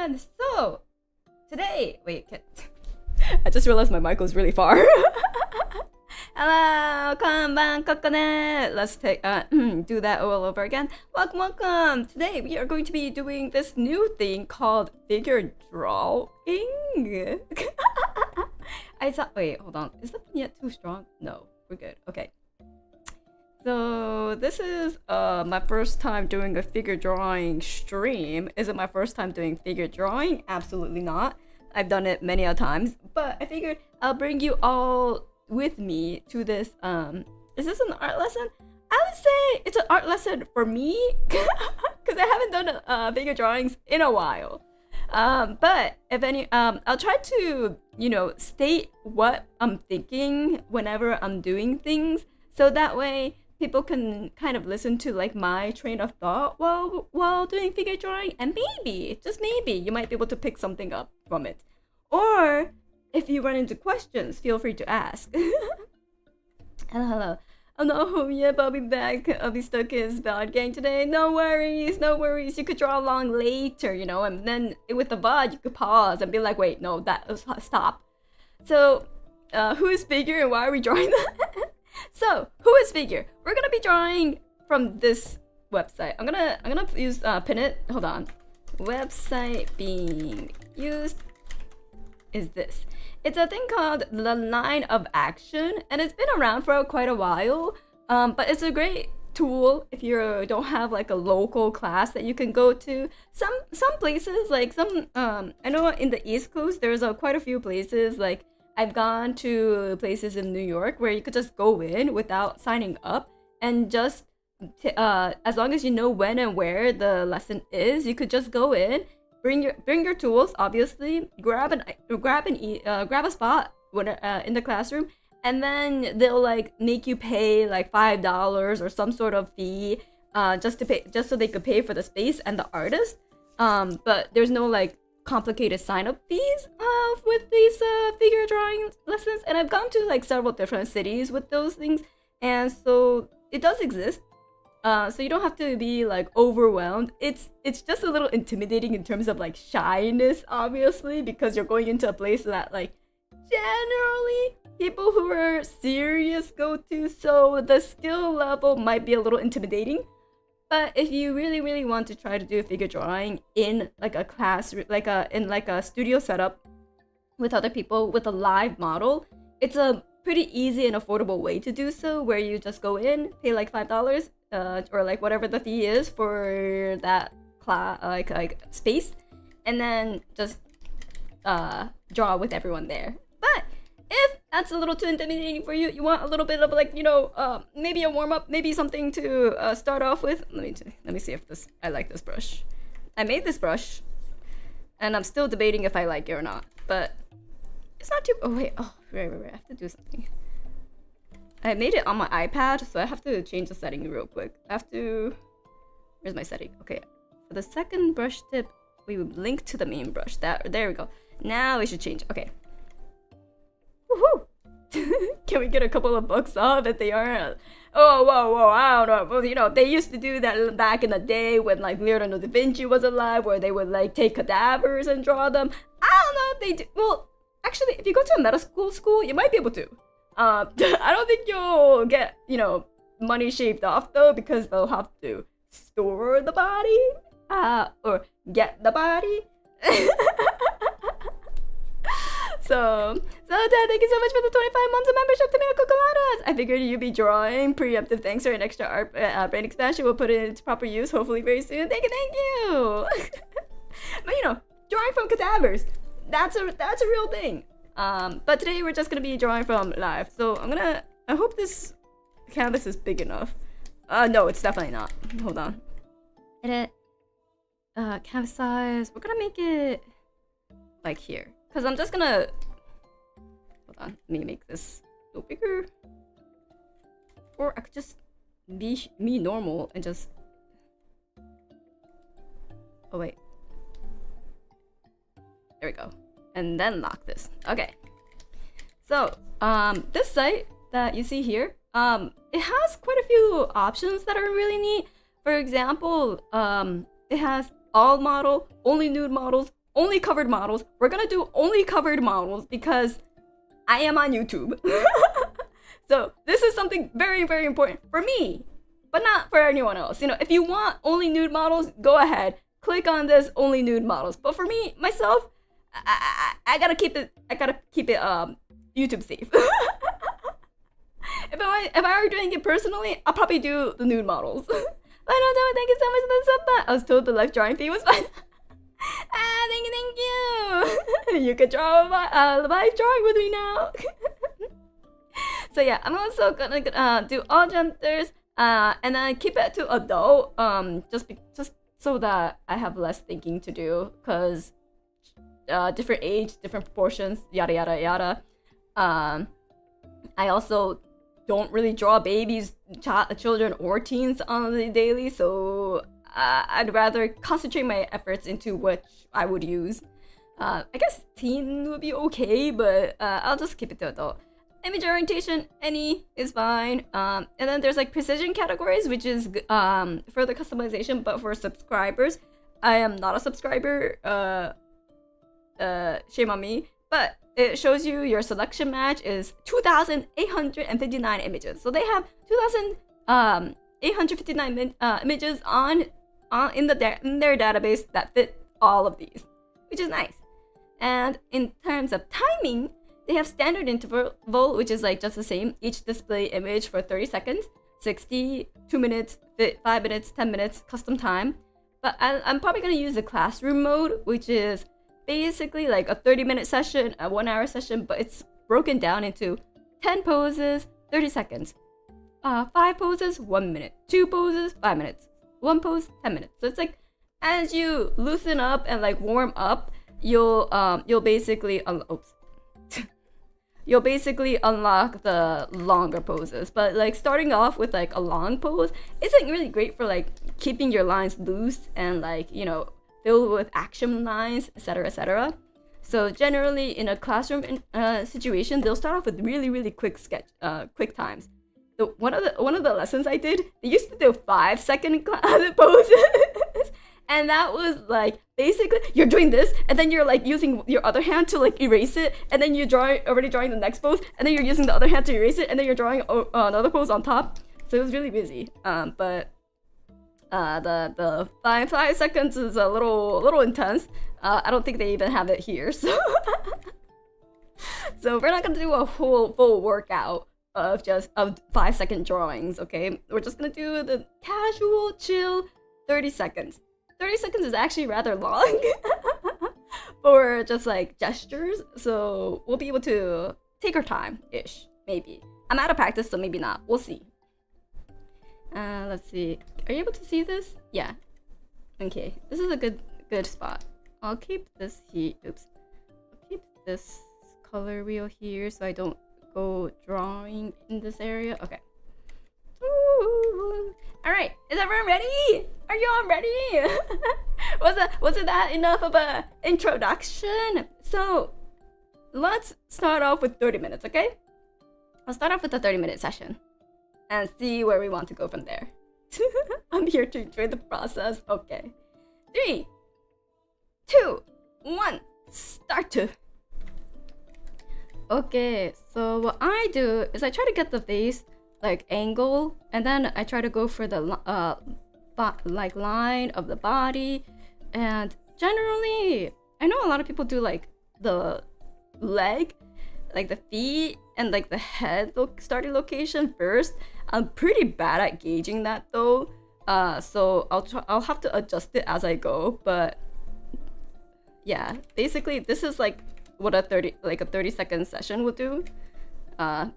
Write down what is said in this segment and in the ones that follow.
everyone! So, today, wait, I just realized my mic was really far. Hello, konban kokone. Let's do that all over again. Welcome. Today we are going to be doing this new thing called figure drawing. I thought, wait, hold on. Is the vignette too strong? No, we're good. Okay. So this is my first time doing a figure drawing stream. Is it my first time doing figure drawing? Absolutely not. I've done it many a times, but I figured I'll bring you all with me to this. Is this an art lesson? I would say it's an art lesson for me because I haven't done figure drawings in a while. But if any, I'll try to, state what I'm thinking whenever I'm doing things, so that way people can kind of listen to like my train of thought while doing figure drawing, and maybe, just maybe, you might be able to pick something up from it. Or if you run into questions, feel free to ask. Hello. I'm not home yet, but I'll be back. I'll be stuck in Spot Gang today. No worries. You could draw along later, and then with the VOD, you could pause and be like, wait, no, stop. So, who is figure and why are we drawing that? So, who is figure? We're gonna be drawing from this website. I'm gonna use pin it. Hold on. Website being used is this. It's a thing called the Line of Action, and it's been around for quite a while. But it's a great tool if you don't have like a local class that you can go to. Some places, like some I know in the East Coast there's quite a few places. Like I've gone to places in New York where you could just go in without signing up, and just as long as you know when and where the lesson is, you could just go in. Bring your tools, obviously. Grab a spot when in the classroom, and then they'll like make you pay like $5 or some sort of fee, just so they could pay for the space and the artist. But there's no like complicated sign up fees with these figure drawing lessons. And I've gone to like several different cities with those things, and so it does exist. So you don't have to be like overwhelmed. It's just a little intimidating in terms of like shyness, obviously, because you're going into a place that like generally people who are serious go to. So the skill level might be a little intimidating. But if you really want to try to do figure drawing in like a class, in a studio setup with other people with a live model, it's a pretty easy and affordable way to do so, where you just go in, pay like $5. Or like whatever the fee is for that class, like space, and then just draw with everyone there. But if that's a little too intimidating for you, you want a little bit of like maybe a warm up, maybe something to start off with. Let me see if I like this brush. I made this brush, and I'm still debating if I like it or not. But it's not too. Oh wait. I have to do something. I made it on my iPad, so I have to change the setting real quick. Where's my setting? Okay, for the second brush tip, we would link to the main brush. There we go. Now we should change. Okay. Woohoo! Can we get a couple of bucks off if they are? Oh, whoa! I don't know. Well, they used to do that back in the day when like Leonardo da Vinci was alive, where they would like take cadavers and draw them. I don't know if they do. Well, actually, if you go to a medical school, you might be able to. I don't think you'll get, money shaved off though, because they'll have to store the body, or get the body. So thank you so much for the 25 months of membership to Miracle Coladas. I figured you'd be drawing. Preemptive thanks for an extra art brain expansion. We'll put it into proper use hopefully very soon. Thank you. But drawing from cadavers, that's a real thing. But today we're just gonna be drawing from live. So I hope this canvas is big enough. No, it's definitely not. Hold on. Edit. Canvas size. We're gonna make it like here. Cause I'm just gonna, hold on, let me make this a little bigger. Or I could just be me normal and just, oh wait. There we go. And then lock this. Okay. So, this site that you see here, it has quite a few options that are really neat. For example, it has all model, only nude models, only covered models. We're gonna do only covered models because I am on YouTube. So this is something very, very important for me, but not for anyone else. You know, if you want only nude models, go ahead. Click on this only nude models. But for me, myself, I gotta keep it YouTube safe. If I were doing it personally, I'll probably do the nude models. But no, thank you so much for the support. I was told the live drawing fee was fine. Thank you. You could draw a live drawing with me now. So yeah, I'm also gonna do all genders, and then keep it to adult, just so that I have less thinking to do, cause different age, different proportions, yada yada yada. I also don't really draw babies, children, or teens on the daily, so I'd rather concentrate my efforts into which I would use. I guess teen would be okay, but I'll just keep it to adult. Image orientation, any is fine. And then there's like precision categories, which is further customization, but for subscribers. I am not a subscriber, shame on me, but it shows you your selection match is 2,859 images. So they have 2,859 images in their database that fit all of these, which is nice. And in terms of timing, they have standard interval, which is like just the same. Each display image for 30 seconds, 60, 2 minutes, 5 minutes, 10 minutes, custom time. But I'm probably gonna use the classroom mode, which is basically like a 30-minute session, a 1-hour session, but it's broken down into 10 poses, 30 seconds. 5 poses, 1 minute. 2 poses, 5 minutes. 1 pose, 10 minutes. So it's like, as you loosen up and like warm up, you'll basically you'll basically unlock the longer poses. But like starting off with like a long pose isn't really great for like keeping your lines loose and like, you know, filled with action lines, etc., etc. So generally in a classroom situation, they'll start off with really quick quick times. One of the lessons I did, they used to do 5-second poses. And that was like, basically, you're doing this, and then you're like using your other hand to like erase it, and then you're already drawing the next pose, and then you're using the other hand to erase it, and then you're drawing another pose on top. So it was really busy. But the 5 seconds is a little intense. I don't think they even have it here, so so we're not gonna do a full workout of 5-second drawings. Okay, we're just gonna do the casual, chill 30 seconds. 30 seconds is actually rather long for just like gestures, so we'll be able to take our time-ish, maybe. I'm out of practice, so maybe not. We'll see. Let's see. Are you able to see this? Yeah. Okay, this is a good spot. I'll keep this here. Oops. I'll keep this color wheel here so I don't go drawing in this area. Okay. Alright, is everyone ready? Are you all ready? Was it that enough of a introduction? So let's start off with 30 minutes, okay? I'll start off with a 30-minute session and see where we want to go from there. I'm here to enjoy the process. Okay. 3, 2, 1, start. Okay, so what I do is I try to get the face like angle, and then I try to go for the like line of the body. And generally, I know a lot of people do like the leg, like the feet, and like the head starting location first. I'm pretty bad at gauging that though, so I'll have to adjust it as I go. But yeah, basically this is like what a 30-second session would do.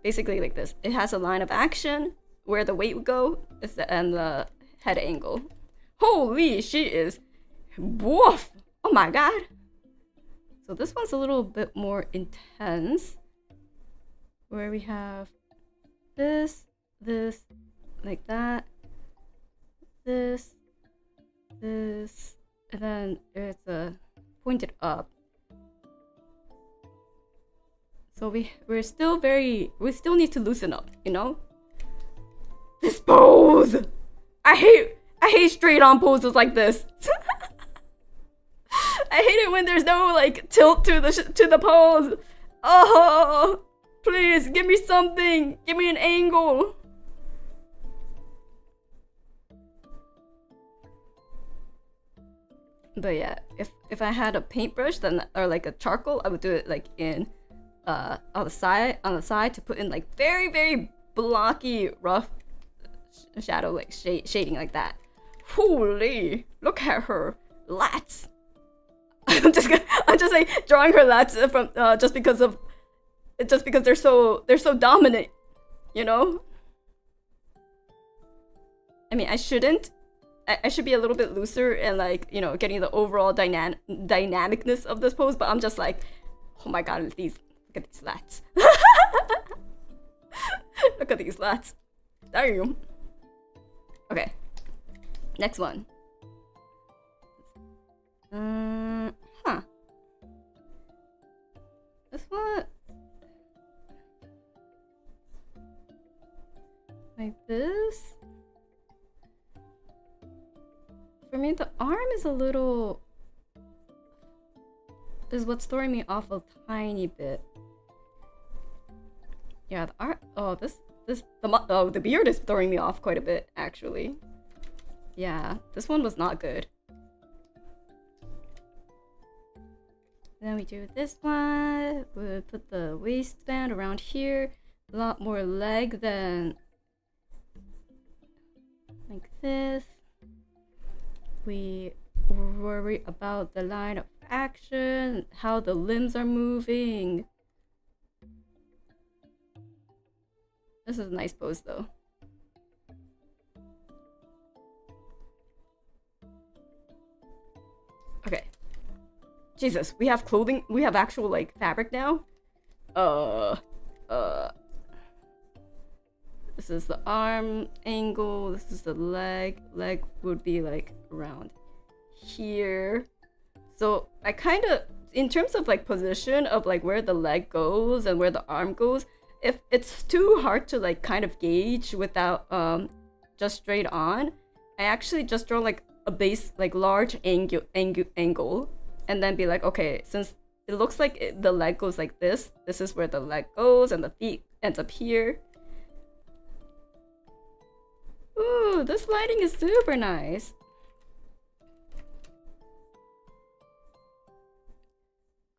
Basically like this. It has a line of action where the weight would go, and the head angle. Holy, she is woof! Oh my god! So this one's a little bit more intense, where we have this, like that, this, and then it's pointed up. So we still need to loosen up, you know? This pose! I hate straight on poses like this. I hate it when there's no like tilt to the pose. Oh, please give me something. Give me an angle. But yeah, if I had a paintbrush then or like a charcoal, I would do it like in on the side to put in like very blocky rough shadow, like shading like that. Holy, look at her lats. I'm just like drawing her lats from just because they're so dominant, you know? I mean, I shouldn't. I should be a little bit looser and like, you know, getting the overall dynamicness of this pose, but I'm just like, oh my god, look at these lats. Look at these lats. Damn. Okay. Next one. Huh. This one. Like this. For me, the arm is a little... is what's throwing me off a tiny bit. Yeah, the arm... oh, the beard is throwing me off quite a bit, actually. Yeah, this one was not good. Then we do this one. We'll put the waistband around here. A lot more leg than... like this. We worry about the line of action, how the limbs are moving. This is a nice pose though. Okay. Jesus, we have clothing, we have actual like fabric now? This is the arm angle, this is the leg. Leg would be like around here. So I kind of, in terms of like position of like where the leg goes and where the arm goes, if it's too hard to like kind of gauge without just straight on, I actually just draw like a base, like large angle and then be like, okay, since it looks like the leg goes like this is where the leg goes and the feet ends up here. Ooh, this lighting is super nice.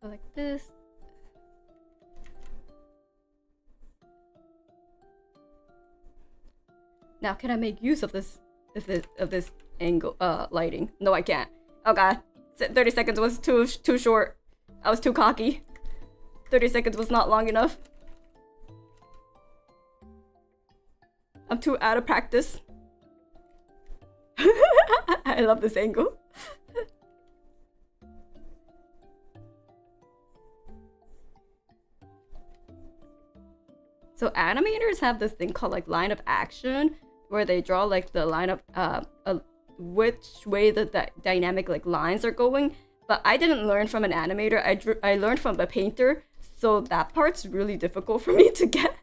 Go like this. Now, can I make use of this angle lighting? No, I can't. Oh god, 30 seconds was too short. I was too cocky. 30 seconds was not long enough. I'm too out of practice. I love this angle. So animators have this thing called like line of action, where they draw like the line of which way the dynamic like lines are going. But I didn't learn from an animator. I learned from a painter. So that part's really difficult for me to get.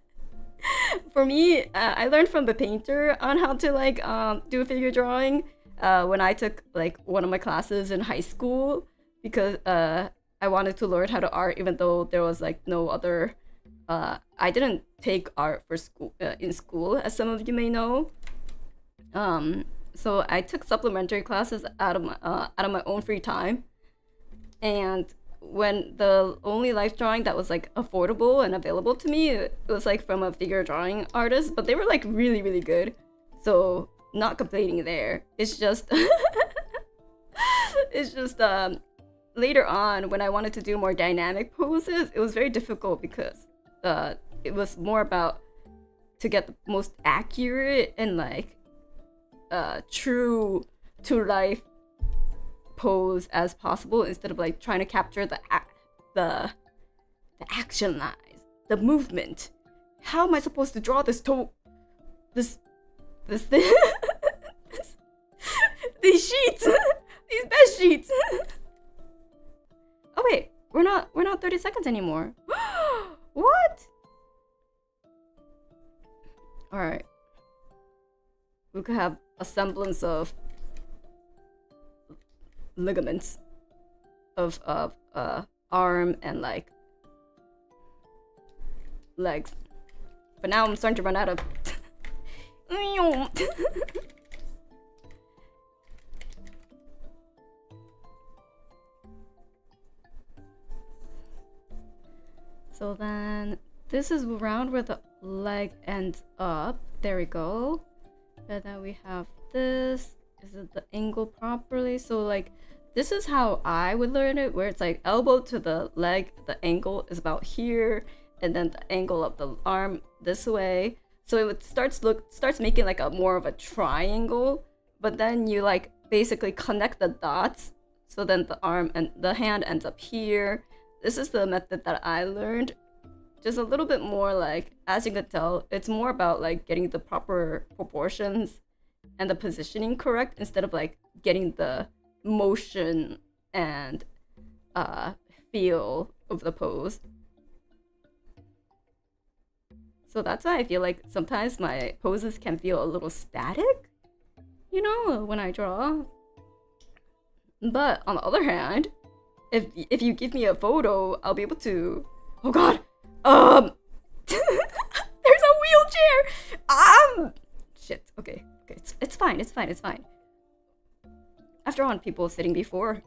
For me, I learned from the painter on how to like do figure drawing when I took like one of my classes in high school, because I wanted to learn how to art even though there was like no other. I didn't take art for school in school, as some of you may know. So I took supplementary classes out of my own free time, and when the only life drawing that was like affordable and available to me, it was like from a figure drawing artist, but they were like really good, so not complaining there. It's just later on when I wanted to do more dynamic poses, it was very difficult because it was more about to get the most accurate and like true to life pose as possible, instead of like trying to capture the action lines, the movement. How am I supposed to draw this this thing? These sheets, these bed sheets. Oh wait, we're not 30 seconds anymore. What? All right, we could have a semblance of ligaments. of arm and like legs. But now I'm starting to run out of So then this is around where the leg ends up. There we go. And then we have this. Is it the angle properly? So like this is how I would learn it, where it's like elbow to the leg, the angle is about here, and then the angle of the arm this way. So it starts making like a more of a triangle, but then you like basically connect the dots. So then the arm and the hand ends up here. This is the method that I learned. Just a little bit more like, as you can tell, it's more about like getting the proper proportions and the positioning correct instead of like getting the motion and feel of the pose. So that's why I feel like sometimes my poses can feel a little static, you know, when I draw. But on the other hand, if you give me a photo, I'll be able to. Oh God, there's a wheelchair. Shit. Okay. It's fine. After on people sitting before.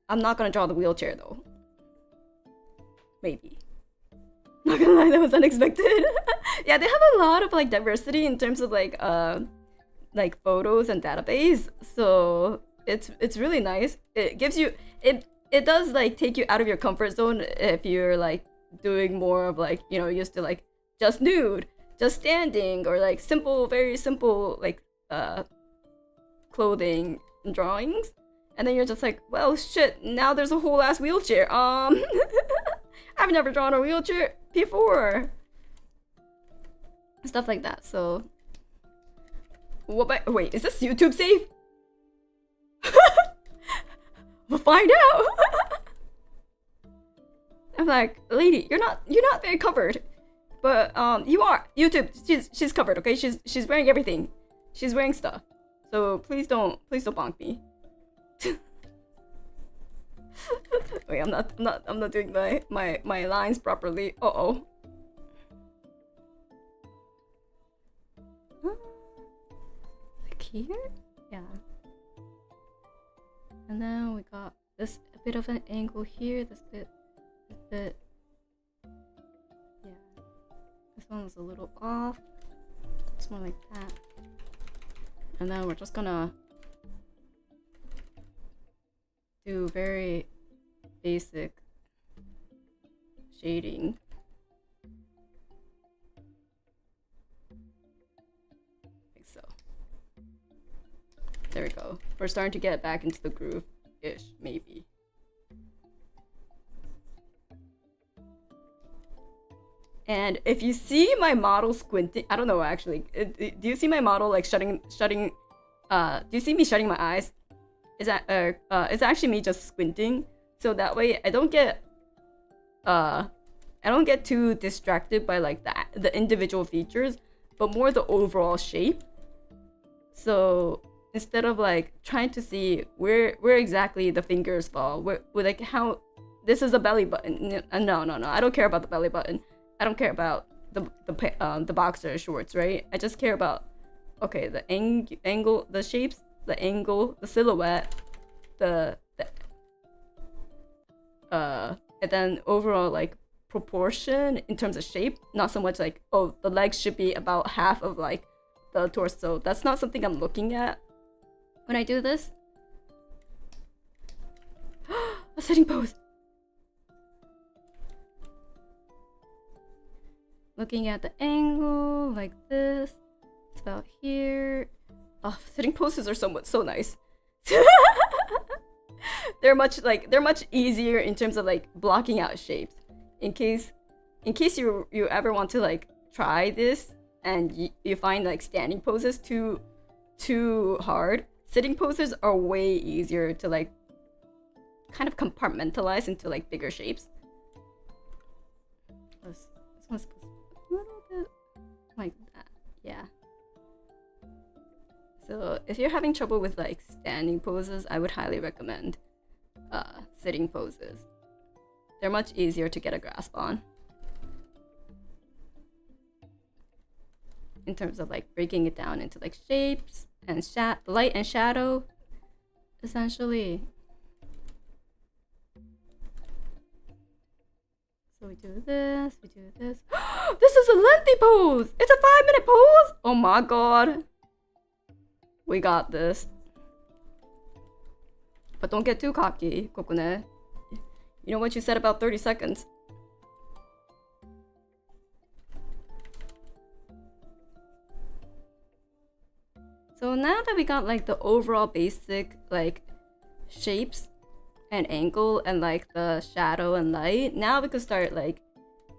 I'm not gonna draw the wheelchair though. Maybe. Not gonna lie, that was unexpected. Yeah, they have a lot of like diversity in terms of like photos and database. So it's really nice. It gives you it does like take you out of your comfort zone if you're like doing more of like, you know, used to like just nude, just standing, or like simple, very simple like clothing and drawings. And then you're just like, well shit, now there's a whole ass wheelchair. I've never drawn a wheelchair before. Stuff like that. So wait, is this YouTube safe? We'll find out. I'm like, lady, you're not very covered. But you are. YouTube, she's covered, okay? She's wearing everything. She's wearing stuff. So please don't bonk me. Wait, I'm not doing my lines properly. Uh-oh. Like here? Yeah. And then we got this bit of an angle here, this bit. Yeah. This one was a little off. It's more like that. And then we're just gonna do very basic shading. Like so. There we go. We're starting to get back into the groove-ish, maybe. And if you see my model squinting, I don't know actually. Do you see my model like shutting? Do you see me shutting my eyes? Is that it's actually me just squinting, so that way I don't get too distracted by like the individual features, but more the overall shape. So instead of like trying to see where exactly the fingers fall, where like how this is a belly button. No, I don't care about the belly button. I don't care about the boxer shorts, right? I just care about, okay, the angle, the shapes, the angle, the silhouette, and then overall like proportion in terms of shape. Not so much like, oh, the legs should be about half of like the torso. That's not something I'm looking at when I do this. A sitting pose. Looking at the angle like this. It's about here. Oh, sitting poses are so nice. They're much easier in terms of like blocking out shapes. In case you ever want to like try this and you find like standing poses too hard, sitting poses are way easier to like kind of compartmentalize into like bigger shapes. This one's a little bit like that, yeah. So if you're having trouble with like standing poses, I would highly recommend sitting poses. They're much easier to get a grasp on. In terms of like breaking it down into like shapes and light and shadow, essentially. So we do this, we do this. This is a lengthy pose! It's a 5-minute pose! Oh my god. We got this. But don't get too cocky, Kokone. You know what you said about 30 seconds. So now that we got like the overall basic like shapes and angle and like the shadow and light, now we could start like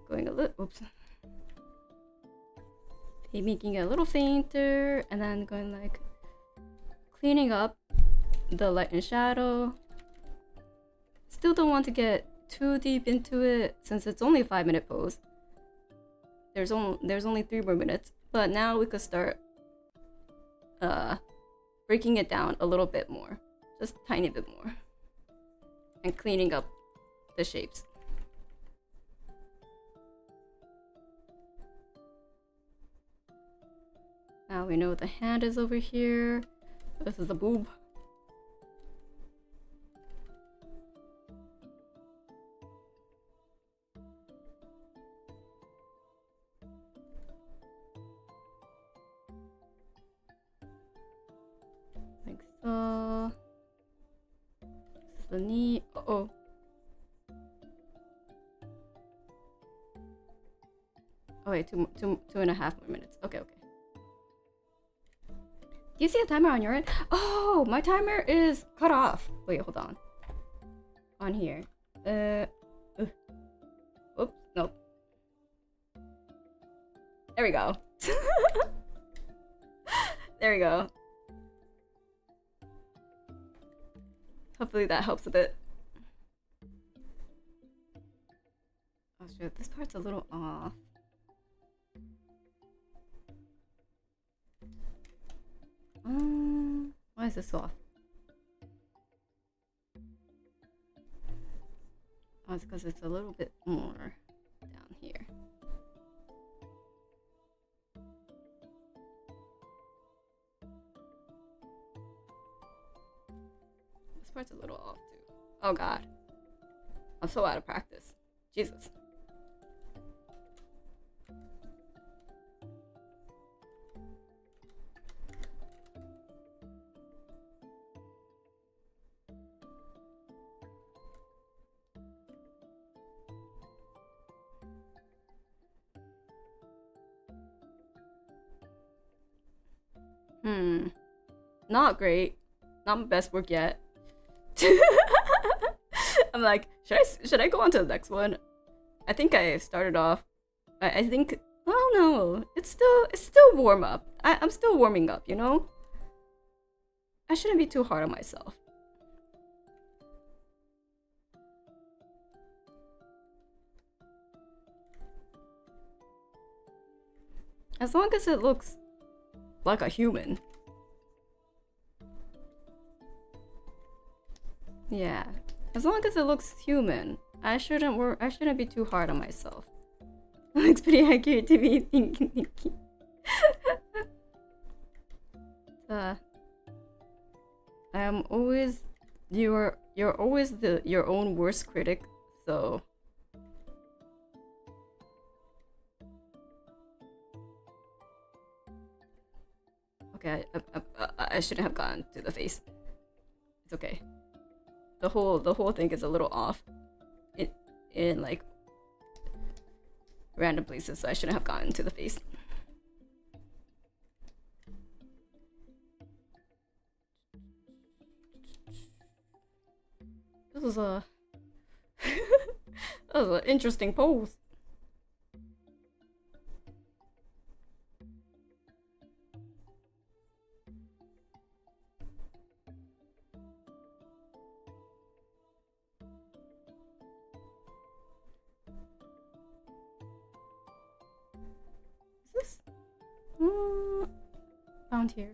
going a little, oops, making it a little fainter, and then going like cleaning up the light and shadow. Still don't want to get too deep into it since it's only a 5-minute pose. There's only 3 more minutes, but now we could start breaking it down a little bit more, just a tiny bit more, and cleaning up the shapes. Now we know the hand is over here. This is the boob. Like so. This is the knee. Uh-oh. Oh wait, two and a half more minutes. Okay. Do you see a timer on your end? Oh, my timer is cut off. Wait, hold on. On here. Oops, nope. There we go. There we go. Hopefully that helps a bit. Oh shit, this part's a little off. Why is this so off? Oh, it's because it's a little bit more down here. This part's a little off too. Oh god. I'm so out of practice. Jesus. Not great. Not my best work yet. I'm like, should I go on to the next one? I think I started off. I think, oh no, it's still warm up. I'm still warming up, you know? I shouldn't be too hard on myself. As long as it looks like a human. Yeah, as long as it looks human, I shouldn't be too hard on myself. Looks pretty accurate to me. Thinking. I am always you're always your own worst critic, so. Okay, I shouldn't have gone to the face. It's okay. The whole thing is a little off in like random places, so I shouldn't have gotten to the face. This was a that was an interesting pose. Found here.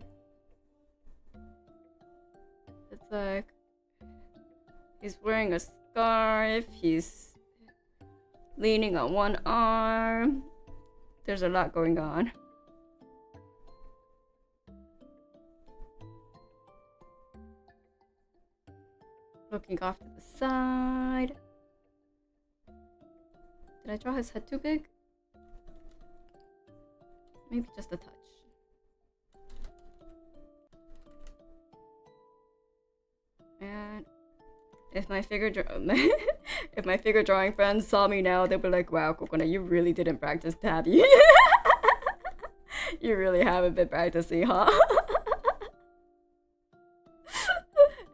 It's like He's wearing a scarf. He's leaning on one arm. There's a lot going on. Looking off to the side. Did I draw his head too big? Maybe just a touch. And if my figure if my figure drawing friends saw me now, they'd be like, "Wow, Kokone, you really didn't practice, have you? You really haven't been practicing, huh?"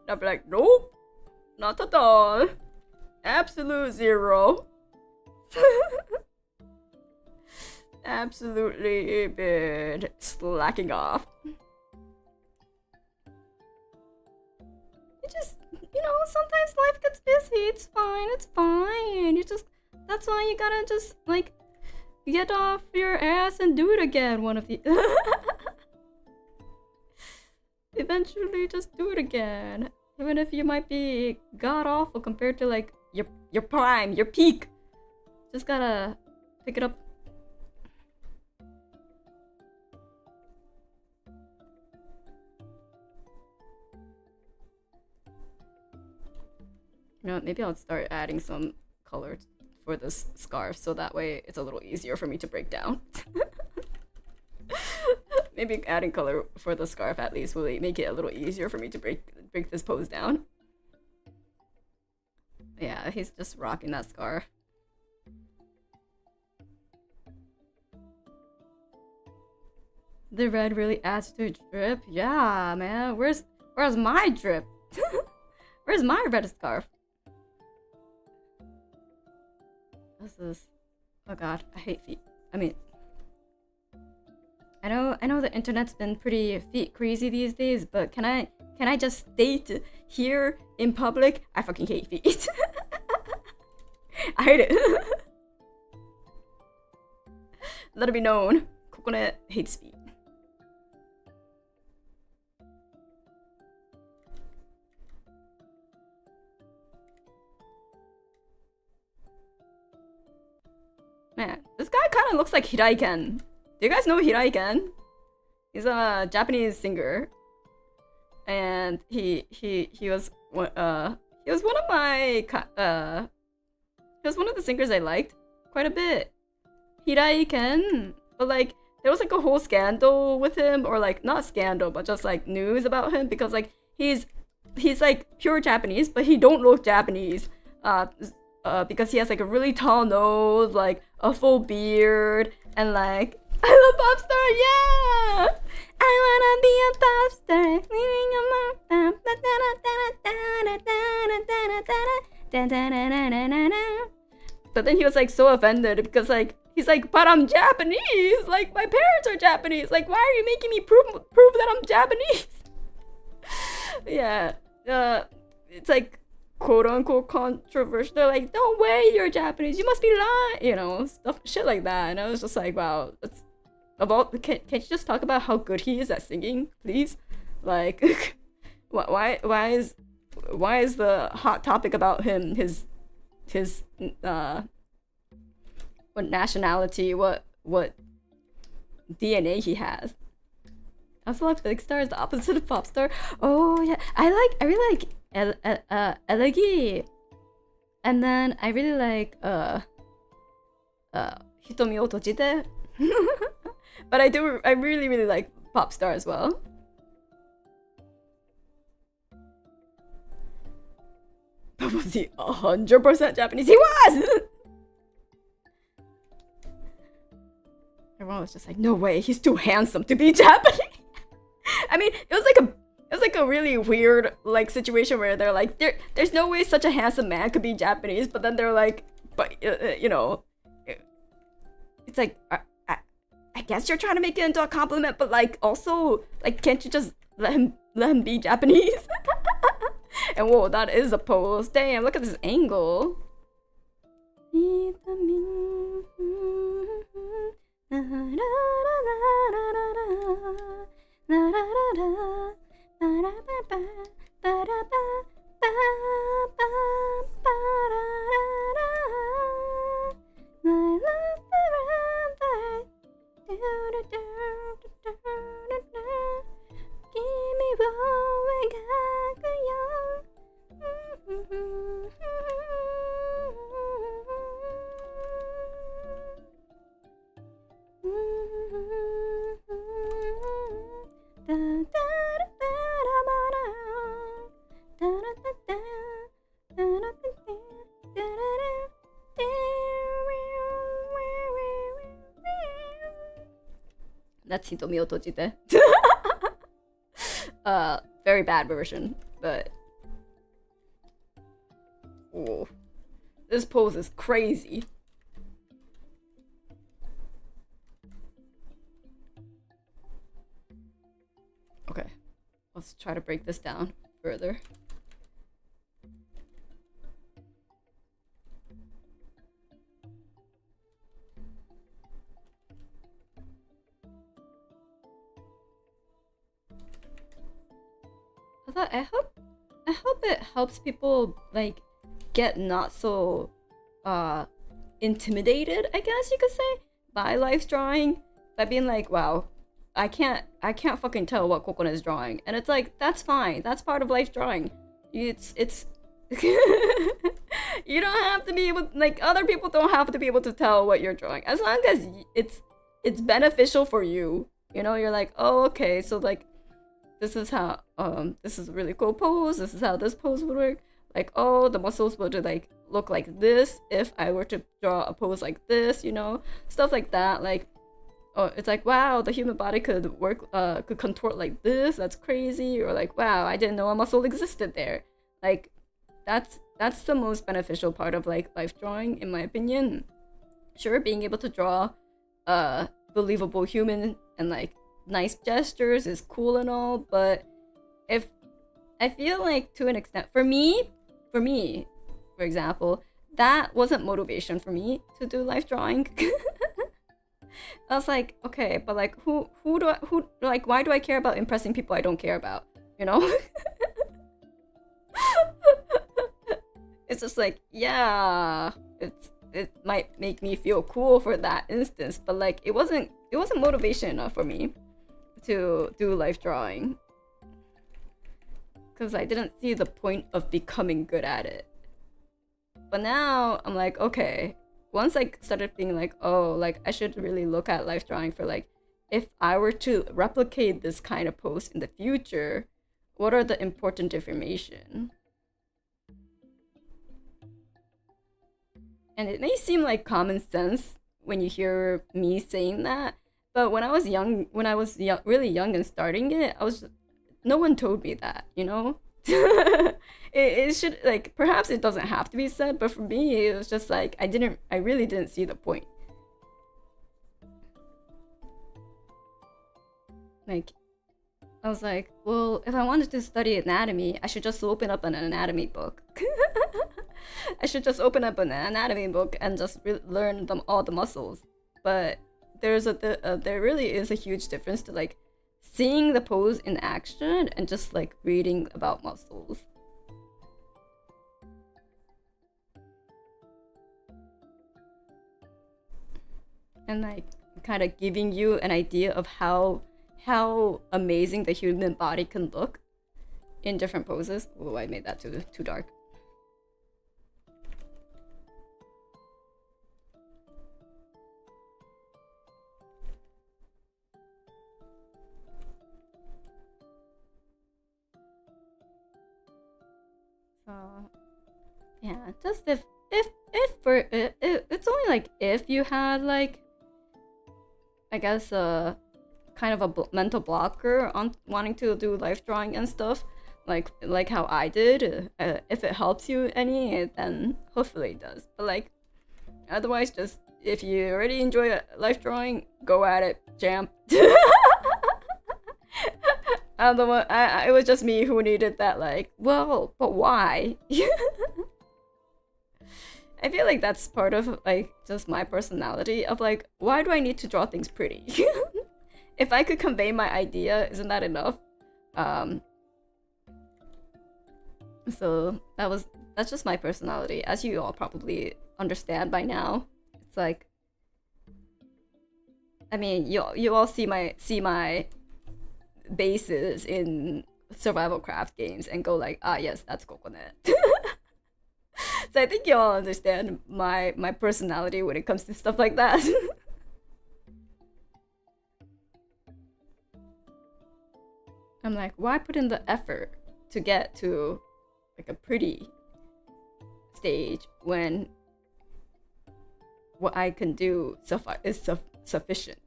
And I'd be like, "Nope, not at all. Absolute zero." Absolutely been slacking off. It just, you know, sometimes life gets busy. It's fine. It's fine. You just, that's why you gotta just like get off your ass and do it again. One of the eventually just do it again, even if you might be god awful compared to like your prime, your peak. Just gotta pick it up. You know, maybe I'll start adding some color for this scarf so that way it's a little easier for me to break down. Maybe adding color for the scarf at least will make it a little easier for me to break this pose down. Yeah, he's just rocking that scarf. The red really adds to drip. Yeah, man. Where's my drip? Where's my red scarf? What's this? Oh god, I hate feet. I mean, I know the internet's been pretty feet crazy these days, but can I just state here in public, I fucking hate feet. I hate it. Let it be known, Kokone hates feet. Man, this guy kind of looks like Hiraiken. Do you guys know Hiraiken? He's a Japanese singer, and he was one of my he was one of the singers I liked quite a bit. Hiraiken, but like there was like a whole scandal with him, or like not scandal, but just like news about him because like he's like pure Japanese, but he don't look Japanese. Because he has like a really tall nose, like a full beard, and like I love pop star, yeah! I wanna be a pop star, living on my But then he was like so offended because like he's like, but I'm Japanese, like my parents are Japanese, like why are you making me prove that I'm Japanese? Yeah, it's like quote-unquote controversial. They're like, no way you're Japanese, you must be lying, you know, stuff, shit like that. And I was just like, wow, it's about, can't you just talk about how good he is at singing, please? Like, why is the hot topic about him his what nationality, what DNA he has? I also like big star is the opposite of pop star. Oh yeah, I really like Elegi, and then I really like Hitomi o Tojite. But I really like pop star as well. But was he 100% Japanese? He was. Everyone was just like, no way, he's too handsome to be Japanese. I mean, it was like a really weird like situation where they're like, there's no way such a handsome man could be Japanese, but then they're like, but you know, it's like I guess you're trying to make it into a compliment, but like also like, can't you just let him be Japanese? And whoa, that is a pose. Damn, look at this angle. That's Hitomi Otojite. Very bad version, but oh, this pose is crazy. Okay, let's try to break this down further. I hope it helps people like get not so intimidated, I guess you could say, by life drawing, by being like, wow, I can't fucking tell what Kokone is drawing, and it's like, that's fine, that's part of life drawing. It's you don't have to be able, like, other people don't have to be able to tell what you're drawing, as long as it's beneficial for you. You know, you're like, oh, okay, so like, this is how this is a really cool pose, this is how this pose would work. Like, oh, the muscles would like look like this if I were to draw a pose like this, you know, stuff like that. Like, oh, it's like, wow, the human body could work, could contort like this, that's crazy. Or like, wow, I didn't know a muscle existed there. Like, that's the most beneficial part of like life drawing, in my opinion. Sure, being able to draw believable human and like nice gestures is cool and all, but if I feel like, to an extent, for me, for example, that wasn't motivation for me to do life drawing. I was like, okay, but like, who like, why do I care about impressing people I don't care about, you know? It's just like, yeah, it might make me feel cool for that instance, but like, it wasn't motivation enough for me to do life drawing, because I didn't see the point of becoming good at it. But now I'm like, okay, once I started being like, oh, like, I should really look at life drawing for like, if I were to replicate this kind of pose in the future, what are the important information? And it may seem like common sense when you hear me saying that, but when I was young, really young and starting it, no one told me that, you know? it should, like, perhaps it doesn't have to be said, but for me, it was just like, I really didn't see the point. Like, I was like, well, if I wanted to study anatomy, I should just open up an anatomy book. I should just open up an anatomy book and just learn all the muscles. But there really is a huge difference to like seeing the pose in action and just like reading about muscles. And like kind of giving you an idea of how amazing the human body can look in different poses. Oh, I made that too dark. Yeah, just if it's only like if you had like, I guess kind of a mental blocker on wanting to do life drawing and stuff, like how I did. If it helps you any, then hopefully it does. But like, otherwise, just if you already enjoy life drawing, go at it, champ. It was just me who needed that, like, well, but why? I feel like that's part of like just my personality of like, why do I need to draw things pretty? If I could convey my idea, isn't that enough? So that's just my personality, as you all probably understand by now. It's like, I mean, you all see my bases in survival craft games and go like, ah, yes, that's Kokone. So I think you all understand my personality when it comes to stuff like that. I'm like, why put in the effort to get to like a pretty stage when what I can do is sufficient?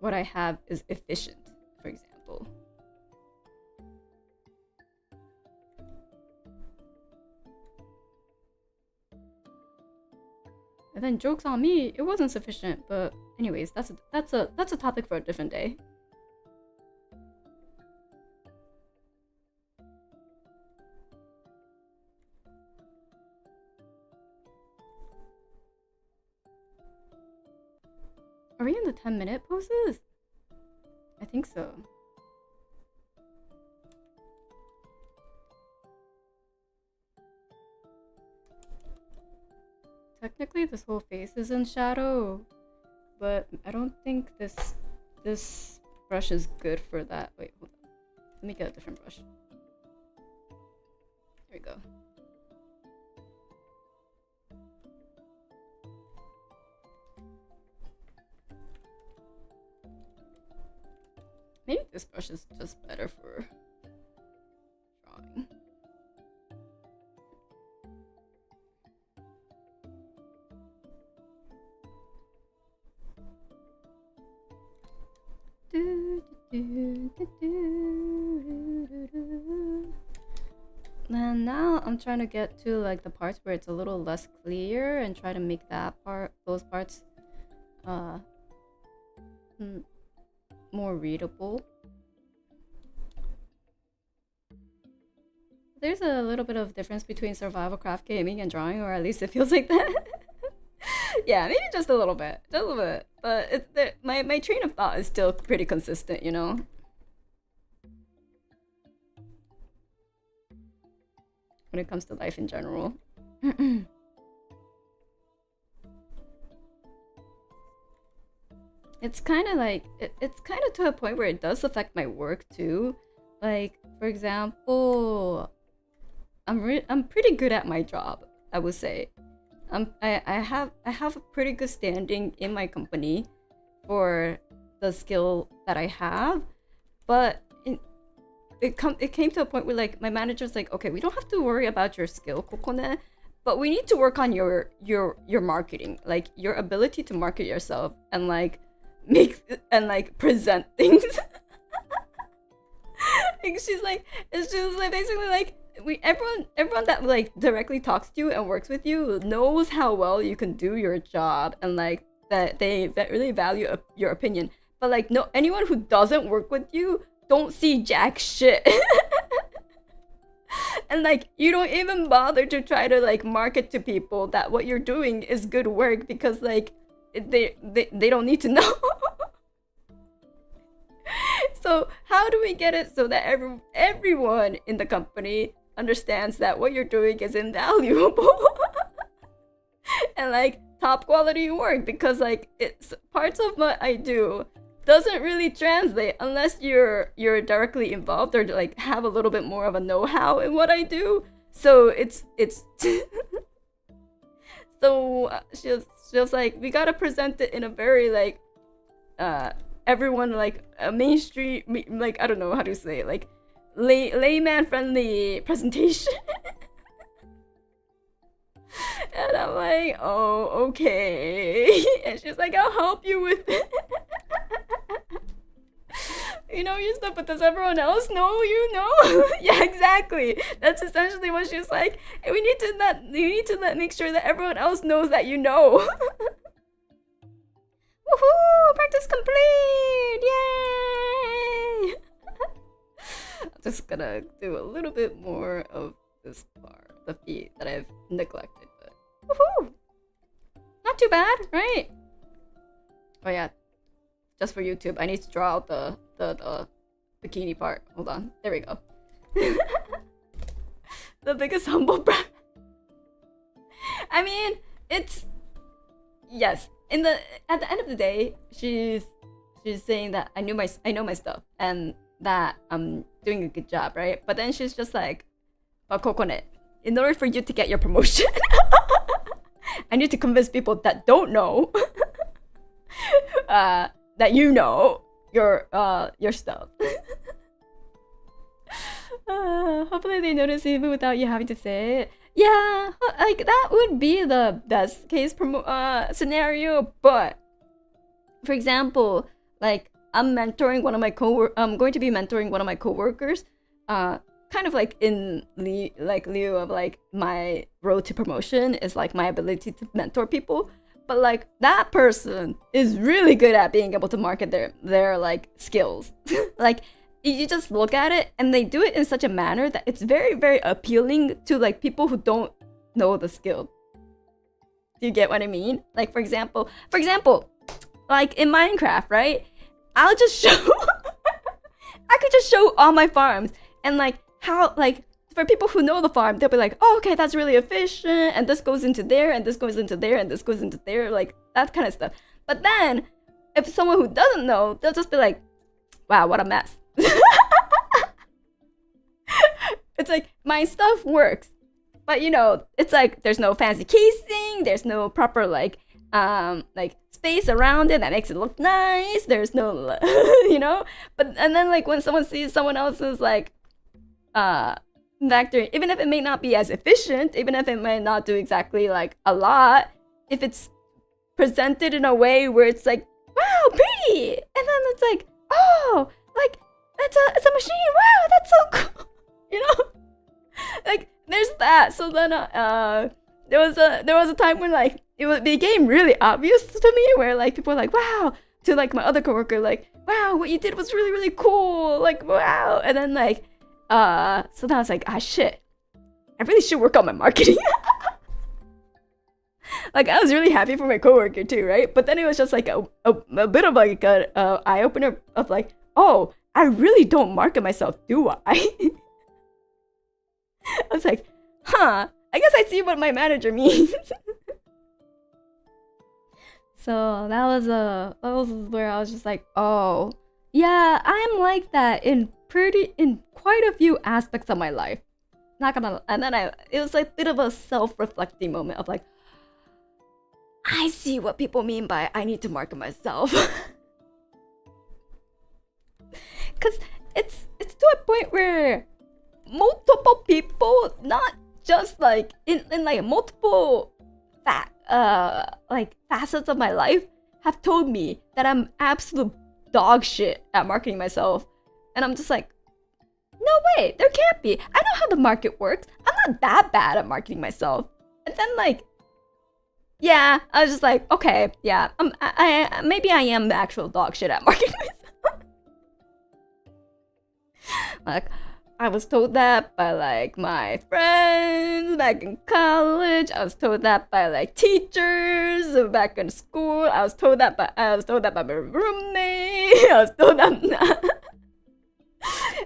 what I have is efficient, for example. And then joke's on me, it wasn't sufficient, but anyways, that's a topic for a different day. Are we in the 10-minute poses? I think so. Technically, this whole face is in shadow, but I don't think this brush is good for that. Wait, hold on. Let me get a different brush. There we go. Maybe this brush is just better for drawing. And now I'm trying to get to like the parts where it's a little less clear and try to make those parts more readable. There's a little bit of difference between survival craft gaming and drawing, or at least it feels like that. Yeah, maybe just a little bit, but my train of thought is still pretty consistent, you know. When it comes to life in general. It's kind of like it's kind of to a point where it does affect my work too. Like, for example, I'm pretty good at my job, I would say. I have a pretty good standing in my company for the skill that I have, but it came to a point where like my manager's like, okay, we don't have to worry about your skill, Kokone, but we need to work on your marketing, like your ability to market yourself and like make and like present things. Like she's like, it's just like basically like everyone that like directly talks to you and works with you knows how well you can do your job and like that they really value your opinion, but like no, anyone who doesn't work with you don't see jack shit. And like you don't even bother to try to like market to people that what you're doing is good work because like they don't need to know. So how do we get it so that everyone in the company understands that what you're doing is invaluable and like top quality work? Because like it's parts of what I do doesn't really translate unless you're directly involved or like have a little bit more of a know-how in what I do. So it's so she was like, we gotta present it in a very like everyone like a mainstream, like I don't know how to say it, like layman friendly presentation. And I'm like, oh, okay. And she's like, I'll help you with it. You know your stuff, but does everyone else know you know? Yeah, exactly. That's essentially what she's like. And you need to make sure that everyone else knows that you know. Woohoo! Practice complete! Yay! I'm just gonna do a little bit more of this part, the feet that I've neglected, but woohoo! Not too bad, right? Oh yeah, just for YouTube, I need to draw out the bikini part. Hold on, there we go. The biggest humble brag. I mean, it's yes. At the end of the day, she's saying that I know my stuff and that I'm doing a good job, right? But then she's just like, "But Kokone, in order for you to get your promotion, I need to convince people that don't know that you know your stuff." Hopefully they notice even without you having to say it. Yeah, like that would be the best case scenario. But for example, like I'm mentoring one of my I'm going to be mentoring one of my coworkers, kind of like in lieu of like my road to promotion is like my ability to mentor people. But like that person is really good at being able to market their like skills. Like you just look at it and they do it in such a manner that it's very, very appealing to like people who don't know the skill. Do you get what I mean? Like for example, like in Minecraft, right? I'll just show I could just show all my farms and like how like for people who know the farm, they'll be like, oh, okay, that's really efficient, and this goes into there, and this goes into there, and this goes into there, like that kind of stuff. But then, if someone who doesn't know, they'll just be like, wow, what a mess. It's like, my stuff works, but you know, it's like, there's no fancy casing, there's no proper like space around it that makes it look nice, there's no, you know? And then like, when someone sees someone else's like, vector, even if it may not be as efficient, even if it might not do exactly like a lot, if it's presented in a way where it's like, wow, pretty, and then it's like, oh, like it's a machine, wow, that's so cool, you know, like there's that. So then there was a time when like it became really obvious to me where like people were like, wow, to like my other coworker, like, wow, what you did was really, really cool, like, wow. And then like so then I was like, ah, shit, I really should work on my marketing. Like I was really happy for my coworker too, right? But then it was just like a bit of like a eye opener of like, oh, I really don't market myself, do I? I was like, huh, I guess I see what my manager means. So that was where I was just like, oh yeah, I'm like that in quite a few aspects of my life. Not gonna, and then it was like a bit of a self-reflecting moment of like, I see what people mean by I need to market myself. Cause it's to a point where multiple people, not just like in like multiple facets of my life, have told me that I'm absolute dog shit at marketing myself. And I'm just like, no way, there can't be. I know how the market works. I'm not that bad at marketing myself. And then like, yeah, I was just like, okay, yeah, I maybe I am the actual dog shit at marketing myself. Like, I was told that by like my friends back in college. I was told that by like teachers back in school. I was told that by my roommate. I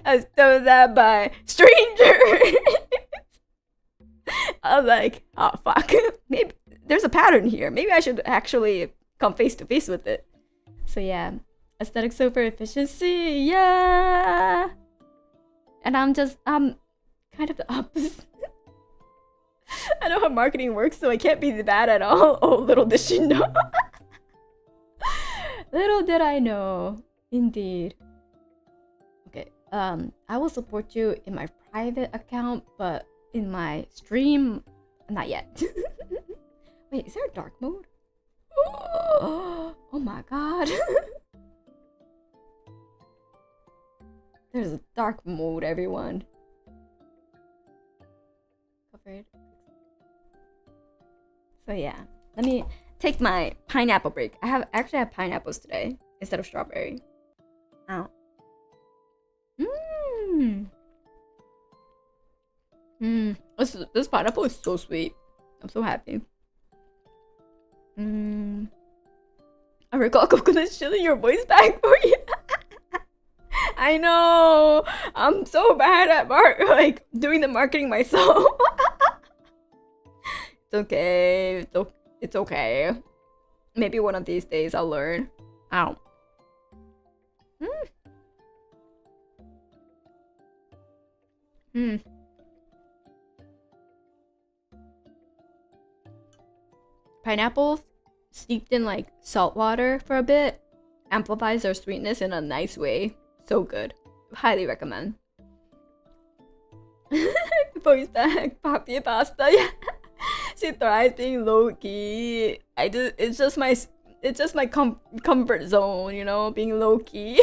was told that by strangers. I was like, oh fuck, maybe there's a pattern here. Maybe I should actually come face to face with it. So yeah, aesthetics over efficiency, yeah. And I'm kind of the opposite. I know how marketing works, so I can't be bad at all. Oh, little did she know. Little did I know, indeed. Okay, I will support you in my private account, but in my stream, not yet. Wait, is there a dark mode? Oh my god. There's a dark mode, everyone. Covered. So yeah, let me take my pineapple break. I actually have pineapples today instead of strawberry. Ow. This pineapple is so sweet. I'm so happy. Yurikago Kokone shilling your voice back for you. I know. I'm so bad at doing the marketing myself. It's okay. It's okay. Maybe one of these days I'll learn. Ow. Pineapples steeped in like salt water for a bit amplifies their sweetness in a nice way. So good. Highly recommend. Voice back, Poppy Pasta. Yeah. She thrives being low key. It's just my it's just my comfort zone, you know, being low key.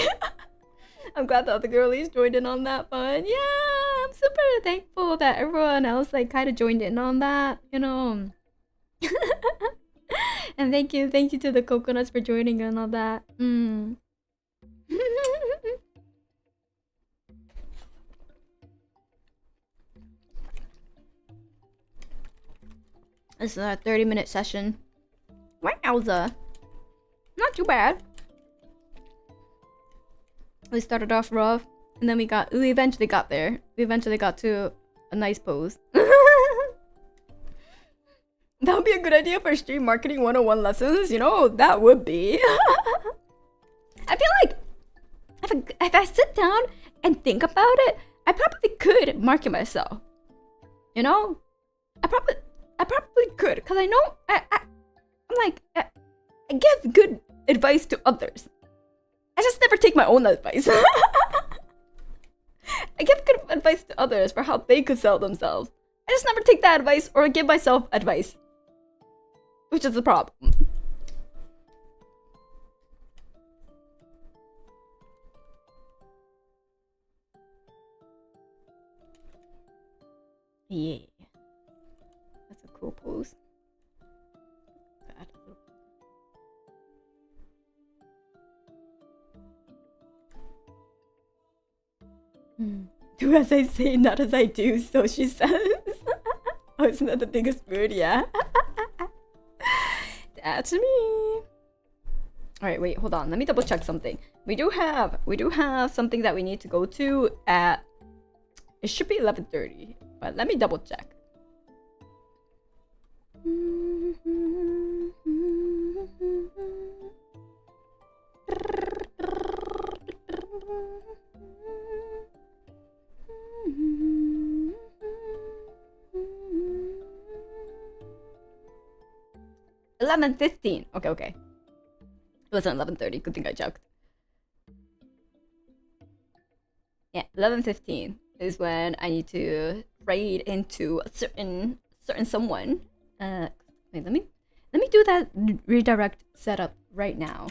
I'm glad the other girlies joined in on that fun. Yeah, I'm super thankful that everyone else like kind of joined in on that, you know. And thank you to the coconuts for joining in on that. This is a 30-minute session. Wowza. Not too bad. We started off rough, and then we eventually got there. We eventually got to a nice pose. That would be a good idea for stream marketing 101 lessons. You know, that would be. I feel like if I sit down and think about it, I probably could market myself. You know? I probably could, because I know I'm like, I give good advice to others. I just never take my own advice. I give good advice to others for how they could sell themselves. I just never take that advice or give myself advice. Which is the problem. Yeah. That's a cool pose. Do as I say, not as I do, so she says. Oh, isn't that the biggest mood? Yeah. That's me. Alright, wait, hold on. Let me double check something. We do have something that we need to go to at, it should be 11:30, but let me double check. 11:15. Okay. It wasn't 11:30. Good thing I checked. Yeah, 11:15 is when I need to raid into a certain someone. Wait, let me do that redirect setup right now.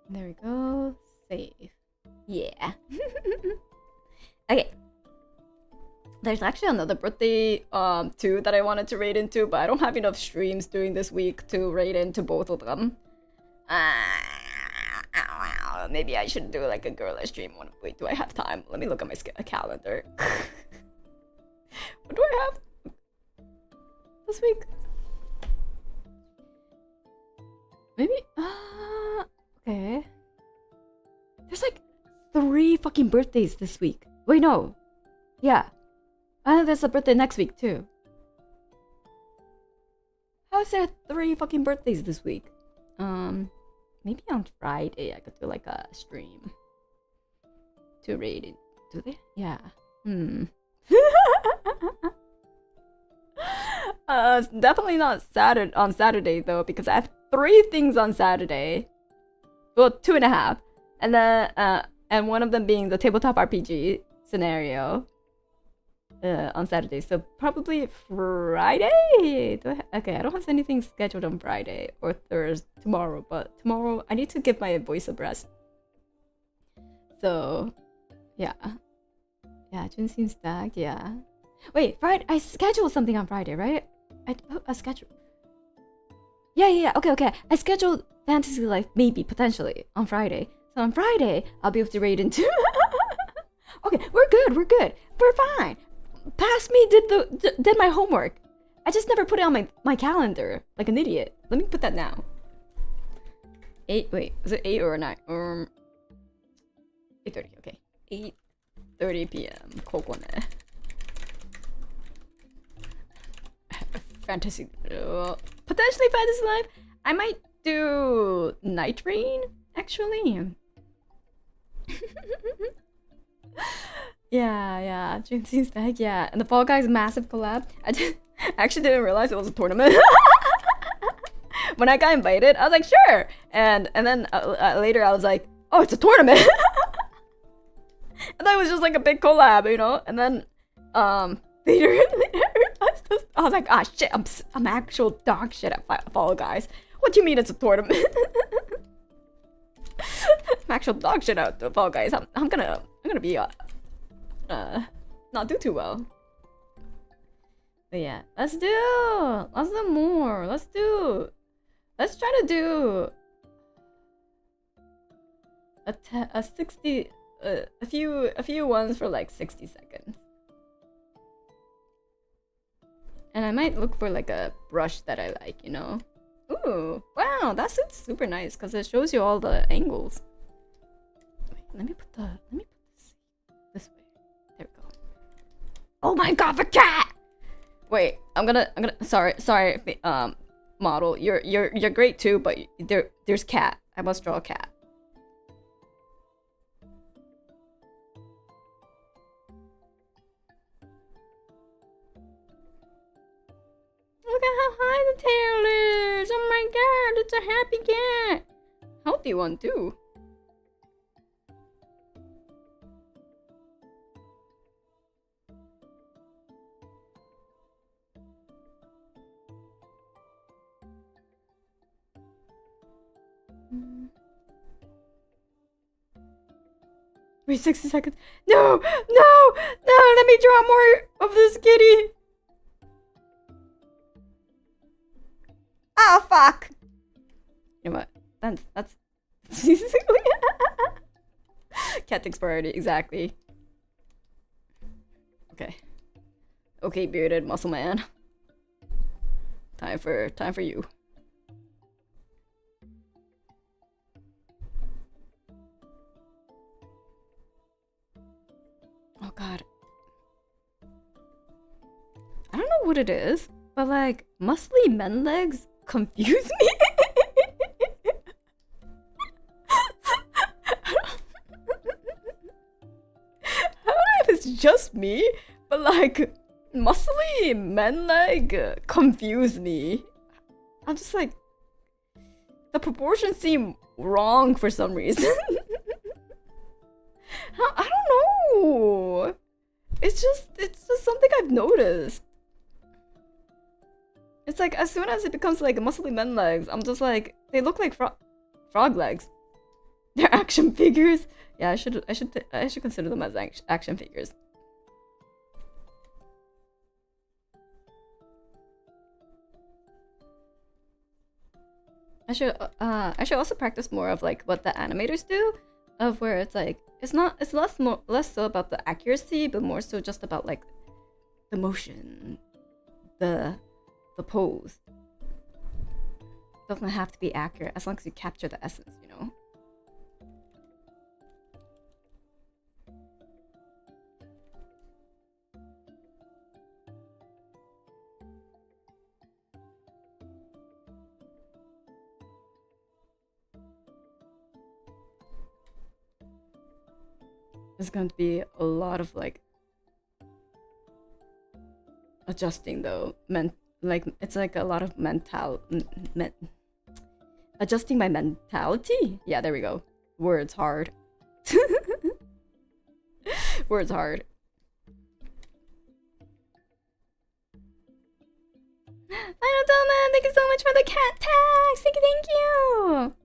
There we go. Save. Yeah. Okay. There's actually another birthday too that I wanted to raid into, but I don't have enough streams during this week to raid into both of them. Maybe I should do like a girlish stream one. Wait, do I have time? Let me look at my calendar. What do I have this week? Maybe okay. There's like 3 fucking birthdays this week. Wait, no. Yeah. There's a birthday next week too. How is there 3 fucking birthdays this week? Maybe on Friday I could do like a stream to raid it. Do they? Yeah. Definitely not on Saturday though, because I have 3 things on Saturday. Well, 2.5, and then and one of them being the tabletop RPG scenario. On Saturday, so probably Friday. Okay, I don't have anything scheduled on Friday or Thursday tomorrow, but tomorrow I need to give my voice a rest. So, yeah, June seems stacked. Yeah, wait, Friday. I scheduled something on Friday, right? I scheduled. Yeah. Okay. I scheduled Fantasy Life maybe potentially on Friday. So on Friday I'll be able to raid into. Okay, we're good. We're fine. Past me did my homework. I just never put it on my calendar like an idiot. Let me put that now. 8. Wait, is it 8 or 9? 8:30. Okay, 8:30 p.m. Kokone. Fantasy. Potentially Fantasy Life. I might do Night Rain actually. Yeah, June seems back, yeah. And the Fall Guys massive collab. I actually didn't realize it was a tournament. When I got invited, I was like, sure. And then later I was like, oh, it's a tournament. And that was just like a big collab, you know? And then later I was like, ah, shit, I'm actual dog shit at Fall Guys. What do you mean it's a tournament? I'm actual dog shit at Fall Guys. I'm gonna be not do too well. But yeah, let's do more. Let's try to do a 60 a few ones for like 60 seconds. And I might look for like a brush that I like, you know. Ooh, wow, that suit's super nice because it shows you all the angles. Wait, let me put this way. There we go. Oh my god, the cat! Wait, I'm gonna sorry, model. You're great too, but there's cat. I must draw a cat. Look at how high the tail is! Oh my god, it's a happy cat! Healthy one too. Wait, 60 seconds. No! Let me draw more of this kitty! Oh fuck! You know what? That's cat takes priority, exactly. Okay, bearded muscle man. Time for you. Oh god. I don't know what it is, but like muscly men legs confuse me. I don't know if it's just me, but like muscly men leg confuse me. I'm just like, the proportions seem wrong for some reason. I don't know. It's just something I've noticed. It's like as soon as it becomes like muscly men legs, I'm just like, they look like frog legs. They're action figures. Yeah, I should consider them as action figures. I should also practice more of like what the animators do, of where it's like it's less so about the accuracy, but more so just about like the motion, the pose. Doesn't have to be accurate as long as you capture the essence, you know. There's going to be a lot of like adjusting though. Like it's like a lot of adjusting my mentality. Yeah, there we go. Words hard. Words hard. Final Dolman, thank you so much for the cat tags. Thank you.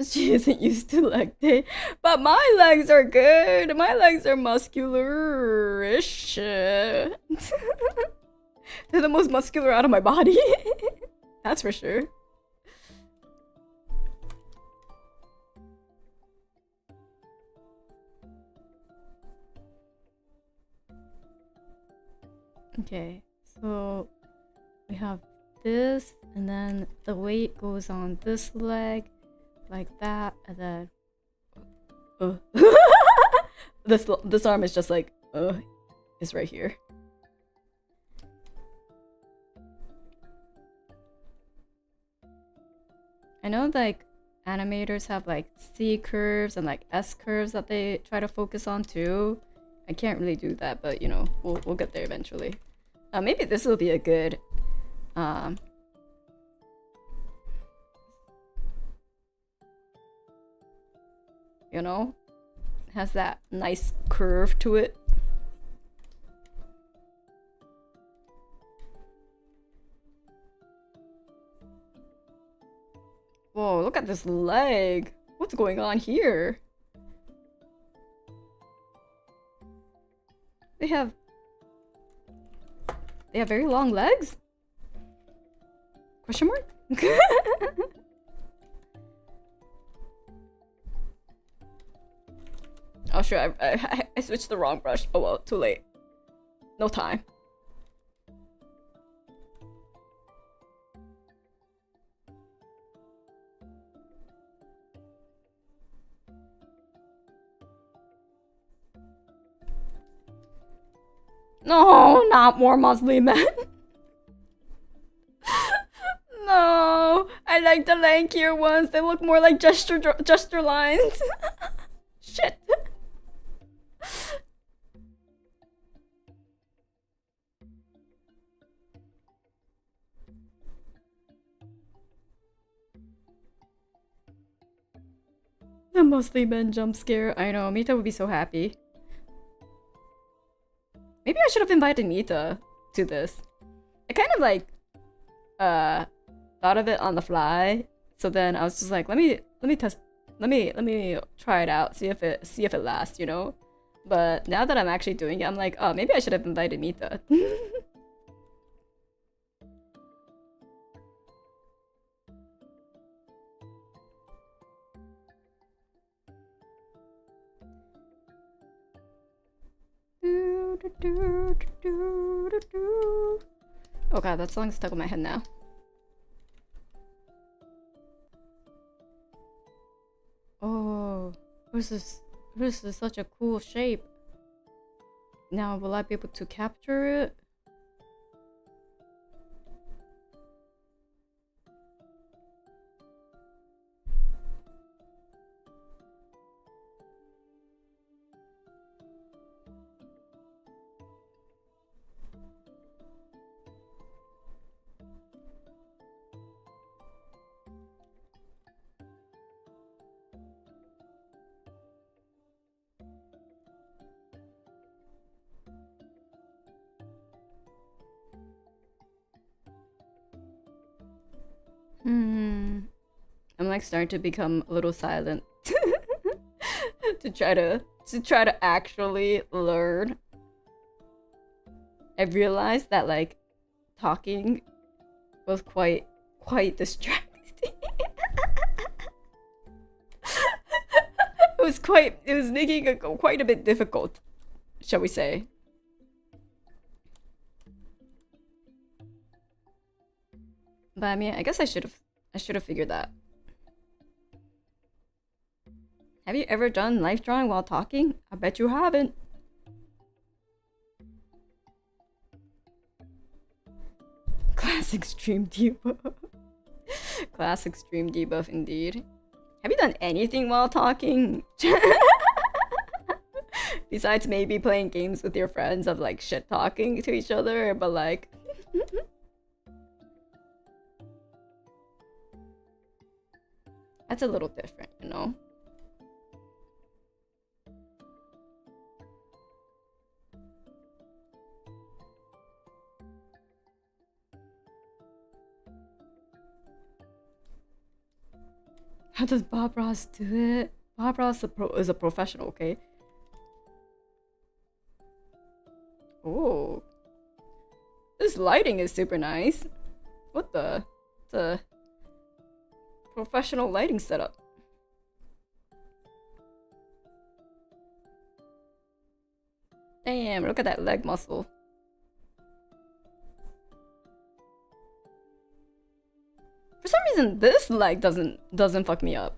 She isn't used to leg day, but my legs are good. My legs are muscular-ish. They're the most muscular out of my body. That's for sure. Okay, so we have this, and then the weight goes on this leg. Like that, and then this arm is just like is right here. I know like animators have like C curves and like S curves that they try to focus on too. I can't really do that, but you know, we'll get there eventually. Maybe this will be a good you know, has that nice curve to it. at this leg. What's going on here? They have very long legs? Question mark? Oh sure, I switched the wrong brush. Oh well, too late. No time. No, not more Muslim men. No, I like the lankier ones. They look more like gesture lines. Shit. The Muslim men jump scare. I know, Mita would be so happy. Maybe I should have invited Mita to this. I kind of like thought of it on the fly. So then I was just like, let me test, let me try it out, see if it lasts, you know? But now that I'm actually doing it, I'm like, oh, maybe I should have invited Mita. Oh god, that song's stuck in my head now. Oh, this is such a cool shape. Now, will I be able to capture it? I'm like starting to become a little silent to try to actually learn. I realized that like talking was quite distracting. It was making it quite a bit difficult, shall we say. But I mean, I guess I should have figured that. Have you ever done life drawing while talking? I bet you haven't. Classic stream debuff. Classic stream debuff indeed. Have you done anything while talking? Besides maybe playing games with your friends of like shit talking to each other, but like that's a little different, you know? How does Bob Ross do it? Bob Ross is a professional, okay? Oh. This lighting is super nice. What the? It's a professional lighting setup. Damn, look at that leg muscle. For some reason, this leg doesn't fuck me up.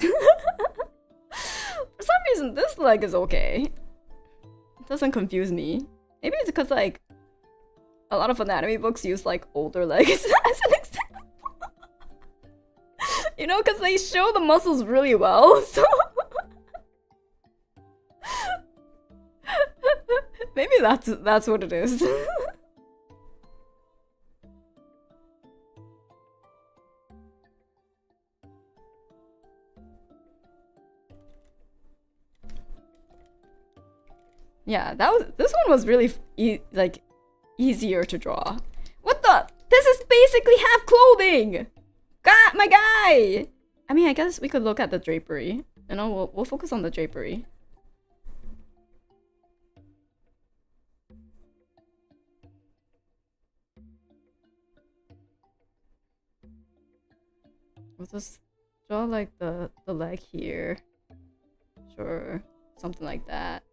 For some reason, this leg is okay. It doesn't confuse me. Maybe it's because like a lot of anatomy books use like older legs as an example. You know, because they show the muscles really well. So maybe that's what it is. Yeah, this one was really like easier to draw. What the? This is basically half clothing. God, my guy. I mean, I guess we could look at the drapery. You know, we'll focus on the drapery. We'll just draw like the leg here. Sure, something like that.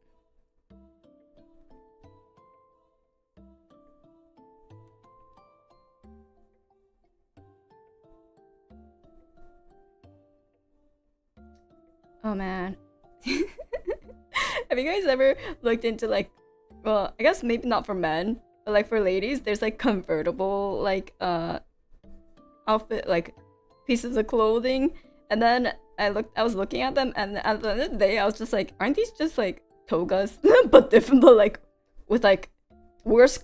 Oh man. Have you guys ever looked into like, well, I guess maybe not for men, but like for ladies, there's like convertible like outfit, like pieces of clothing, and then I was looking at them, and at the end of the day I was just like, aren't these just like togas but different, but like with like worse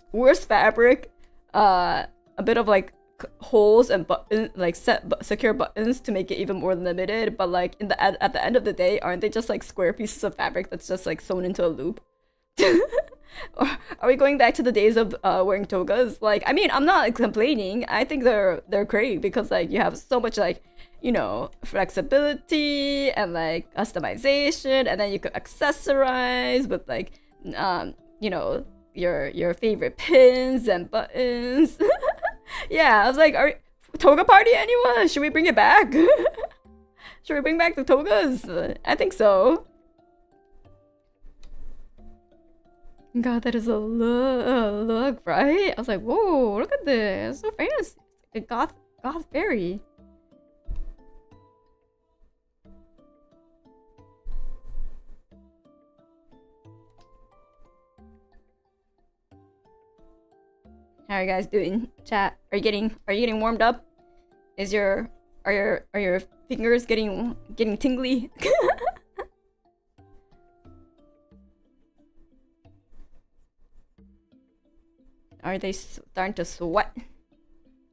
fabric, a bit of like holes and button like secure buttons to make it even more limited, but like at the end of the day, aren't they just like square pieces of fabric that's just like sewn into a loop? Or are we going back to the days of wearing togas? Like, I mean, I'm not complaining. I think they're great because like you have so much like, you know, flexibility and like customization, and then you could accessorize with like you know, your favorite pins and buttons. Yeah, I was like, toga party anyone? Should we bring it back? Should we bring back the togas? I think so. God, that is a look, right? I was like, whoa, look at this. So fancy. A goth fairy. How are you guys doing? Chat. Are you getting warmed up? Are your fingers getting tingly? Are they starting to sweat?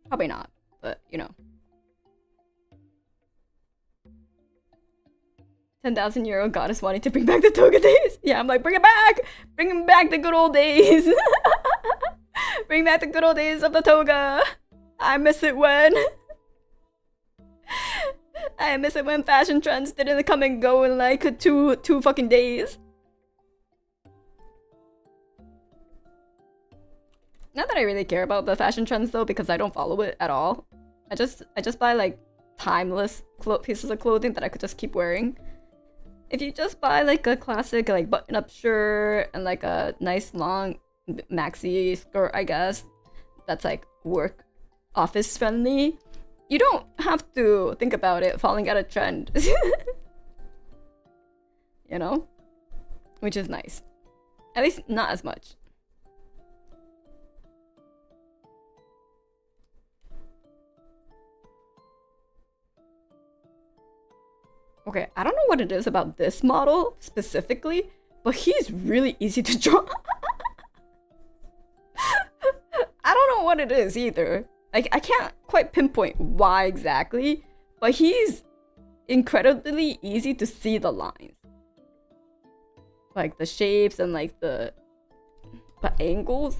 Probably not, but you know. 10,000 euro goddess wanting to bring back the toga days. Yeah, I'm like, bring it back! Bring back the good old days! Bring back the good old days of the toga! I miss it when... I miss it when fashion trends didn't come and go in like two fucking days. Not that I really care about the fashion trends though, because I don't follow it at all. I just buy like timeless pieces of clothing that I could just keep wearing. If you just buy like a classic like button-up shirt and like a nice long maxi skirt, I guess, that's like work office friendly, you don't have to think about it falling out of trend. You know? Which is nice. At least not as much. Okay, I don't know what it is about this model specifically, but he's really easy to draw. I don't know what it is either. Like, I can't quite pinpoint why exactly, but he's incredibly easy to see the lines. Like the shapes and like the angles.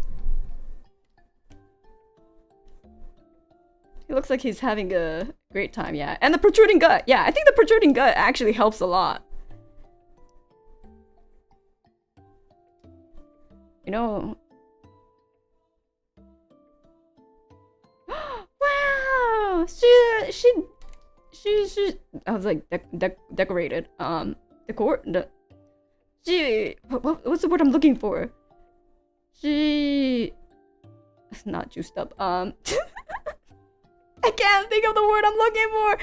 He looks like he's having a great time, yeah. And the protruding gut. Yeah, I think the protruding gut actually helps a lot. You know... Wow! She... I was like, decorated. What's the word I'm looking for? It's not juiced up. I can't think of the word I'm looking for.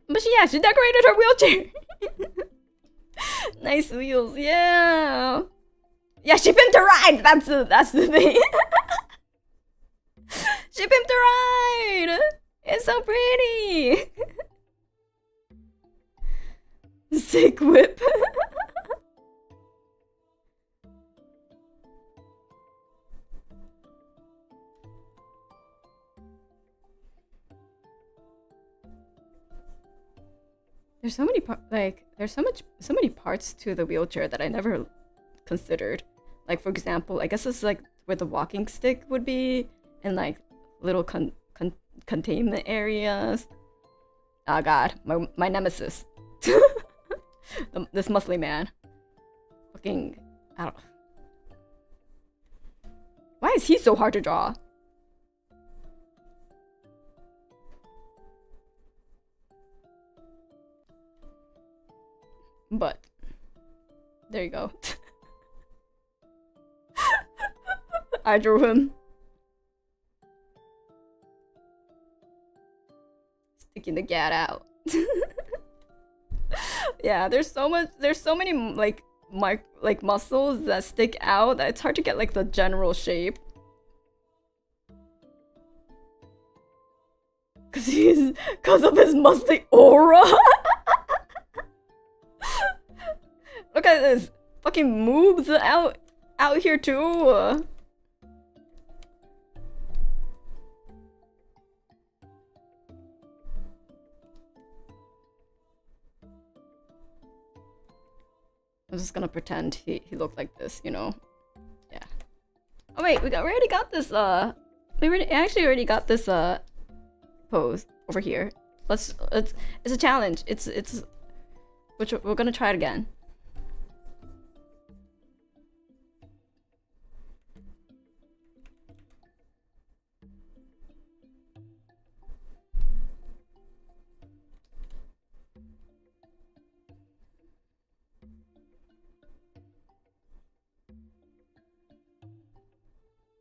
But she decorated her wheelchair. Nice wheels, yeah. Yeah, she pimped a ride. That's the thing. She pimped a ride. It's so pretty. Sick whip. There's so many there's so many parts to the wheelchair that I never considered. Like, for example, I guess it's like where the walking stick would be, and like little containment areas. Oh god, my nemesis. This muscly man. Fucking, I don't. Why is he so hard to draw? But there you go. I drew him. Sticking the gat out. Yeah, there's so many like muscles that stick out that it's hard to get like the general shape. Cause of his musty aura. Look at this fucking moves out here too. I'm just gonna pretend he looked like this, you know? Yeah. Oh wait, we already got this actually already got this pose over here. It's a challenge. It's which we're gonna try it again.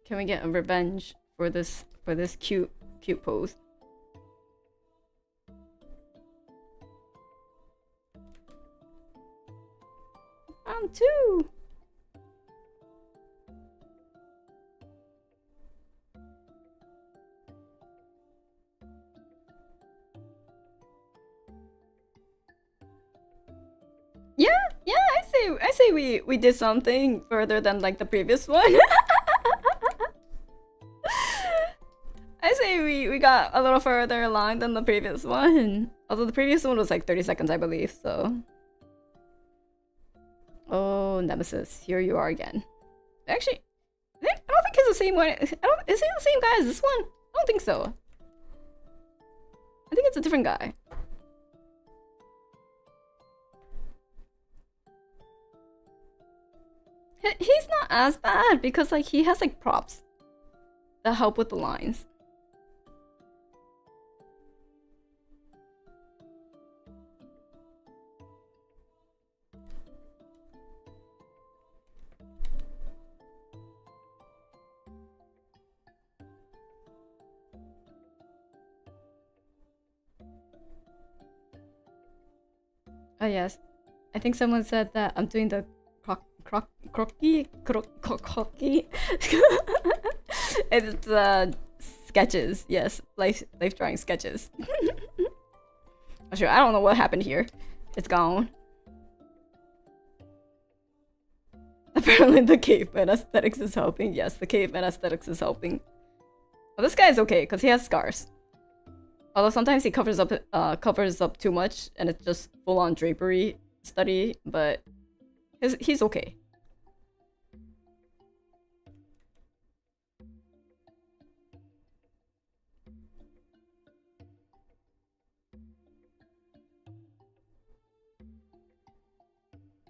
Can we get a revenge for this cute pose? Round 2. Yeah, I say we did something further than like the previous one. I say we got a little further along than the previous one. Although the previous one was like 30 seconds, I believe, so. Oh, Nemesis, here you are again. Actually, I don't think he's the same one. Is he the same guy as this one? I don't think so. I think it's a different guy. He's not as bad because like he has like props that help with the lines. Oh yes, I think someone said that I'm doing the crocky. It's sketches. Yes, life drawing sketches. Sure, I don't know what happened here. It's gone. Apparently the caveman aesthetics is helping. Yes, the caveman aesthetics is helping. Well, this guy is okay because he has scars. Although sometimes he covers up too much and it's just full-on drapery study, but he's okay.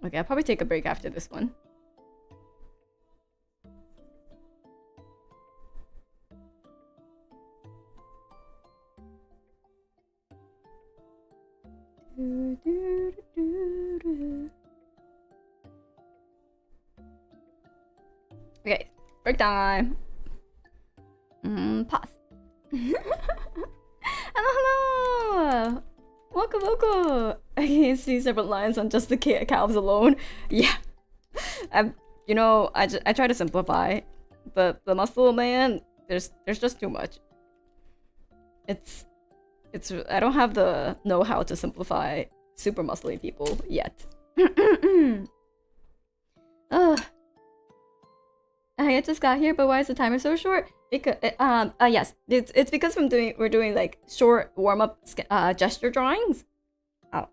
Okay, I'll probably take a break after this one. Okay, break time. Pause. Hello. Welcome. I can see separate lines on just the calves alone. Yeah. You know, I try to simplify, but the muscle man, there's just too much. It's I don't have the know-how to simplify super muscly people yet. I just got here, but why is the timer so short? Because yes, it's because we're doing like short warm-up gesture drawings. Oh.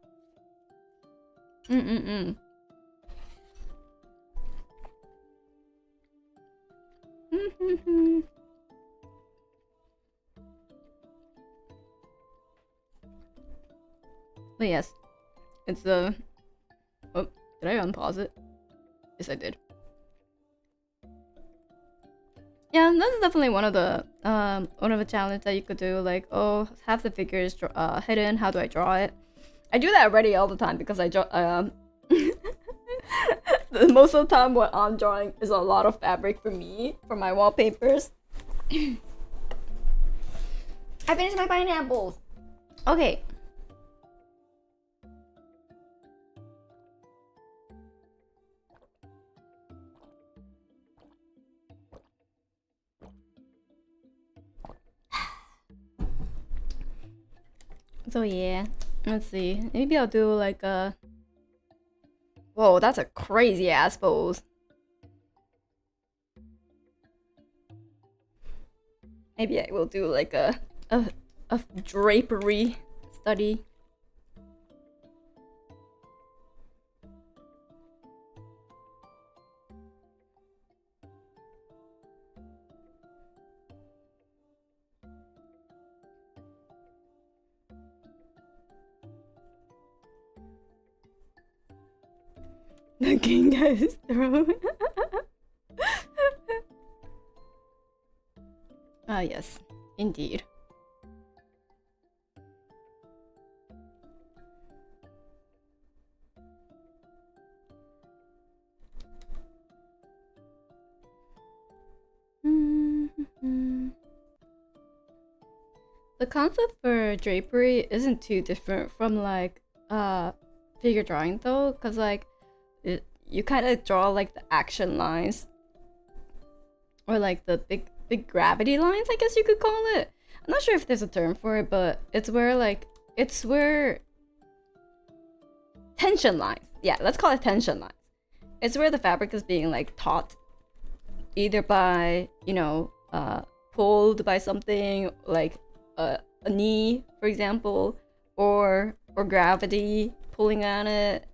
But yes, it's the. Oh, did I unpause it? Yes, I did. Yeah, that's definitely one of the challenge that you could do. Like, oh, have the figures hidden. How do I draw it? I do that already all the time because I draw. Most of the time, what I'm drawing is a lot of fabric for me for my wallpapers. I finished my pineapples. Okay. So yeah, let's see. Maybe I'll do like a. Whoa, that's a crazy ass pose. Maybe I will do like a drapery study. The king has his throne. Ah, yes, indeed. The concept for drapery isn't too different from like figure drawing though, because like you kind of draw like the action lines or like the big gravity lines, I guess you could call it. I'm not sure if there's a term for it, but it's where tension lines. Yeah, let's call it tension lines. It's where the fabric is being like taut, either by pulled by something like a knee, for example, or gravity pulling on it,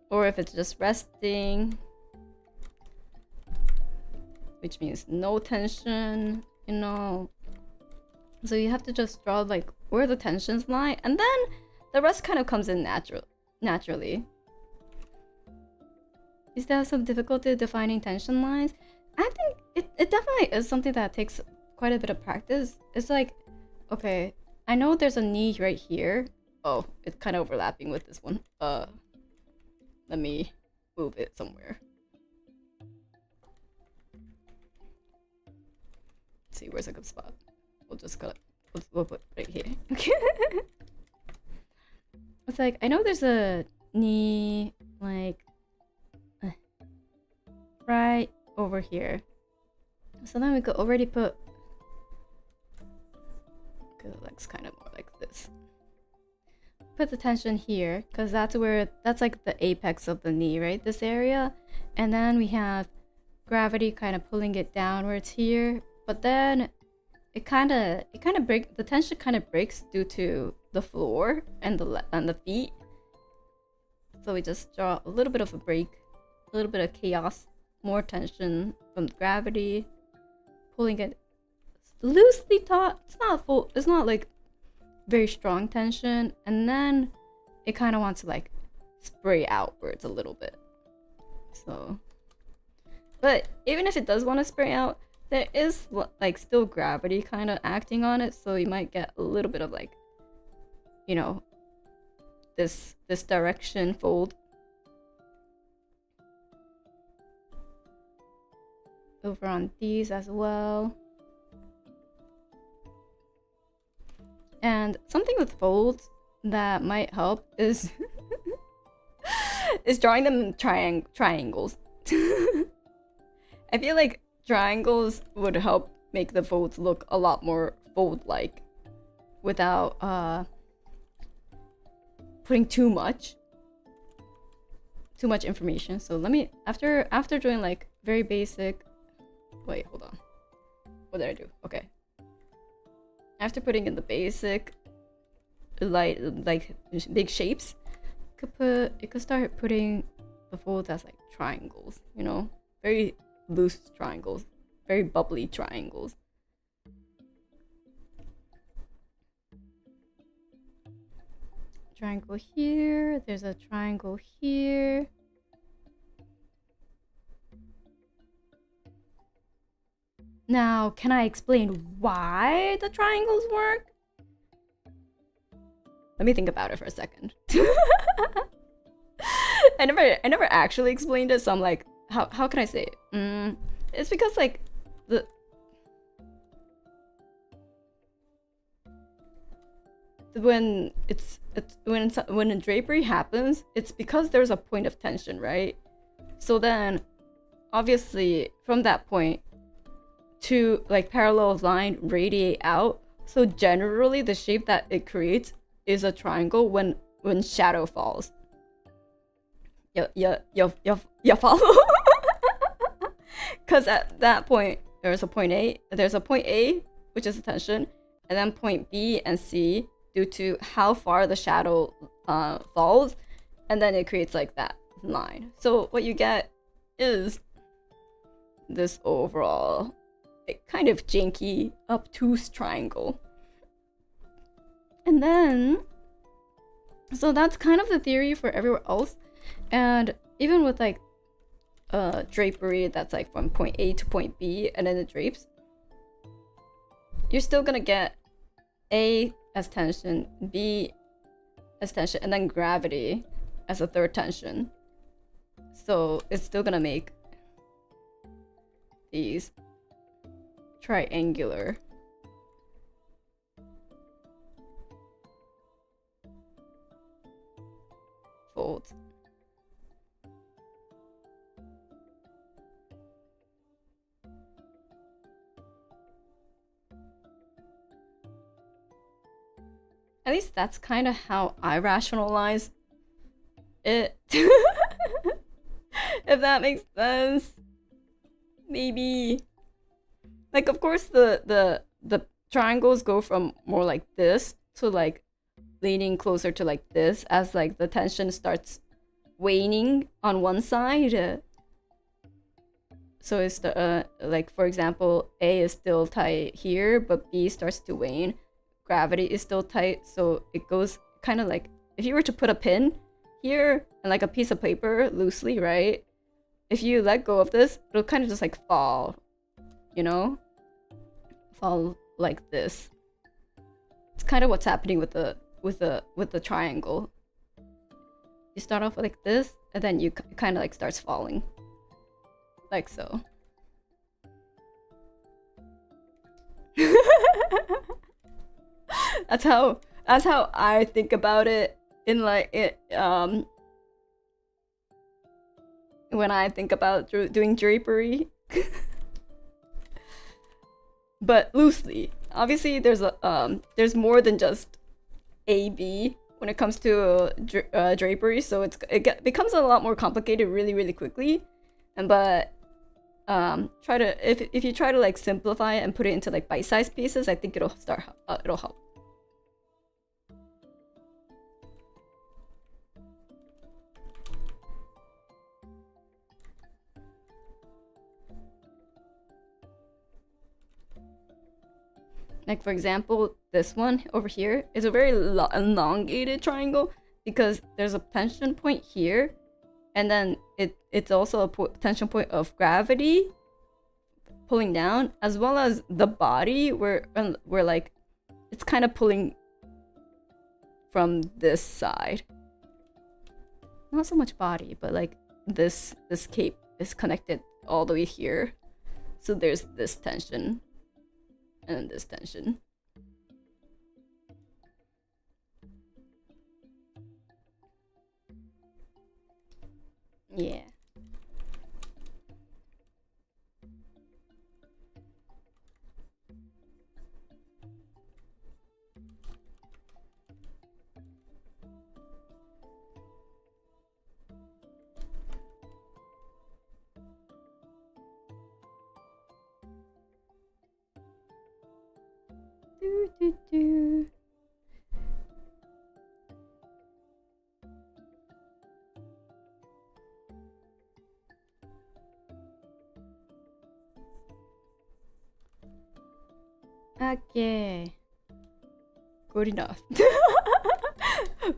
or if it's just resting, which means no tension, So you have to just draw like where the tensions lie, and then the rest kind of comes in naturally. Is there some difficulty defining tension lines? I think it definitely is something that takes quite a bit of practice. It's like, okay, I know there's a knee right here. Oh, it's kind of overlapping with this one. Let me move it somewhere. Let's see, where's a good spot? We'll just cut it. We'll put it right here. Okay. It's like, I know there's a knee, like, right over here. So then we could already put, because it looks kind of more like this. Put the tension here, because that's like the apex of the knee, right? This area. And then we have gravity kind of pulling it downwards here. But then the tension kind of breaks due to the floor and the feet. So we just draw a little bit of a break, a little bit of chaos, more tension from gravity, pulling it loosely taut. It's not like very strong tension, and then it kind of wants to like spray outwards a little bit. So, but even if it does want to spray out, there is like still gravity kind of acting on it, so you might get a little bit of like, this direction fold over on these as well. And something with folds that might help is is drawing them in triangles. I feel like triangles would help make the folds look a lot more fold-like without putting too much information. So let me after doing like very basic. Wait, hold on. What did I do? Okay. After putting in the basic, like big shapes, you could start putting the folds as like triangles. Very loose triangles, very bubbly triangles. triangle here. There's a triangle here. Now, can I explain why the triangles work? Let me think about it for a second. I never actually explained it, so I'm like, how can I say it? It's because like when a drapery happens, it's because there's a point of tension, right? So then obviously from that point to like parallel line radiate out. So generally the shape that it creates is a triangle when shadow falls. You follow? Because at that point there's a point A, which is the tension, and then point B and C due to how far the shadow falls, and then it creates like that line. So what you get is this overall kind of janky, obtuse triangle. And then, so that's kind of the theory for everywhere else. And even with like drapery that's like from point A to point B and then it drapes, you're still gonna get A as tension, B as tension, and then gravity as a third tension. So it's still gonna make these triangular folds. At least that's kind of how I rationalize it. If that makes sense. Maybe. Like, of course, the triangles go from more like this to like leaning closer to like this as like the tension starts waning on one side. So it's the like, for example, A is still tight here, but B starts to wane. Gravity is still tight, so it goes kind of like if you were to put a pin here and like a piece of paper loosely, right? If you let go of this, it'll kind of just like fall, you know? Fall like this. It's kind of what's happening with the triangle. You start off like this, and then you kind of like starts falling, like so. That's how I think about it in like it when I think about doing drapery. But loosely. Obviously there's more than just A-B when it comes to drapery, so it becomes a lot more complicated really quickly. And but try to if you try to like simplify it and put it into like bite-sized pieces, I think it'll help. Like, for example, this one over here is a very elongated triangle because there's a tension point here, and then it's also a tension point of gravity pulling down, as well as the body where like it's kind of pulling from this side. Not so much body, but like this cape is connected all the way here. So there's this tension. And this tension. Yeah. Do. Okay. Good enough.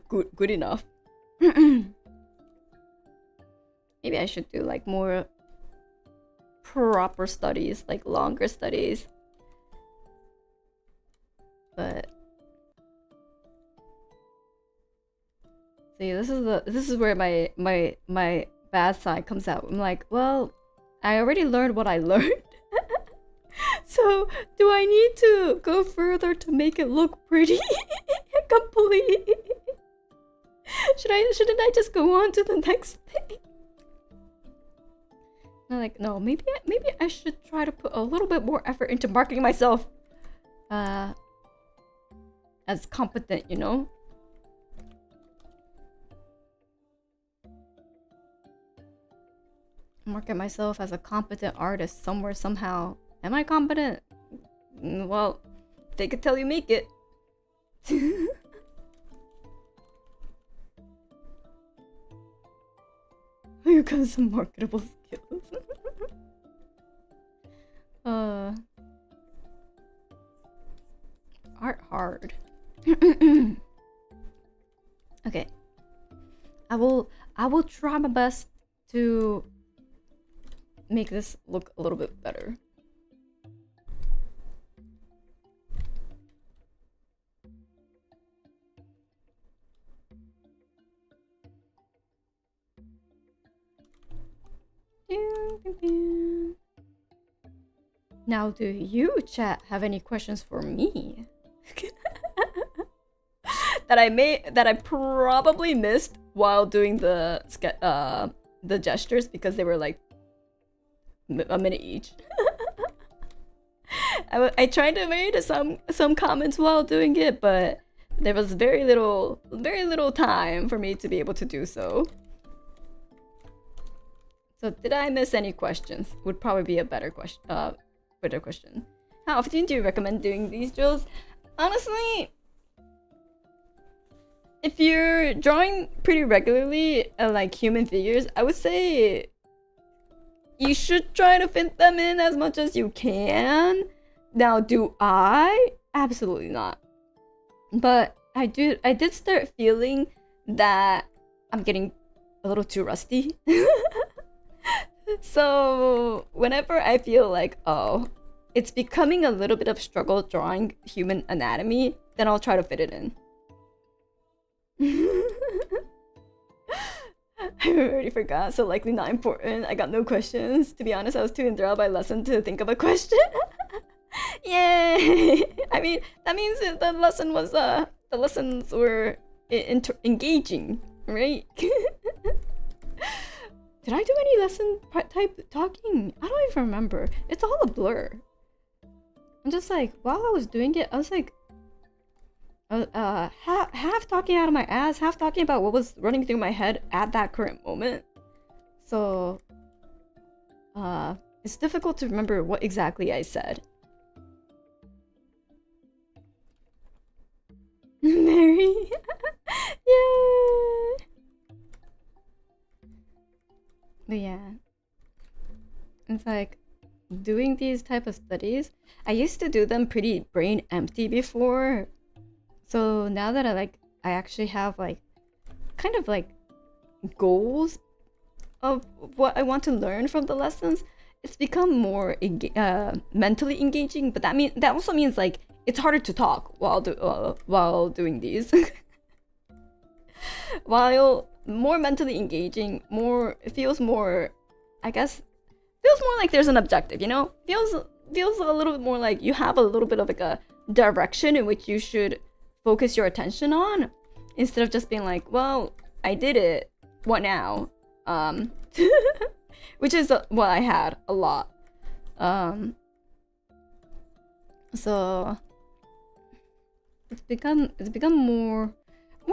good enough. Maybe I should do like more proper studies, like longer studies. But see, this is where my bad side comes out. I'm like, well, I already learned what I learned. So do I need to go further to make it look pretty? Complete. Shouldn't I just go on to the next thing? I'm like, no, maybe I should try to put a little bit more effort into marketing myself as competent, you know? Market myself as a competent artist somewhere, somehow. Am I competent? Well, take it till you make it. You got some marketable skills. Art hard. Okay. I will try my best to make this look a little bit better. Now, do you, chat, have any questions for me? that I probably missed while doing the gestures because they were like a minute each. I tried to make some comments while doing it, but there was very little time for me to be able to do so. So did I miss any questions? Would probably be a better question. How often do you recommend doing these drills? Honestly, if you're drawing pretty regularly, like human figures, I would say you should try to fit them in as much as you can. Now, do I? Absolutely not. But I did start feeling that I'm getting a little too rusty. So whenever I feel like, oh, it's becoming a little bit of struggle drawing human anatomy, then I'll try to fit it in. I already forgot, so likely not important. I got no questions. To be honest, I was too enthralled by lesson to think of a question. Yay! I mean, that means the lessons were engaging, right? Did I do any lesson type talking? I don't even remember. It's all a blur. I'm just like, while I was doing it, I was like, half talking out of my ass, half talking about what was running through my head at that current moment. So, it's difficult to remember what exactly I said. Mary, yay! But yeah, it's like doing these type of studies. I used to do them pretty brain empty before. So now that I actually have like kind of like goals of what I want to learn from the lessons, it's become more mentally engaging. But that also means like it's harder to talk while doing these. While more mentally engaging, it feels more, I guess, feels more like there's an objective, you know? Feels a little bit more like you have a little bit of like a direction in which you should focus your attention on, instead of just being like, well, I did it, what now? Which is what I had a lot. So it's become more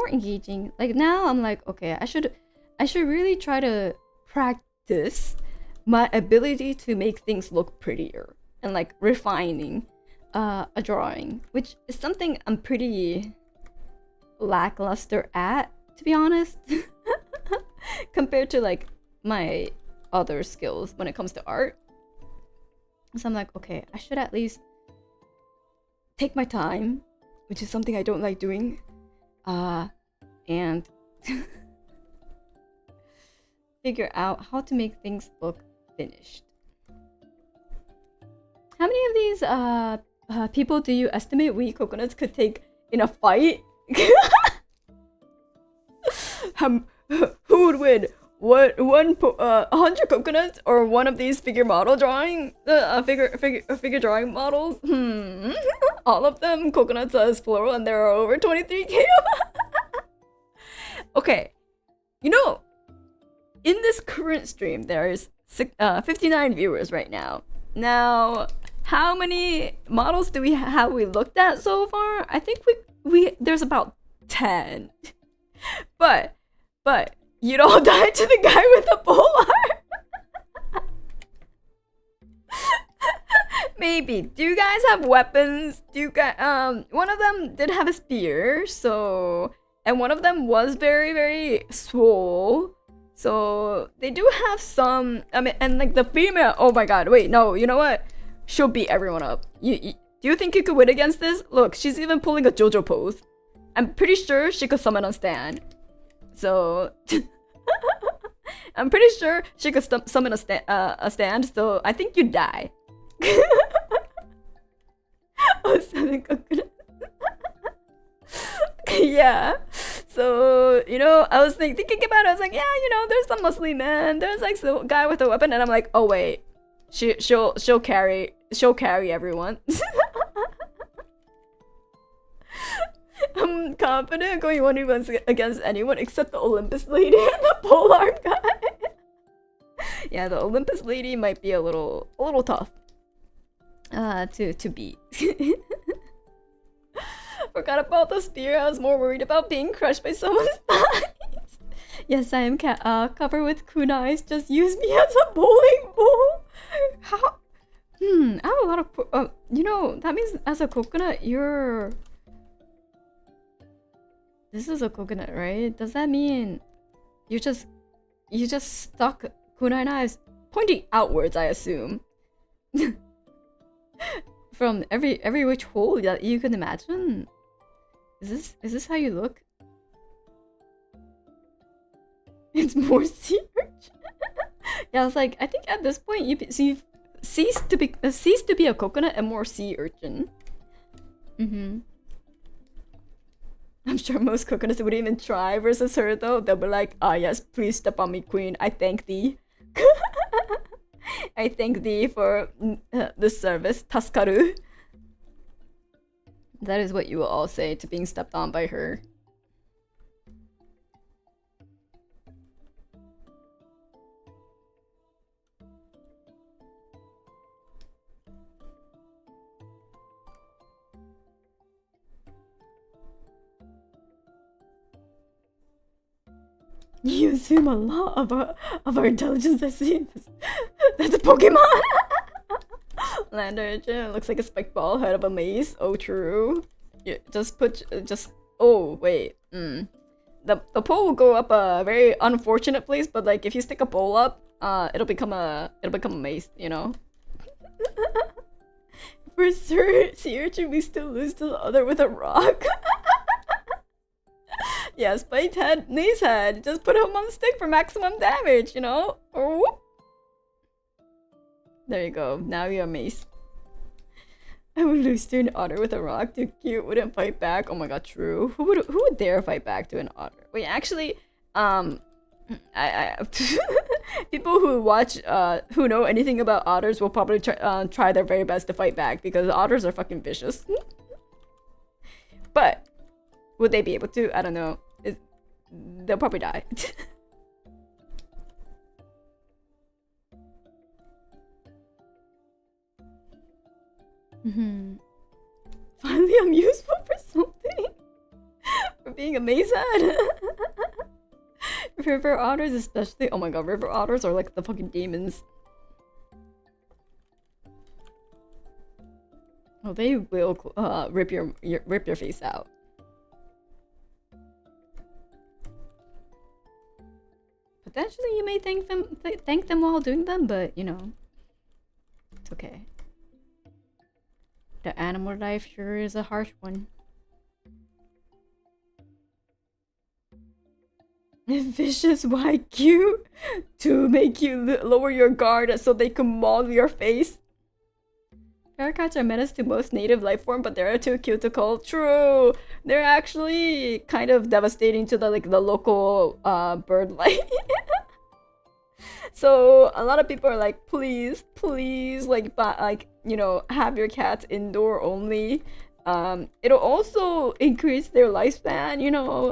engaging. Like now I'm like, okay, I should really try to practice my ability to make things look prettier and like refining a drawing, which is something I'm pretty lackluster at, to be honest. Compared to like my other skills when it comes to art. So I'm like, okay, I should at least take my time, which is something I don't like doing, and figure out how to make things look finished. How many of these people do you estimate we coconuts could take in a fight? Who would win? What 100 coconuts or one of these figure model drawing figure drawing models? All of them coconuts as plural, and there are over 23k. Okay, you know, in this current stream there's 59 viewers right now. Now, how many models do we have we looked at so far? I think we there's about 10. But you'd all die to the guy with the polearm. Maybe. Do you guys have weapons? Do you guys one of them did have a spear, so, and one of them was very, very swole. So they do have some, I mean, and like the female, oh my god, wait, no, you know what? She'll beat everyone up. Do you think you could win against this? Look, she's even pulling a JoJo pose. I'm pretty sure she could summon on stand. So I'm pretty sure she could summon a stand, so I think you'd die. Oh, yeah. So, you know, I was thinking about it. I was like, yeah, you know, there's some Muslim man, there's like the guy with a weapon, and I'm like, oh wait, she'll carry everyone. I'm confident going 1v1 against anyone except the Olympus lady and the polearm guy. Yeah, the Olympus lady might be a little tough to beat. Forgot about the spear. I was more worried about being crushed by someone's thighs. Yes, I am covered with kunais. Just use me as a bowling ball. How? I have a lot of. You know, that means as a coconut, you're. This is a coconut, right? Does that mean you just stuck kunai knives pointing outwards? I assume. From every which hole that you can imagine. Is this how you look? It's more sea urchin. Yeah, I was like, I think at this point you've ceased to be a coconut and more sea urchin. I'm sure most coconuts wouldn't even try versus her though. They'll be like, ah yes, please step on me, queen. I thank thee. I thank thee for the service. Taskaru. That is what you will all say to being stepped on by her. You assume a lot of our intelligence, I see. That's a Pokemon! Land urchin looks like a spike ball head of a maze. Oh, true. Yeah, oh, wait. The pole will go up a very unfortunate place, but like if you stick a pole up, it'll become a maze, you know? For sure, sea urchin, we still lose to the other with a rock. Yeah, spiked head, Nace head. Just put him on the stick for maximum damage, you know? Or whoop. There you go. Now you're mace. I would lose to an otter with a rock. Too cute. Wouldn't fight back. Oh my god, true. Who would dare fight back to an otter? Wait, actually, I people who watch who know anything about otters will probably try their very best to fight back because otters are fucking vicious. But would they be able to? I don't know. They'll probably die. Finally, I'm useful for something. For being a maze head. River otters especially. Oh my god, river otters are like the fucking demons. Oh, they will rip your face out. Potentially, you may thank them while doing them, but you know, it's okay. The animal life sure is a harsh one. vicious YQ to make you lower your guard so they can maul your face. Parakeets are menace to most native life form, but they're too cute to call true. They're actually kind of devastating to the local bird life. So a lot of people are like, please, have your cats indoor only. It'll also increase their lifespan,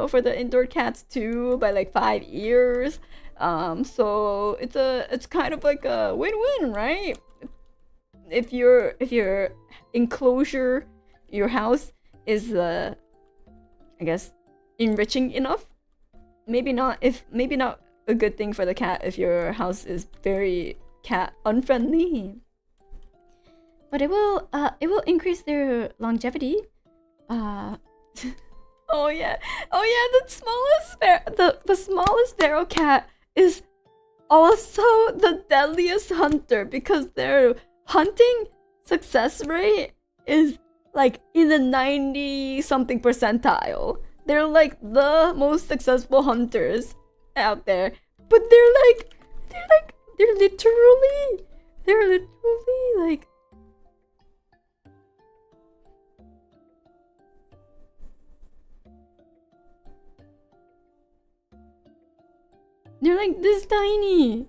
for the indoor cats too by like 5 years. So it's kind of like a win-win, right? If your enclosure, your house is I guess enriching enough, maybe not a good thing for the cat if your house is very cat unfriendly. But it will increase their longevity. Oh yeah, the smallest feral cat is also the deadliest hunter because their hunting success rate is like in the 90 something percentile. They're like the most successful hunters out there, but they're literally like they're like this tiny.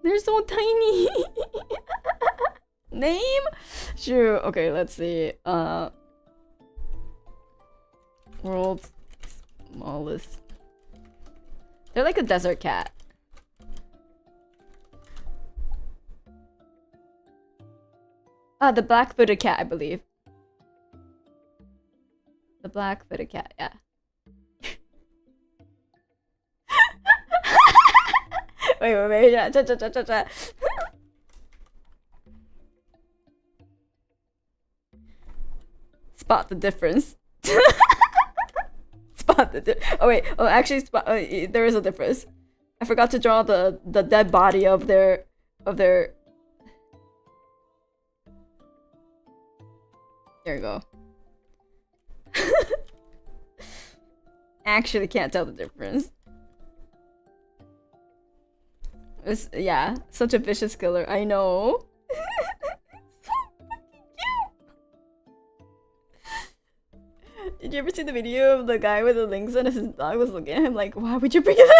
They're so tiny. Name? Sure. Okay, let's see. World's smallest. They're like a desert cat. The black-footed cat, I believe. The black-footed cat, yeah. wait, cha. Spot the difference. Actually, there is a difference. I forgot to draw the dead body of their. There you go. Actually, can't tell the difference. Yeah, such a vicious killer. I know. Did you ever see the video of the guy with the links and his dog was looking at him like, why would you bring it up?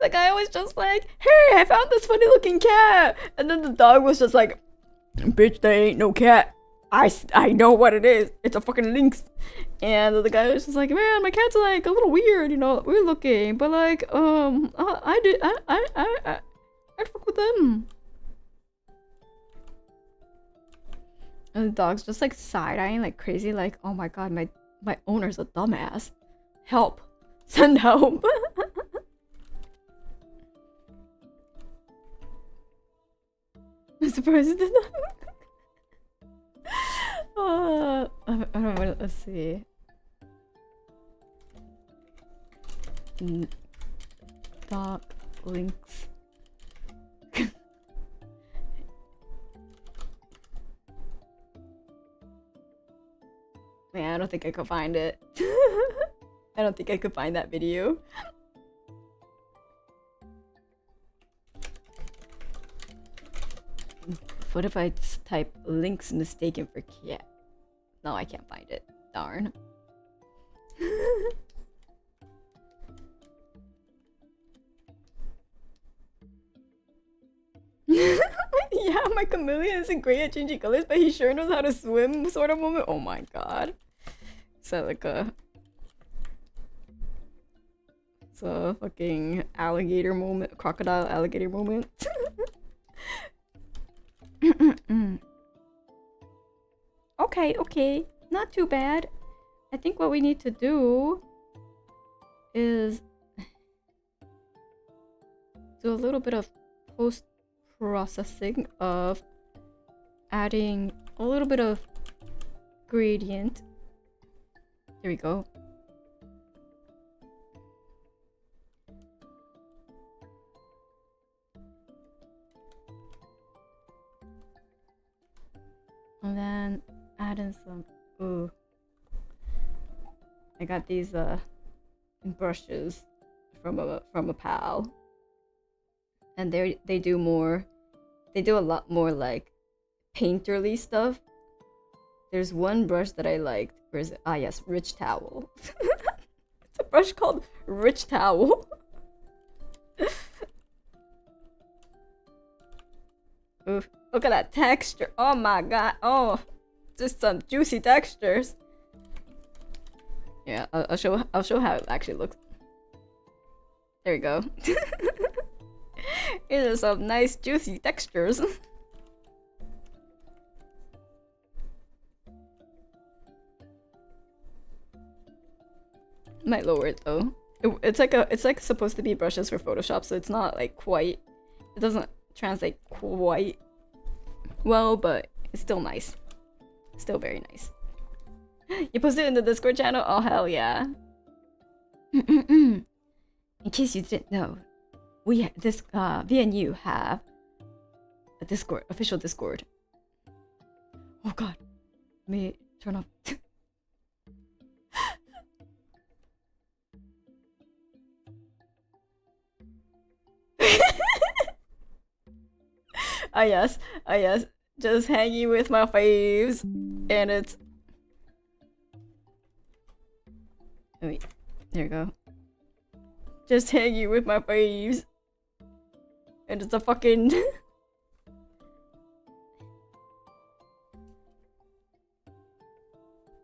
the guy was just like, hey, I found this funny looking cat. And then the dog was just like, bitch, that ain't no cat. I know what it is. It's a fucking lynx. And the guy was just like, man, my cat's like a little weird, weird looking, but like, I fuck with them. And the dog's just like side-eyeing like crazy, like, oh my god, my owner's a dumbass. Help. Send help. I'm surprised it did not. I don't know, let's see. Dog links. Man, I don't think I could find it. I don't think I could find that video. What if I type links mistaken for cat? No, I can't find it. Darn. Yeah, my chameleon isn't great at changing colors, but he sure knows how to swim sort of moment. Oh my god. Is that like a... It's a fucking alligator moment, crocodile alligator moment. Okay, not too bad. I think what we need to do is do a little bit of post-processing of adding a little bit of gradient. Here we go. And then add in some, ooh, I got these brushes from a pal, and they do a lot more like painterly stuff. There's one brush that I liked. Where is it? Ah, yes, Rich Towel. It's a brush called Rich Towel. Oof, look at that texture. Oh my god. Oh, just some juicy textures. Yeah, I'll show how it actually looks. There we go. These are some nice juicy textures. Might lower it though. It's like supposed to be brushes for Photoshop, so it's not like quite. It doesn't translate quite well, but it's still nice. Still very nice. You posted it in the Discord channel? Oh hell yeah. In case you didn't know, this V&U have a Discord, official Discord. Oh god. Let me turn off. Ah yes, just hanging with my faves, and it's. Wait, there we go. Just hanging with my faves, and it's a fucking.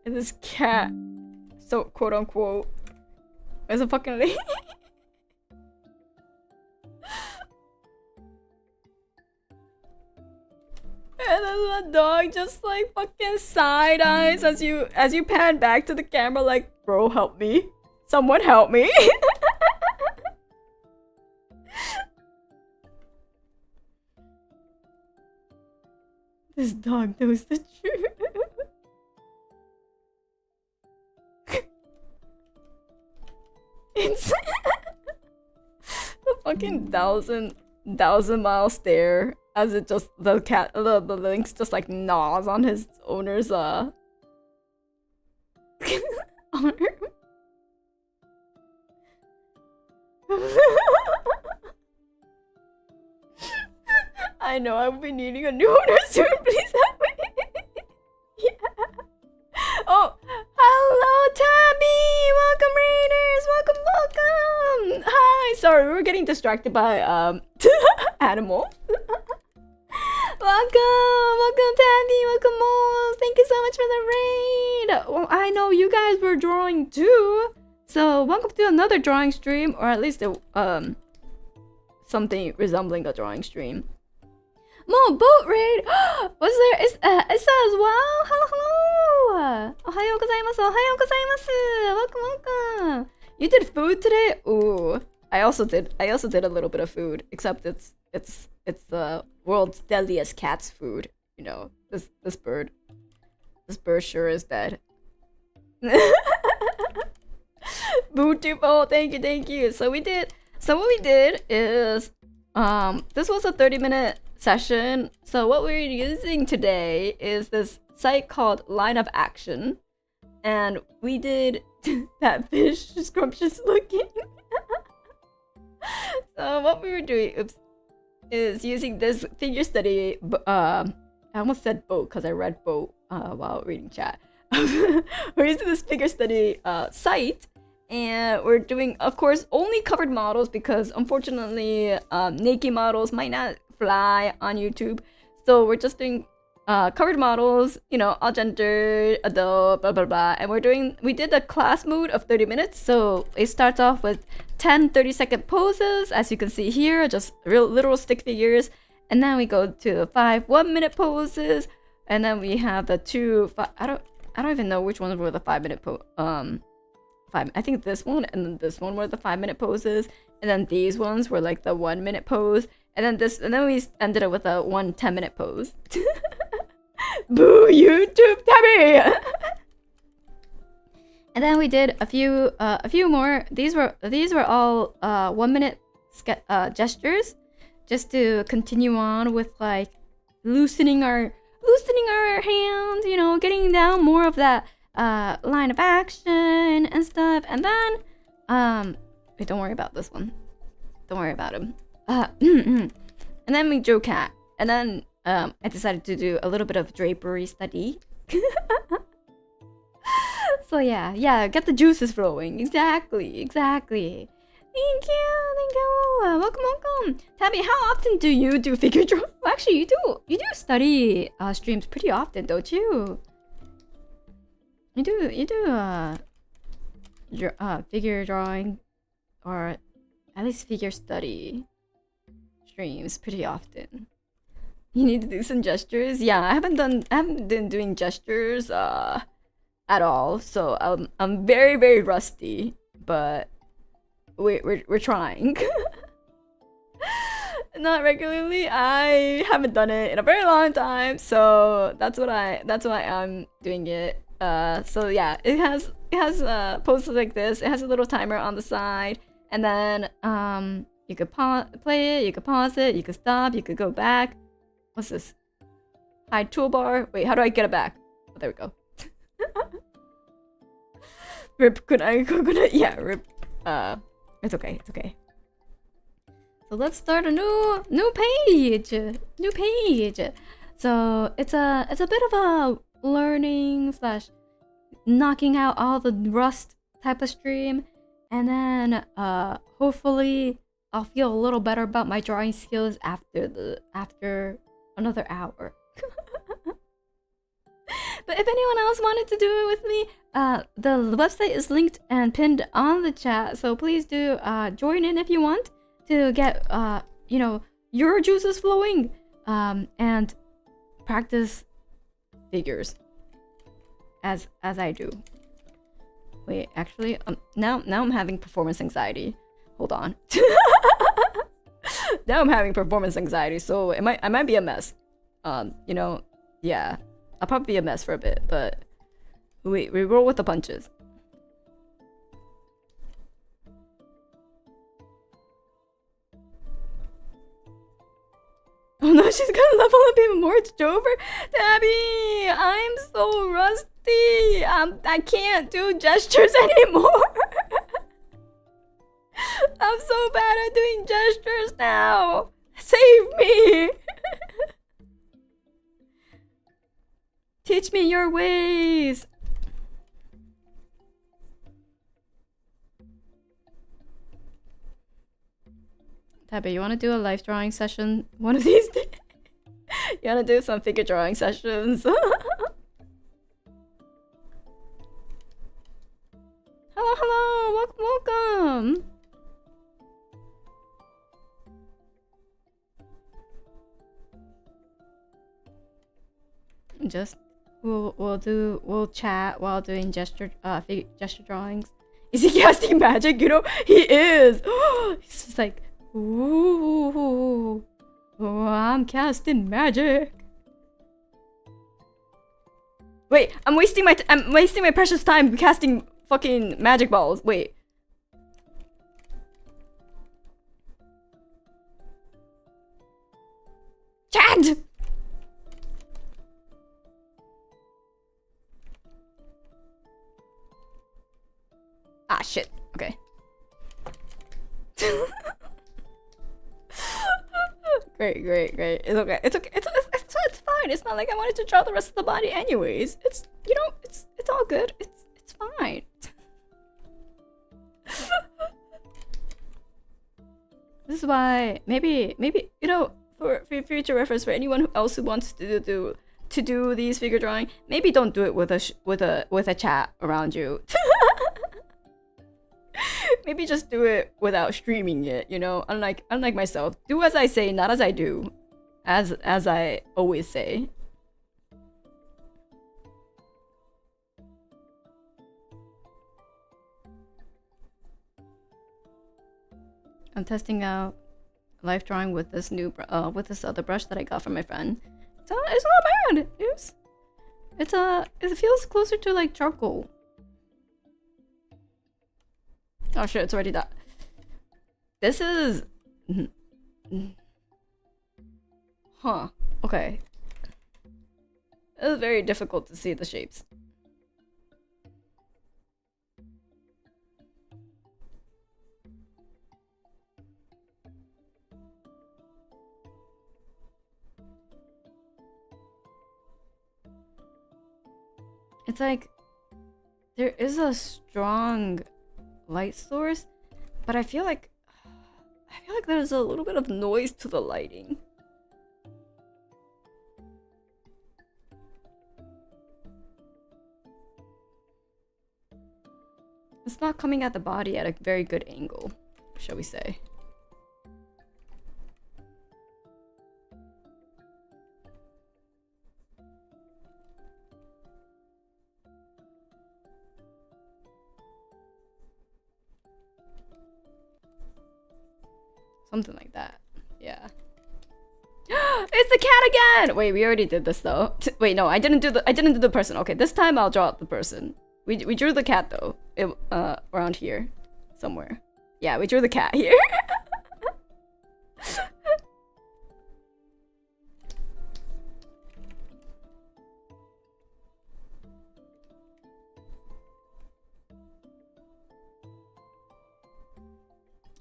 And this cat, so quote unquote, is a fucking lady. And then the dog just like fucking side eyes as you pan back to the camera, like, bro, help me, someone help me. This dog knows the truth. It's the fucking thousand mile stare as it just the lynx just like gnaws on his owner's arm. I know I'll be needing a new owner soon. Please help me. Yeah. Oh, hello, Tabby. Welcome, Raiders. Welcome. Hi. Sorry, we were getting distracted by animals. Welcome, Tabby. Welcome, Moles. Thank you so much for the raid. Well, I know you guys were drawing too, so welcome to another drawing stream, or at least something resembling a drawing stream. More boat raid. Was there Issa as well? Hello. Ohayo gozaimasu. Ohayo gozaimasu. Welcome. You did food today? Ooh. I also did a little bit of food, except it's the world's deadliest cat's food. You know, this bird sure is dead. Beautiful, thank you. So what we did is this was a 30-minute session. So what we're using today is this site called Line of Action, and we did that fish scrumptious looking. So what we were doing is using this figure study. I almost said boat because I read boat while reading chat. We're using this figure study site, and we're doing, of course, only covered models because unfortunately naked models might not fly on YouTube. So we're just doing covered models, you know, all gender, adult, blah blah blah. And we did the class mode of 30 minutes. So it starts off with 10 30-second poses, as you can see here, just real literal stick figures. And then we go to 5 1-minute poses, and then we have the 2 I don't even know which ones were the 5-minute I think this one and then this one were the 5-minute poses, and then these ones were like the 1-minute pose, and then we ended up with a 1 10-minute pose. Boo YouTube Tabby. And then we did a few more. These were all 1-minute gestures, just to continue on with like loosening our hands, you know, getting down more of that line of action and stuff. And then wait, don't worry about this one. Don't worry about him. And then we drew cat. And then I decided to do a little bit of drapery study. So yeah, get the juices flowing. Exactly. Thank you. Welcome. Tabby, how often do you do figure draw? Well, actually, you do study streams pretty often, don't you? You do figure drawing, or at least figure study streams pretty often. You need to do some gestures. Yeah, I haven't been doing gestures at all, so I'm very rusty, but we're trying. Not regularly. I haven't done it in a very long time, so that's why I'm doing it. So yeah, it has posts like this. It has a little timer on the side, and then you could play it, you could pause it, you could stop, you could go back. What's this? Hide toolbar. Wait, how do I get it back? Oh, there we go. Rip coconut. Yeah, rip. It's okay. So let's start a new page. So it's a bit of a learning / knocking out all the rust type of stream, and then hopefully I'll feel a little better about my drawing skills after another hour. But if anyone else wanted to do it with me, the website is linked and pinned on the chat, so please do join in if you want to get your juices flowing and practice figures as I do. Wait, actually, now I'm having performance anxiety. Hold on. Now I'm having performance anxiety, so I might be a mess. Yeah, I'll probably be a mess for a bit, but we roll with the punches. Oh no, she's gonna level up even more. It's over. Tabby, I'm so rusty. I can't do gestures anymore. I'm so bad at doing gestures now. Save me. Teach me your ways. Tabby, you want to do a live drawing session one of these days? You want to do some figure drawing sessions? Hello, welcome. Just we'll chat while doing gesture drawings. Is he casting magic? You know he is. He's just like, ooh, I'm casting magic. Wait, I'm wasting my precious time casting fucking magic balls. Wait. Chad! Ah, shit. Okay. Great. It's okay. It's fine. It's not like I wanted to draw the rest of the body anyways. It's all good. It's fine. This is why maybe for future reference, for anyone else who wants to do these figure drawing, maybe don't do it with a chat around you. Maybe just do it without streaming it, unlike myself. Do as I say, not as I do. As I always say. I'm testing out life drawing with this other brush that I got from my friend. It's not bad. It feels closer to like charcoal. Oh shit, it's already that. This is... Huh. Okay. It is very difficult to see the shapes. It's like there is a strong light source, but I feel like there's a little bit of noise to the lighting. It's not coming at the body at a very good angle, shall we say. Something like that. Yeah. It's the cat again! Wait, we already did this though. Wait, no, I didn't do the person. Okay, this time I'll draw the person. We drew the cat though. Around here. Somewhere. Yeah, we drew the cat here.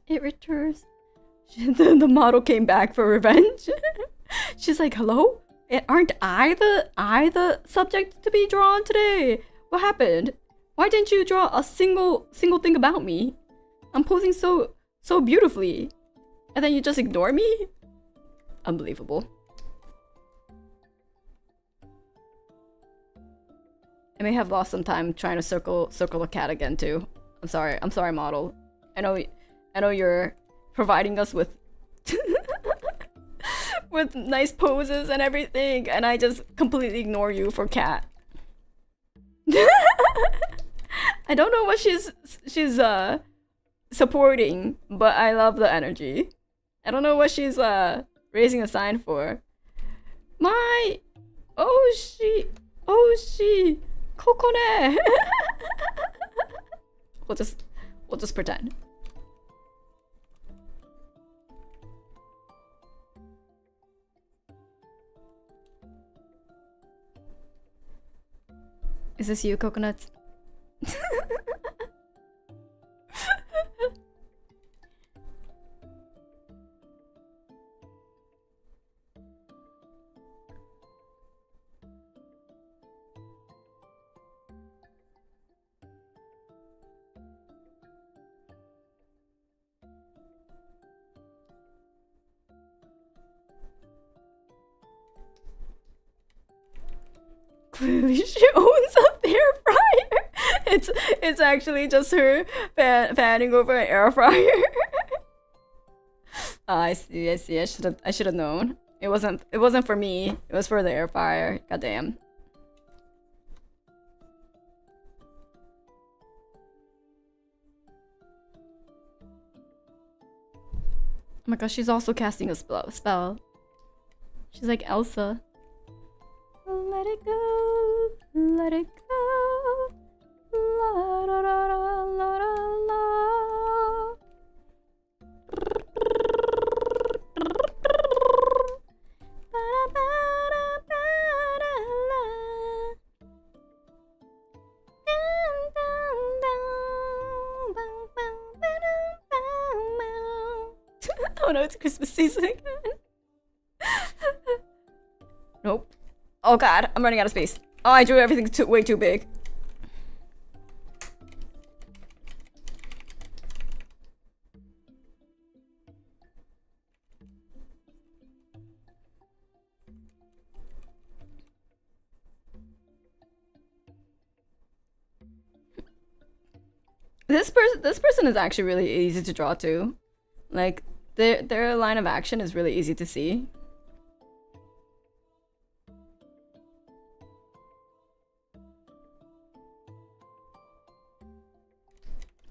It returns. The model came back for revenge. She's like, hello? Aren't I the subject to be drawn today? What happened? Why didn't you draw a single thing about me? I'm posing so beautifully. And then you just ignore me? Unbelievable. I may have lost some time trying to circle the cat again too. I'm sorry, model. I know you're providing us with with nice poses and everything, and I just completely ignore you for cat. I don't know what she's supporting, but I love the energy. I don't know what she's raising a sign for. Oh she Kokone. We'll just pretend. Is this you, Coconuts? Clearly she owns up the air fryer. It's actually just her fanning over an air fryer. I see. I should have known. It wasn't for me. It was for the air fryer. Goddamn. Oh my gosh, she's also casting a spell. She's like Elsa. Let it go, let it go. La da da da la da la. Oh no, it's Christmas season again. Nope. Oh god, I'm running out of space. Oh, I drew everything way too big. This person is actually really easy to draw too. Like their line of action is really easy to see.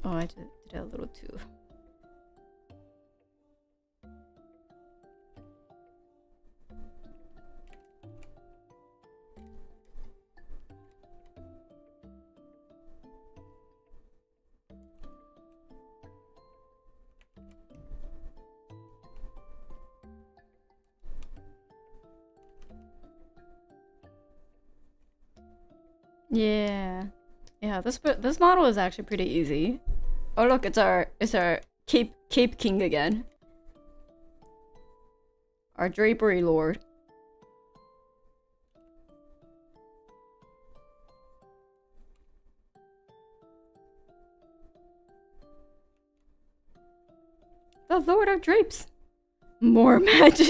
Oh, I did a little too. Yeah, this model is actually pretty easy. Oh look, it's our Cape King again. Our Drapery Lord. The Lord of Drapes. More magic.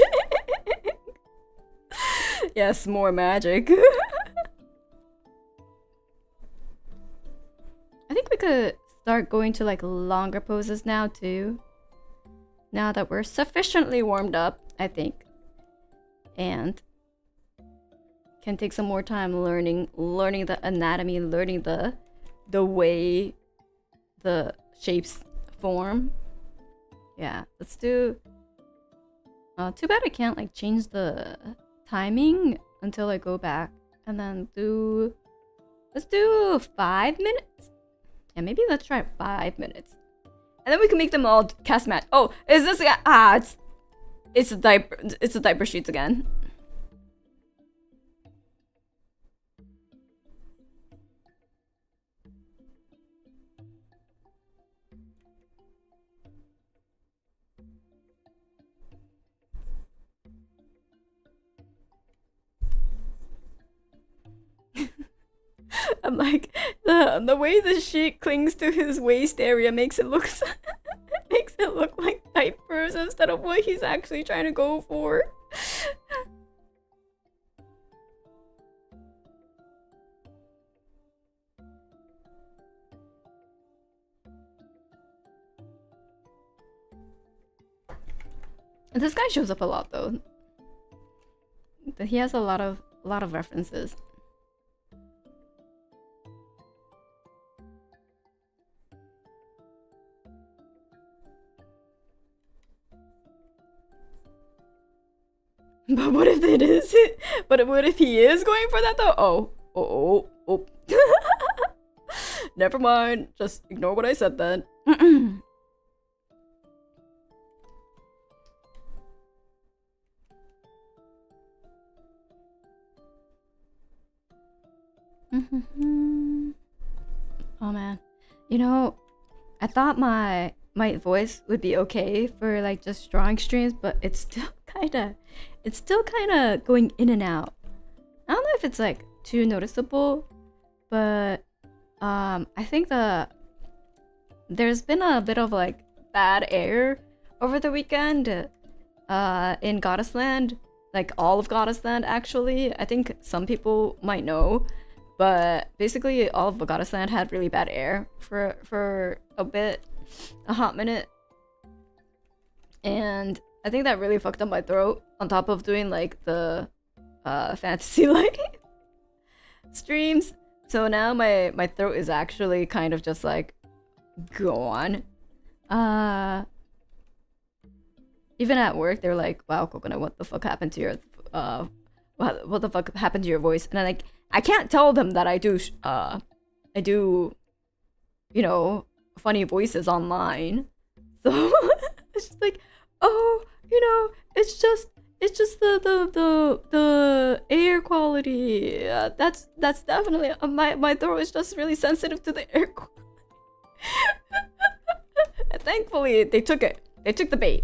Yes, more magic. I think we could start going to like longer poses now too. Now that we're sufficiently warmed up, I think. And can take some more time learning the anatomy, learning the way the shapes form. Yeah, let's do too bad I can't like change the timing until I go back, and then let's do 5 minutes. Yeah, maybe let's try 5 minutes. And then we can make them all cast match. Oh, is this it's the diaper sheets again. I'm like, the way the sheet clings to his waist area makes it look makes it look like diapers instead of what he's actually trying to go for. This guy shows up a lot though. He has a lot of references. But what if it is it? But what if he is going for that though? Oh. Never mind. Just ignore what I said then. Oh man, you know, I thought my voice would be okay for like just drawing streams, but it's still kind of going in and out. I don't know if it's like too noticeable, but I think there's been a bit of like bad air over the weekend in Goddessland, like all of Goddessland actually. I think some people might know, but basically all of Goddessland had really bad air for a hot minute, and I think that really fucked up my throat, on top of doing like the fantasy life streams. So now my throat is actually kind of just like gone. Even at work they're like, wow, Kokone, what the fuck happened to your what the fuck happened to your voice? And I can't tell them that I do you know, funny voices online. So it's just like, oh, you know, it's just the air quality. That's definitely my throat is just really sensitive to the air quality. Thankfully they took the bait.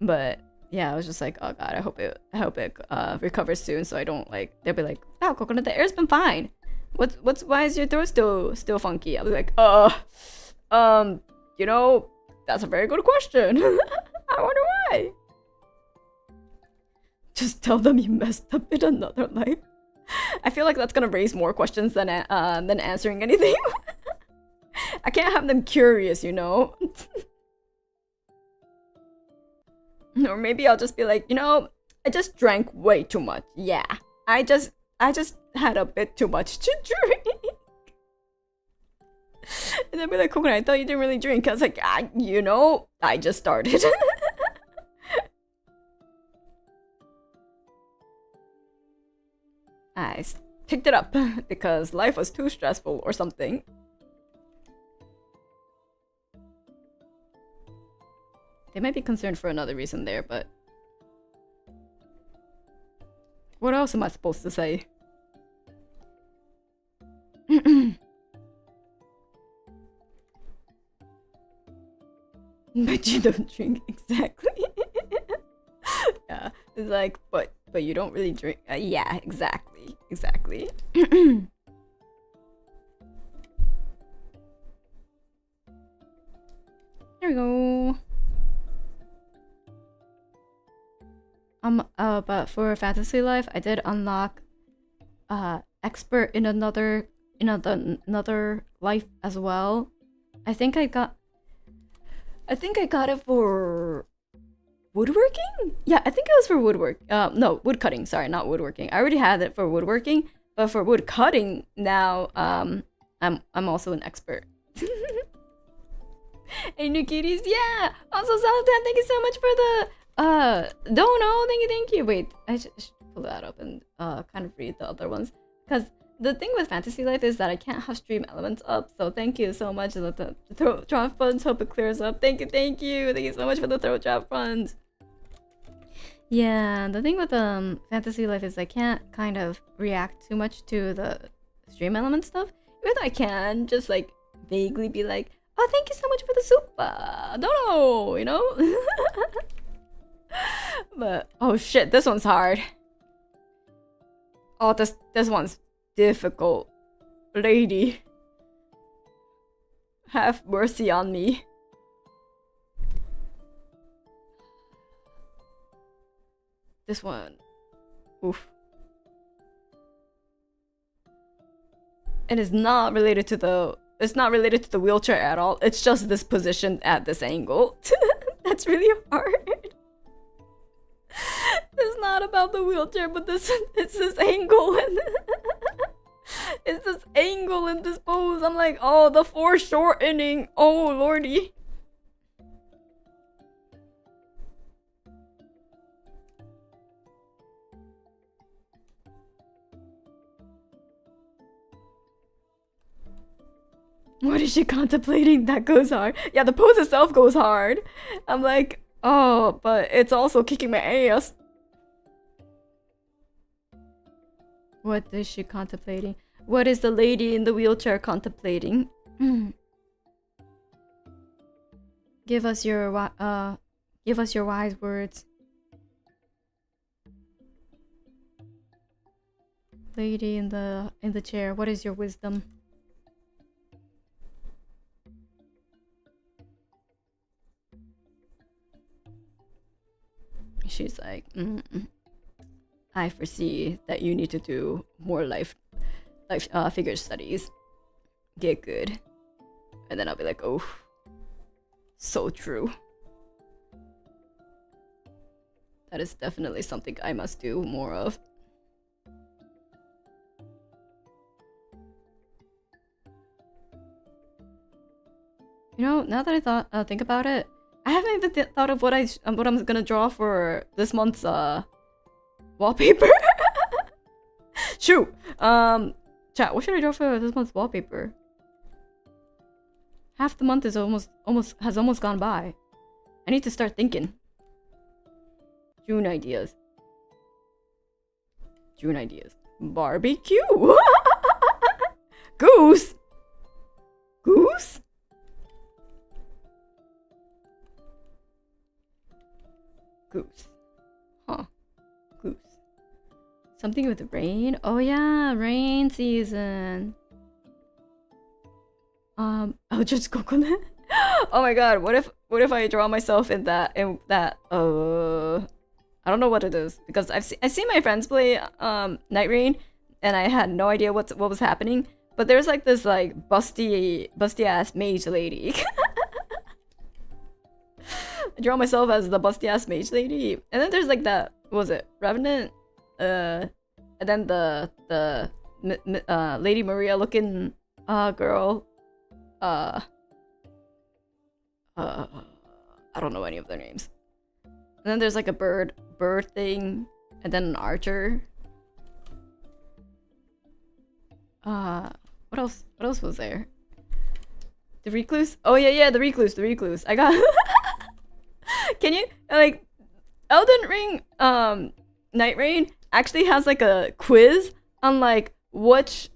But yeah, I was just like, oh god, I hope it recovers soon, so I don't like, they'll be like, wow, Kokone, the air's been fine. Why is your throat still funky? I was like, you know, that's a very good question. I wonder why. Just tell them you messed up in another life. I feel like that's gonna raise more questions than answering anything. I can't have them curious, you know. Or maybe I'll just be like, you know, I just drank way too much. Yeah, I just had a bit too much to drink. And they'll be like, Kokone, I thought you didn't really drink. I was like, you know, I just started. I picked it up because life was too stressful or something. They might be concerned for another reason there, but what else am I supposed to say? But you don't drink, exactly. Yeah, it's like, but you don't really drink. Yeah, exactly. There we go. But for Fantasy Life, I did unlock expert in another life as well. I think I got it for woodworking? Yeah, I think it was for woodwork. No, woodcutting. Sorry, not woodworking. I already had it for woodworking, but for woodcutting now, I'm also an expert. Hey, new kitties, yeah. Also, Saladan, thank you so much for the dono. Thank you. Wait, I should pull that up and kind of read the other ones, because the thing with Fantasy Life is that I can't have stream elements up. So thank you so much for the throat drop funds. Hope it clears up. Thank you so much for the throat drop funds. Yeah, the thing with Fantasy Life is I can't kind of react too much to the stream element stuff. Even though I can just like vaguely be like, oh, thank you so much for the soup. Dono, you know? But oh shit, this one's hard. Oh, this one's difficult. Lady, have mercy on me. This one. Oof. It is not related to the wheelchair at all. It's just this position at this angle. That's really hard. It's not about the wheelchair, but it's this angle and it's this angle in this pose. I'm like, oh, the foreshortening. Oh lordy. What is she contemplating? That goes hard. Yeah, the pose itself goes hard. I'm like, oh, but it's also kicking my ass. What is she contemplating? What is the lady in the wheelchair contemplating? Give us your wise words. Lady in the chair, what is your wisdom? She's like, I foresee that you need to do more life figure studies. Get good. And then I'll be like, oh, so true. That is definitely something I must do more of. You know, now that I think about it, I haven't even thought of what I'm gonna draw for this month's wallpaper. Shoot. Chat, what should I draw for this month's wallpaper? Half the month is almost gone by. I need to start thinking. June ideas. Barbecue. Goose. Goose. Goose. Huh. Goose. Something with rain? Oh yeah, rain season. Oh, just coconut. Oh my god, what if I draw myself in that I don't know what it is, because I've seen my friends play Night Rain and I had no idea what was happening, but there's like this like busty ass mage lady. I draw myself as the busty ass mage lady, and then there's like that, what was it, Revenant, and then the Lady Maria looking girl, I don't know any of their names. And then there's like a bird thing, and then an archer. What else was there? The recluse? Oh yeah, the recluse. I got Can you like Elden Ring Night Rain actually has like a quiz on like which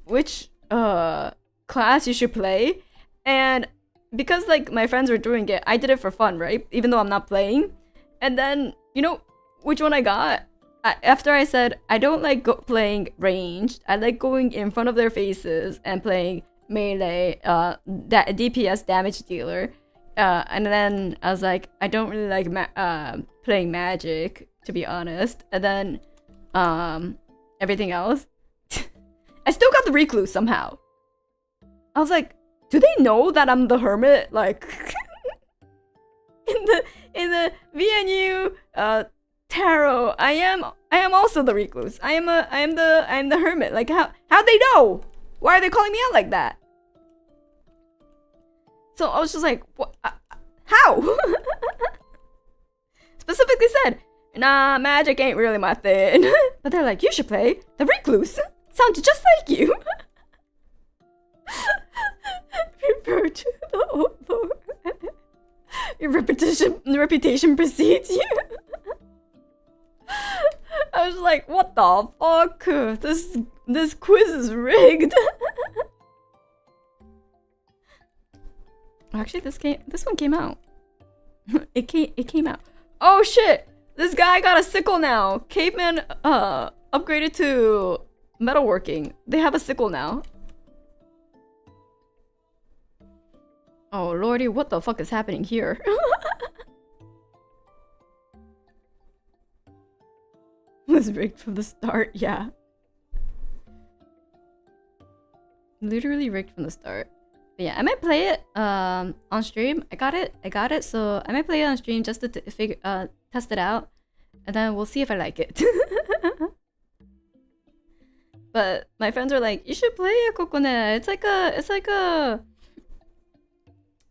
class you should play, and because like my friends were doing it, I did it for fun, right? Even though I'm not playing. And then you know which one I got? After I said I don't like playing ranged, I like going in front of their faces and playing melee, that DPS damage dealer. and then I was like, I don't really like playing Magic, to be honest. And then everything else, I still got the Recluse somehow. I was like, do they know that I'm the Hermit? Like in the V&U tarot, I am also the Recluse. I am the Hermit. Like how they know? Why are they calling me out like that? So I was just like, what? How? Specifically said, nah, Magic ain't really my thing. But they're like, you should play the Recluse. Sounds just like you. Refer to the old lord. Your reputation precedes you. I was like, what the fuck? This quiz is rigged. Actually, this one came out. It came out. Oh shit! This guy got a sickle now. Caveman upgraded to metalworking. They have a sickle now. Oh lordy, what the fuck is happening here? Was rigged from the start, yeah. Literally rigged from the start. But yeah, I might play it on stream. I got it. So I might play it on stream just to test it out, and then we'll see if I like it. But my friends are like, you should play it, Kokone. It's like a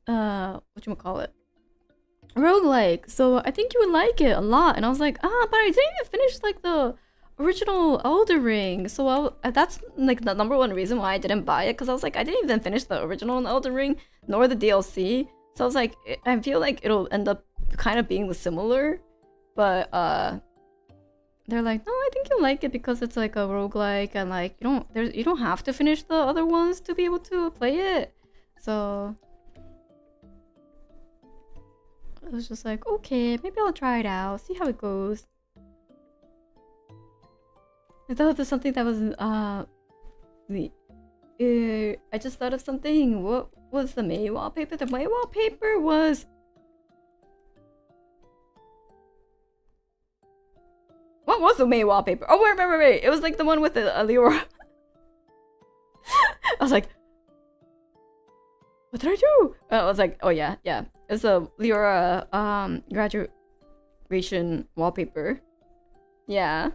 whatchamacallit? Roguelike. So I think you would like it a lot. And I was like, but I didn't even finish like the original Elder Ring. So that's like the #1 reason why I didn't buy it, because I was like, I didn't even finish the original Elder Ring nor the DLC. So I was like, I feel like it'll end up kind of being similar. But they're like, no, I think you'll like it because it's like a roguelike, and like you don't have to finish the other ones to be able to play it. So I was just like, okay, maybe I'll try it out, see how it goes. I thought of something that was I just thought of something. What was the May wallpaper? The May wallpaper was what was the May wallpaper? Oh wait. It was like the one with the Leora. I was like, what did I do? I was like, oh yeah. It's a Leora graduation wallpaper. Yeah.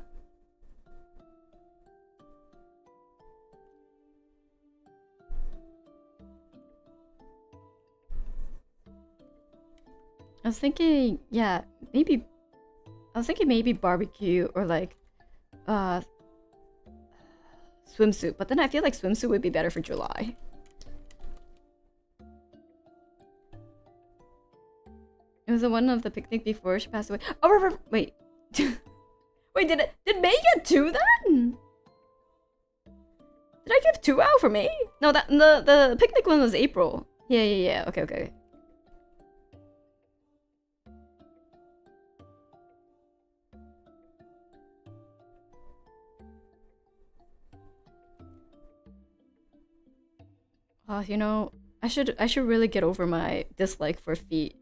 I was thinking, yeah, maybe. I was thinking maybe barbecue or like swimsuit, but then I feel like swimsuit would be better for July. It was the one of the picnic before she passed away. Oh, wait. Wait, did May get 2 then? Did I give 2 out for May? No, that the picnic one was April. Yeah. Okay. You know, I should really get over my dislike for feet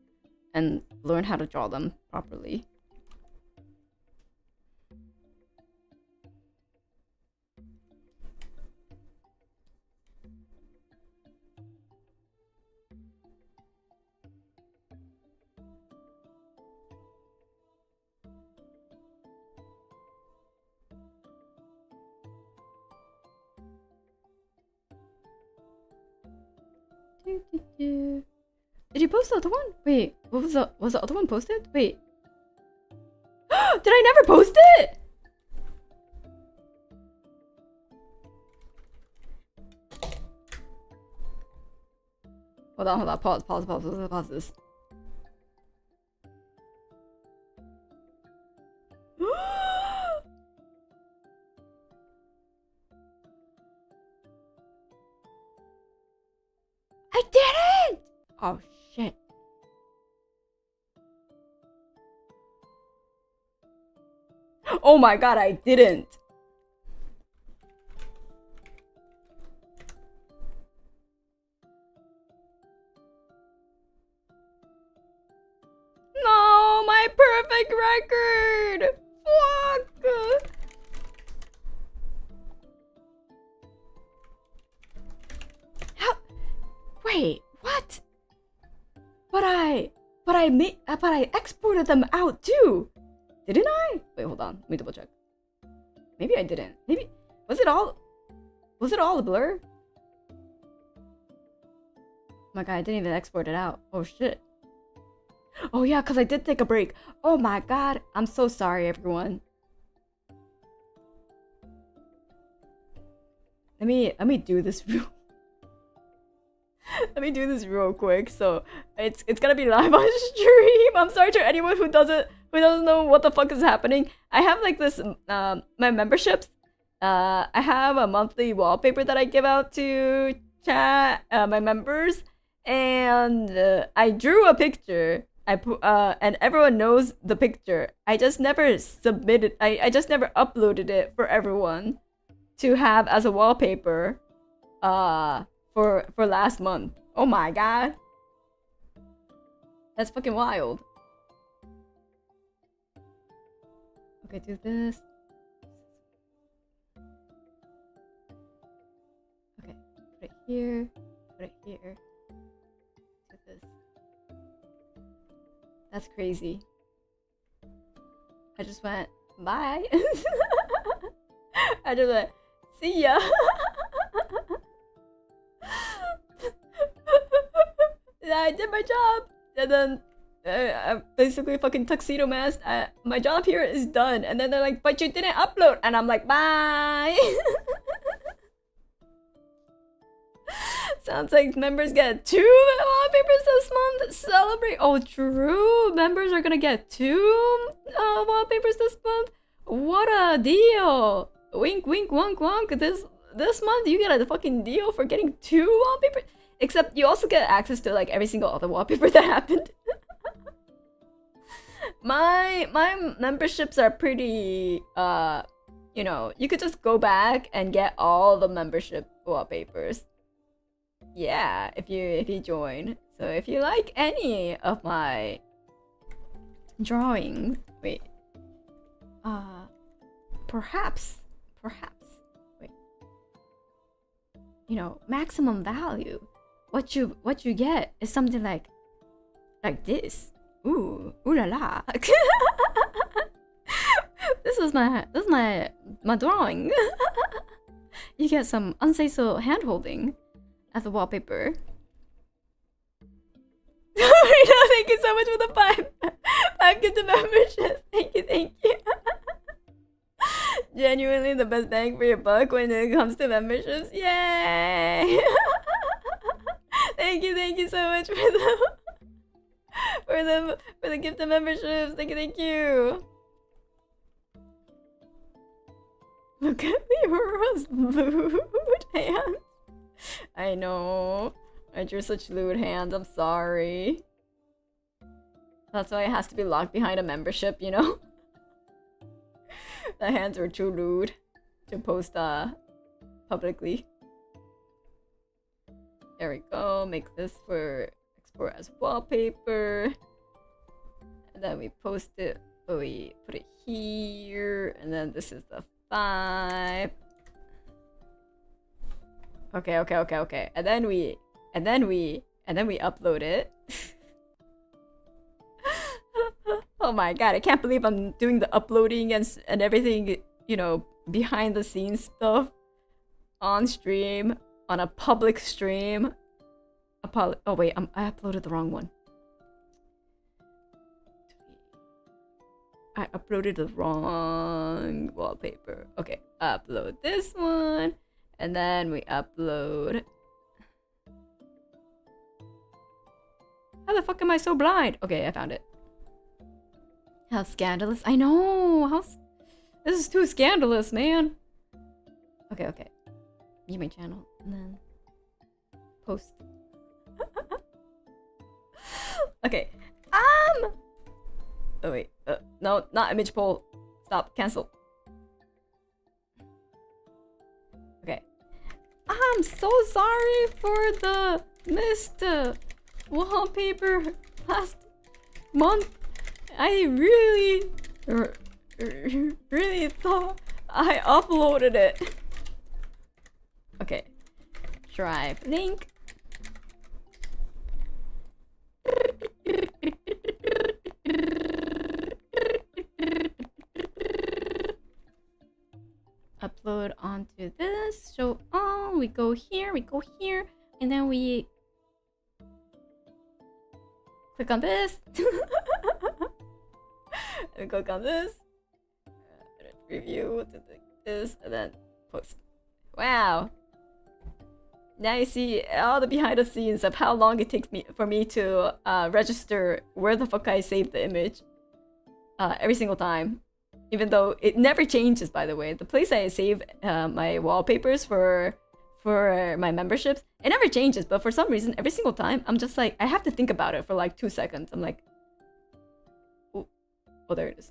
and learn how to draw them properly. Did you post the other one? Wait, what was the other one posted? Wait. Did I never post it? Hold on. Pause this. I did it! Oh shit. Oh my god, I didn't. strike record! Fuck! How? Wait, what? But I exported them out too! Didn't I? Wait, hold on. Let me double check. Maybe I didn't. Maybe... Was it all a blur? Oh my god, I didn't even export it out. Oh shit. Oh yeah, because I did take a break. Oh my god. I'm so sorry, everyone. Let me do this real... Let me do this real quick. So it's gonna be live on stream. I'm sorry to anyone who doesn't know what the fuck is happening. I have like this my memberships. I have a monthly wallpaper that I give out to chat my members, and I drew a picture. I put and everyone knows the picture. I just never submitted. I just never uploaded it for everyone to have as a wallpaper. For last month. Oh my god. That's fucking wild. Okay, do this. Okay, put it here. Put it here. Do this. That's crazy. I just went, bye. I just went, see ya. I did my job, and then I basically fucking tuxedo mask. My job here is done, and then they're like, "But you didn't upload," and I'm like, "Bye." Sounds like members get 2 wallpapers this month. Celebrate! Oh, true. Members are gonna get 2 wallpapers this month. What a deal! Wink, wink, wonk, wonk. This month you get a fucking deal for getting 2 wallpapers. Except you also get access to like every single other wallpaper that happened. My memberships are pretty you know, you could just go back and get all the membership wallpapers. Yeah, if you join. So if you like any of my drawings, wait. Perhaps wait. You know, maximum value. What you get is something like this. Ooh la la. This is my drawing. You get some unsafe hand holding as a wallpaper. Thank you so much for the 5 gift memberships. Thank you. Genuinely the best bang for your buck when it comes to memberships. Yay! Thank you so much for the gift of memberships. Thank you. Look at Leora's lewd hands. I know. I drew such lewd hands. I'm sorry. That's why it has to be locked behind a membership, you know? The hands were too lewd to post publicly. There we go. Make this for export as wallpaper. And then we post it. Oh, we put it here. And then this is the 5. Okay. And then we upload it. Oh my god, I can't believe I'm doing the uploading and everything, you know, behind the scenes stuff on stream, on a public stream. Oh wait, I uploaded the wrong one. I uploaded the wrong wallpaper. Okay, upload this one, and then we upload. How the fuck am I so blind? Okay, I found it. How scandalous. I know. This is too scandalous, man. Okay. View my channel and then post. Okay. Oh wait. No, not image poll. Stop. Cancel. Okay. I'm so sorry for the missed wallpaper last month. I really thought I uploaded it. Okay. Drive link. Upload onto this. Show all. We go here. And then we click on this. And click on this. Review this and then post. Wow. Now you see all the behind the scenes of how long it takes for me to register where the fuck I saved the image every single time. Even though it never changes, by the way. The place I save my wallpapers for my memberships, it never changes. But for some reason, every single time, I'm just like, I have to think about it for like 2 seconds. I'm like, oh, there it is.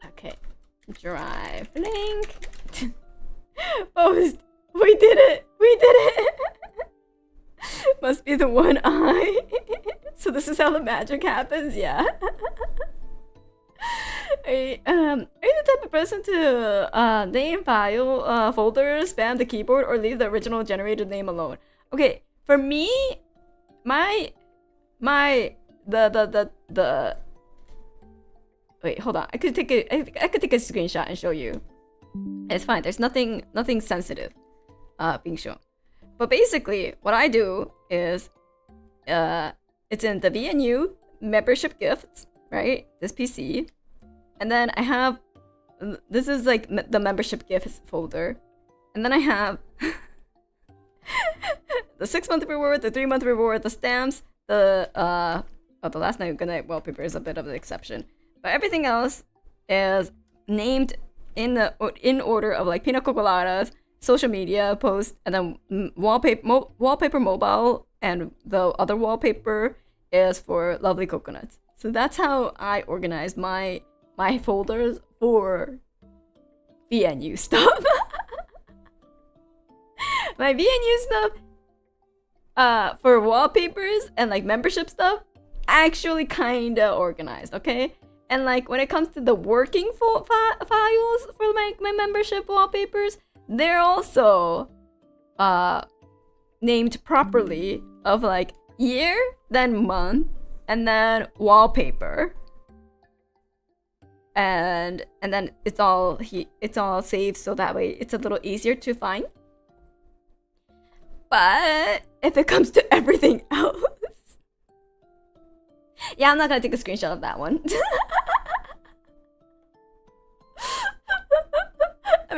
Okay, drive link. Post. We did it. Must be the one eye. So this is how the magic happens. Yeah. Are you the type of person to name file folders, spam the keyboard, or leave the original generated name alone? Okay, for me, the wait, hold on. I could take a screenshot and show you. It's fine. There's nothing sensitive being shown. But basically, what I do is it's in the V&U membership gifts, right? This PC. And then I have this is like the membership gifts folder. And then I have the 6-month reward, the 3-month reward, the stamps, the last night good night wallpaper is a bit of an exception. But everything else is named in order of like pina coladas, social media posts, and then wallpaper mobile, and the other wallpaper is for lovely coconuts. So that's how I organize my folders for V&U stuff. My V&U stuff for wallpapers and like membership stuff actually kinda organized, okay? And like when it comes to the working files for my membership wallpapers, they're also named properly of like year, then month, and then wallpaper. And then it's all saved so that way it's a little easier to find. But if it comes to everything else, yeah, I'm not gonna take a screenshot of that one.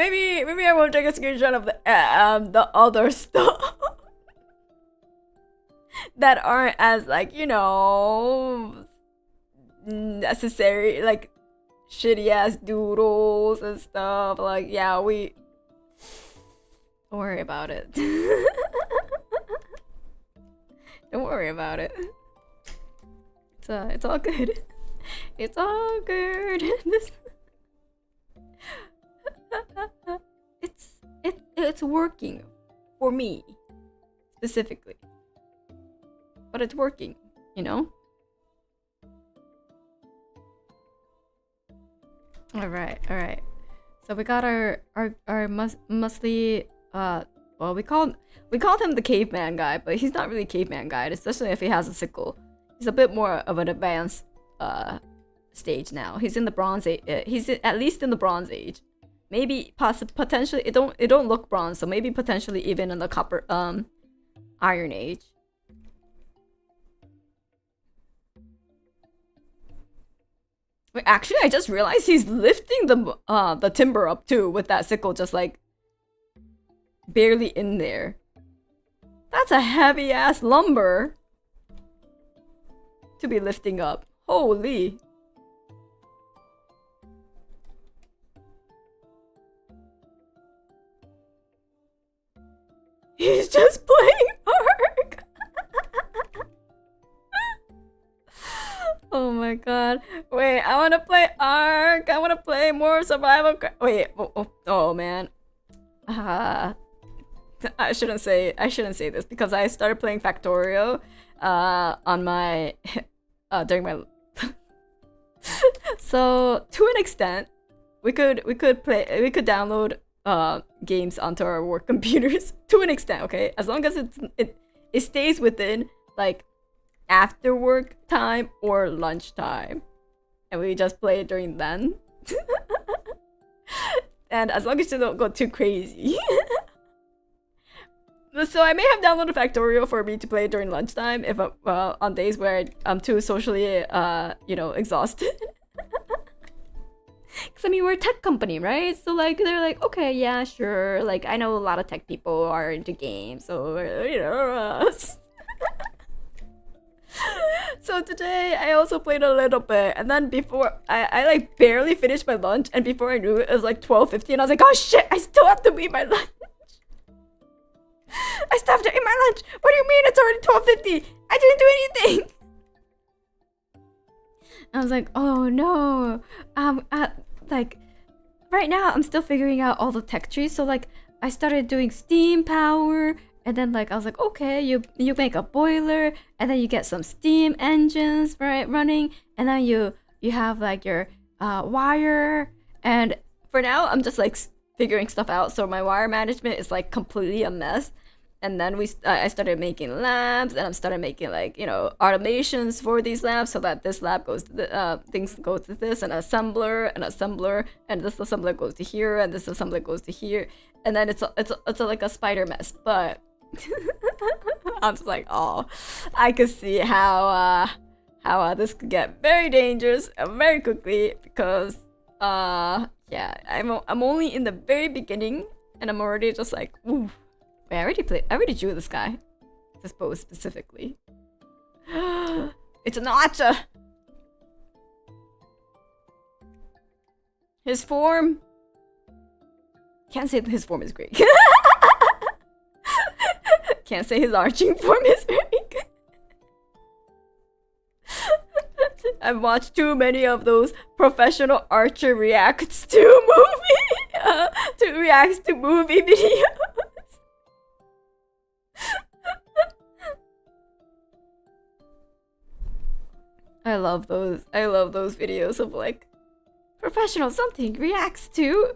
maybe I won't take a screenshot of the other stuff that aren't as like, you know, necessary, like shitty ass doodles and stuff. Like, yeah, don't worry about it. Don't worry about it. It's all good. It's all good. It's working for me specifically, but it's working, you know. All right. So we got our monthly. Well, we called him the caveman guy, but he's not really caveman guy, especially if he has a sickle. He's a bit more of an advanced stage now. He's in the bronze age. He's at least in the bronze age. Maybe potentially it don't look bronze, so maybe potentially even in the copper iron age. Wait, actually, I just realized he's lifting the timber up too with that sickle, just like barely in there. That's a heavy ass lumber to be lifting up. Holy. He's just playing Ark. Oh my god. Wait, I wanna play Ark. I wanna play more survival. Wait, oh man. I shouldn't say this because I started playing Factorio on my during my so to an extent we could download games onto our work computers to an extent, okay? As long as it stays within like after work time or lunch time, and we just play it during then. And as long as you don't go too crazy. So I may have downloaded Factorio for me to play during lunchtime if on days where I'm too socially exhausted. Because I mean, we're a tech company, right? So like they're like, okay, yeah, sure. Like I know a lot of tech people are into games, so So today I also played a little bit, and then before I like barely finished my lunch, and before I knew it was like 12:50, and I was like, oh shit, I still have to eat my lunch. I still have to eat my lunch. What do you mean it's already 12:50? I didn't do anything. I was like, oh no. Like right now I'm still figuring out all the tech trees. So like I started doing steam power, and then like I was like, okay, you make a boiler, and then you get some steam engines running, and then you have like your wire. And for now I'm just like figuring stuff out, so my wire management is like completely a mess. And then I started making labs, and I started making like automations for these labs, so that this lab goes to the things go to this, and assembler, and this assembler goes to here, and this assembler goes to here, and then it's like a spider mess. But I'm just like, oh, I could see how this could get very dangerous very quickly, because yeah, I'm only in the very beginning, and I'm already just like, ooh. Wait, I already drew this guy. This bow specifically. It's an archer! His form... Can't say that his form is great. Can't say his arching form is very good. I've watched too many of those professional archer reacts to movie videos. I love those videos of like professional something reacts to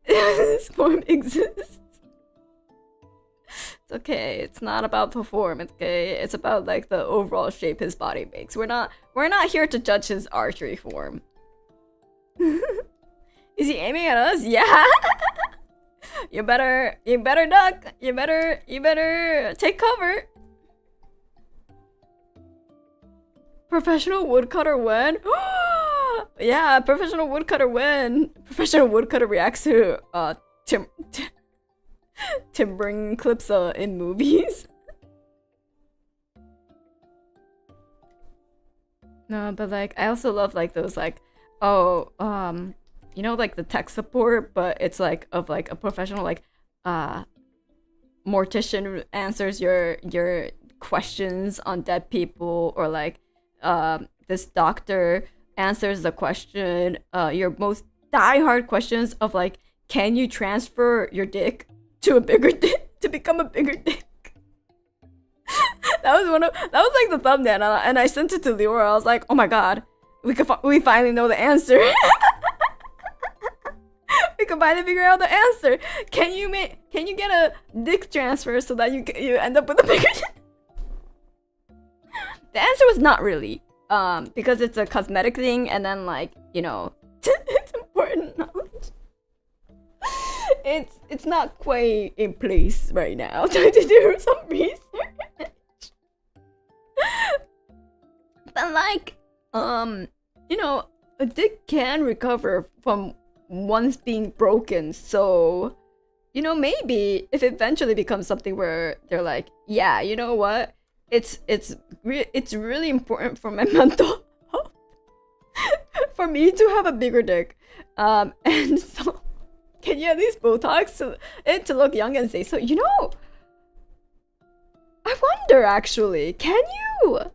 this form exists. It's okay, it's not about the form, okay? It's about like the overall shape his body makes. We're not here to judge his archery form. Is he aiming at us? Yeah. You better duck. You better take cover. Professional woodcutter when? Yeah, professional woodcutter when? Professional woodcutter reacts to timbering clips in movies. No, but like I also love like those like like the tech support, but it's like of like a professional like mortician answers your questions on dead people, or like this doctor answers the question, your most die-hard questions of like, can you transfer your dick to a bigger dick to become a bigger dick? that was like the thumbnail, and I sent it to Leora. I was like, oh my god, we finally know the answer. We can finally figure out the answer. Can you get a dick transfer so that you end up with a bigger dick? The answer was not really, because it's a cosmetic thing, and then like it's important knowledge. It's not quite in place right now. Trying to do some research. But like, a dick can recover from once being broken, so maybe if it eventually becomes something where they're like, yeah, you know what, it's really important for my mental health for me to have a bigger dick, and so can you at least Botox it to look young and say so? I wonder actually, can you?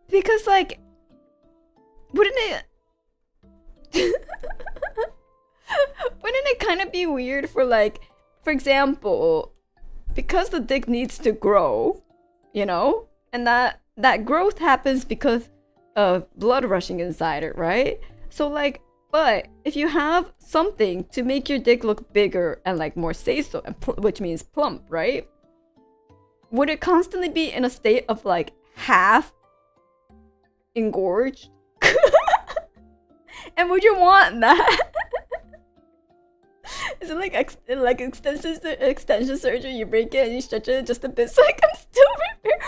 Because like, wouldn't it wouldn't it kind of be weird for like, for example, because the dick needs to grow, you know, and that growth happens because of blood rushing inside it, right? So like, but if you have something to make your dick look bigger and like more say-so, which means plump, right? Would it constantly be in a state of like half engorged? And would you want that? Is it like extension surgery? You break it and you stretch it just a bit so it can still repair.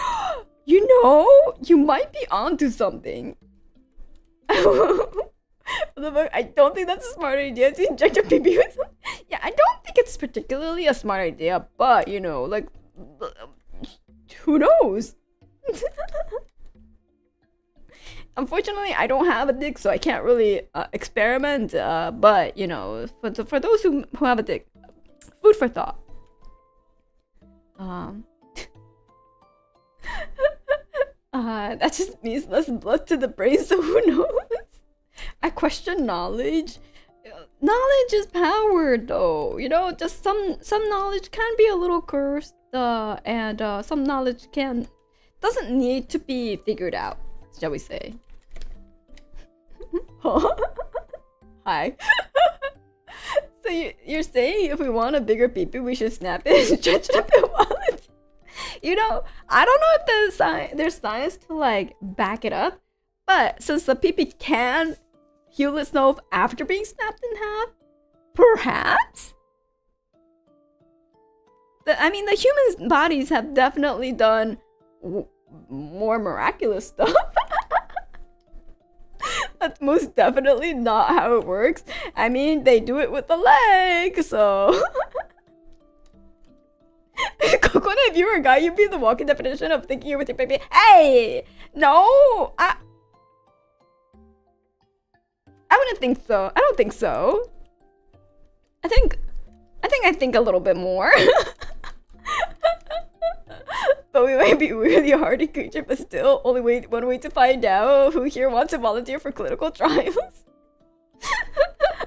You know, you might be onto something. I don't think that's a smart idea to inject your pee-pee with something. Yeah, I don't think it's particularly a smart idea, but you know, like, who knows? Unfortunately, I don't have a dick, so I can't really experiment. But you know, for those who have a dick, food for thought. That just means less blood to the brain, so who knows? I question knowledge. Knowledge is power, though. You know, just some knowledge can be a little cursed, and some knowledge doesn't need to be figured out, shall we say? Hi. So you're saying if we want a bigger pee-pee, we should snap it and stretch it a bit while it's... You know, I don't know if there's science to like back it up, but since the pee-pee can heal itself after being snapped in half, perhaps? I mean, the human bodies have definitely done more miraculous stuff. That's most definitely not how it works. I mean, they do it with the leg, so... Kokone, if you were a guy, you'd be the walking definition of thinking you're with your baby. Hey! No! I wouldn't think so. I don't think so. I think I think a little bit more. But we might be a really hardy creature, but still, only one way to find out. Who here wants to volunteer for clinical trials?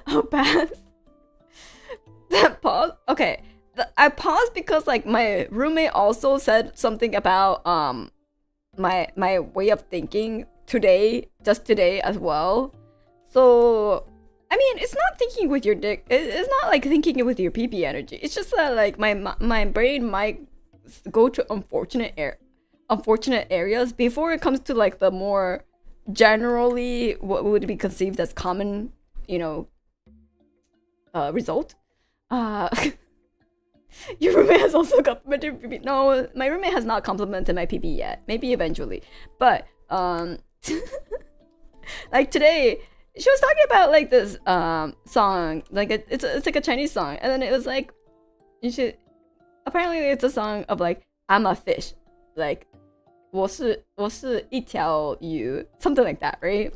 I'll pass. That pause? Okay. I paused because like my roommate also said something about my way of thinking today, just today as well. So I mean, it's not thinking with your dick. It's not like thinking with your pee-pee energy. It's just that like my brain might go to unfortunate areas before it comes to like the more generally what would be conceived as common, you know, result. Your roommate has also complimented your pee-pee. No, my roommate has not complimented my pee-pee yet. Maybe eventually. But like today, she was talking about like this song, like it's like a Chinese song, and then it was like, you should. Apparently, it's a song of like I'm a fish, like 我是一条鱼, something like that, right?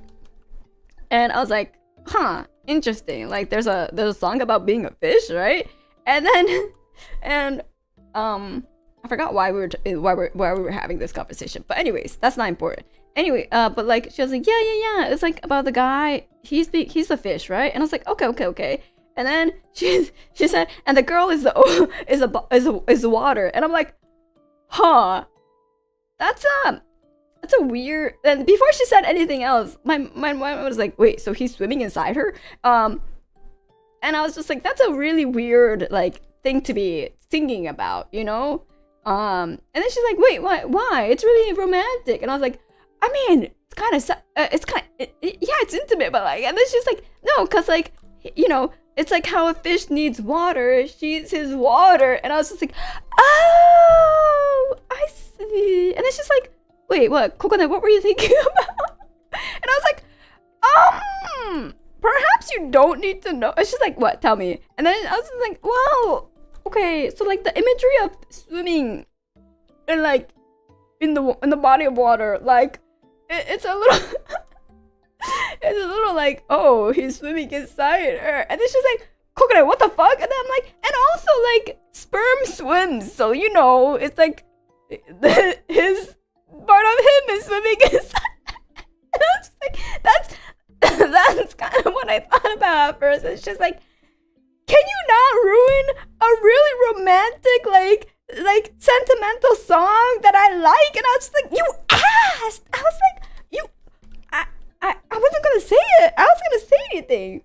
And I was like, huh, interesting. Like there's a song about being a fish, right? And then I forgot why we were having this conversation. But anyways, that's not important. Anyway, but like she was like, yeah. It's like about the guy. He's the fish, right? And I was like, okay. And then she said, and the girl is the water. And I'm like, huh, that's a weird. And before she said anything else, my mind was like, wait, so he's swimming inside her? And I was just like, that's a really weird like thing to be thinking about, you know? And then she's like, wait, why? It's really romantic. And I was like, I mean, it's kind of, yeah, it's intimate, but like, and then she's like, no, cause like, you know, it's like how a fish needs water. She's his water. And I was just like, oh, I see. And then she's like, wait, what? Kokone, what were you thinking about? And I was like, perhaps you don't need to know. And she's like, what? Tell me. And then I was just like, well, okay. So like the imagery of swimming and like in the body of water, like it's a little... It's a little like, oh, he's swimming inside her. And then she's like, Kokone, what the fuck? And then I'm like, and also like, sperm swims. So, you know, it's like, his part of him is swimming inside. was just like, that's kind of what I thought about at first. It's just like, can you not ruin a really romantic, like sentimental song that I like? And I was just like, you asked. I was like, I wasn't gonna say it. I wasn't gonna say anything.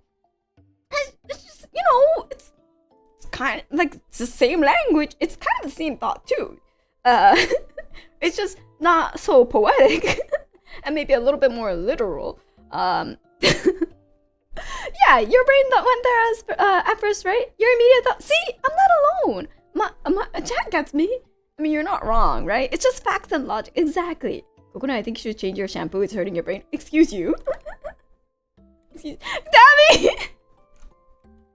It's just, it's kind of like it's the same language. It's kind of the same thought too. It's just not so poetic and maybe a little bit more literal. Yeah, your brain thought went there at first, right? Your immediate thought. See, I'm not alone. My chat gets me. I mean, you're not wrong, right? It's just facts and logic. Exactly. Kokone, I think you should change your shampoo. It's hurting your brain. Excuse you. Dammy!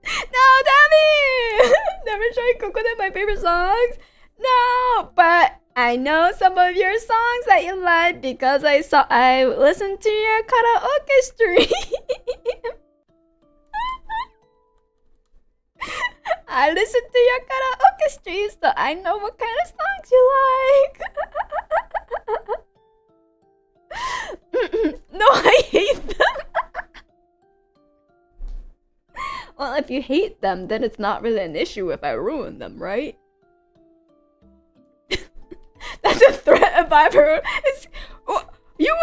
No, Dammy! Never showing Kokone my favorite songs. No, but I know some of your songs that you like because I listened to your karaoke stream. I listened to your karaoke stream, so I know what kind of songs you like. No, I hate them. Well, if you hate them, then it's not really an issue if I ruin them, right? That's a threat if I ever. You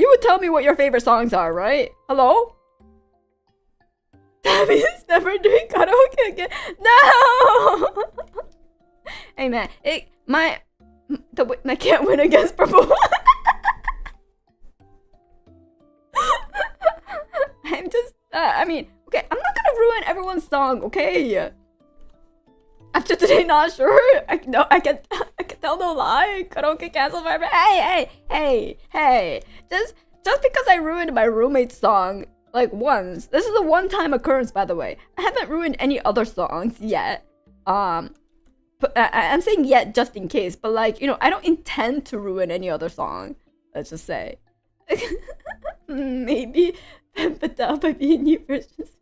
would tell me what your favorite songs are, right? Hello? Tammy's never doing karaoke again. No! Hey man, I can't win against purple. I'm just, I mean, okay, I'm not gonna ruin everyone's song, okay? After today, not sure. I can tell no lie. Karaoke cancel forever. Hey. Just because I ruined my roommate's song like once. This is a one-time occurrence, by the way. I haven't ruined any other songs yet. But I'm saying yet just in case. But like, I don't intend to ruin any other song. Let's just say. Maybe Pempata by V&U versions.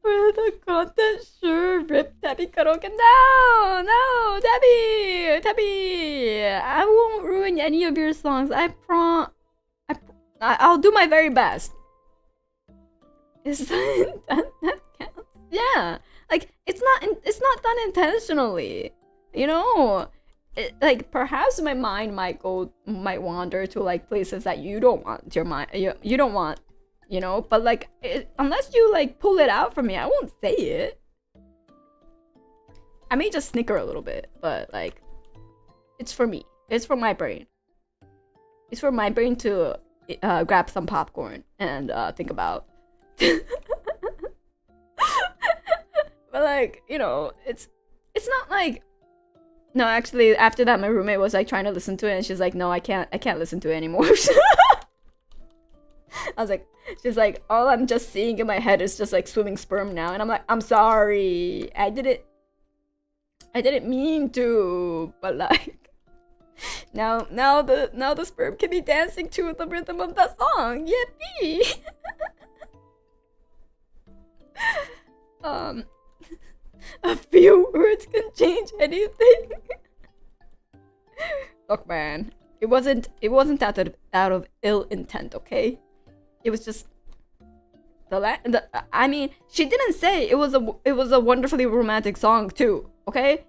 For the content, sure, rip Tabby karaoke. No, Tabby, I won't ruin any of your songs. I'll do my very best. Is that counts? Yeah, like it's not done intentionally. Like perhaps my mind might wander to like places that you don't want your mind. You don't want. But like, unless you like pull it out from me, I won't say it. I may just snicker a little bit, but like, it's for me. It's for my brain. It's for my brain to grab some popcorn and think about. But like, it's not like. No, actually, after that, my roommate was like trying to listen to it, and she's like, "No, I can't listen to it anymore." I was like, she's like, all I'm just seeing in my head is just like swimming sperm now, and I'm like, I'm sorry, I didn't mean to, but like, now the sperm can be dancing to the rhythm of that song, yippee! A few words can change anything. Look, man, it wasn't out of ill intent, okay? It was just I mean, she didn't say it was a wonderfully romantic song too, okay?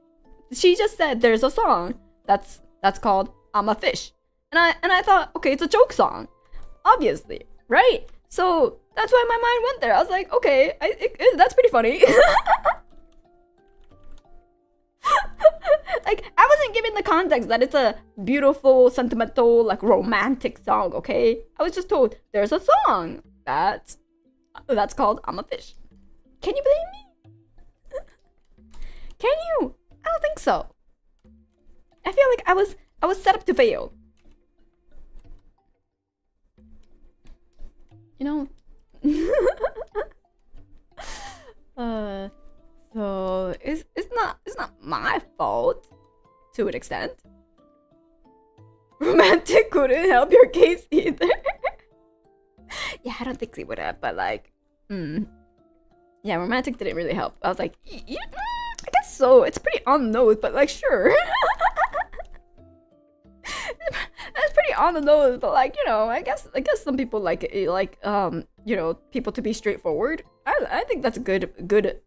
She just said there's a song that's called I'm a Fish. And I thought, okay, it's a joke song. Obviously, right? So that's why my mind went there. I was like, okay, that's pretty funny. Like, I wasn't given the context that it's a beautiful, sentimental, like romantic song, okay? I was just told there's a song that's called I'm a Fish. Can you blame me? Can you? I don't think so. I feel like I was set up to fail. So it's not my fault to an extent. Romantic couldn't help your case either. Yeah, I don't think they would have, but like, yeah, romantic didn't really help. I was like, yeah, I guess so. It's pretty on note, but like, sure. That's pretty on the nose, but like, you know, I guess some people like it, like you know, people to be straightforward. I think that's a good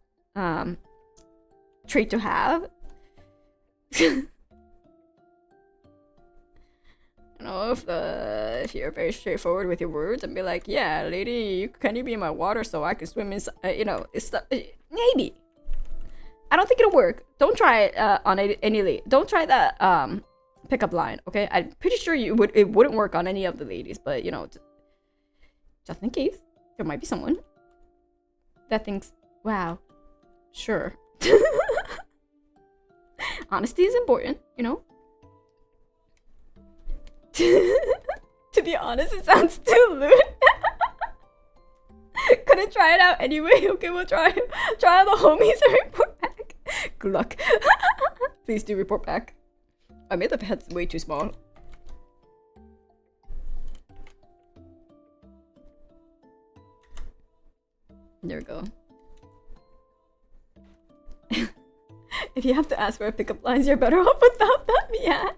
trait to have. You know, if you're very straightforward with your words and be like, yeah, lady, can you be in my water so I can swim inside? You know, it's maybe. I don't think it'll work. Don't try it on any lady. Don't try that pickup line, okay? I'm pretty sure it wouldn't work on any of the ladies, but you know, just in case, there might be someone that thinks, wow, sure. Honesty is important, you know? To be honest, it sounds too lewd. Couldn't try it out anyway. Okay, we'll try out the homies and report back. Good luck. Please do report back. I made the heads way too small. There we go. If you have to ask for pickup lines, you're better off without them. Yeah.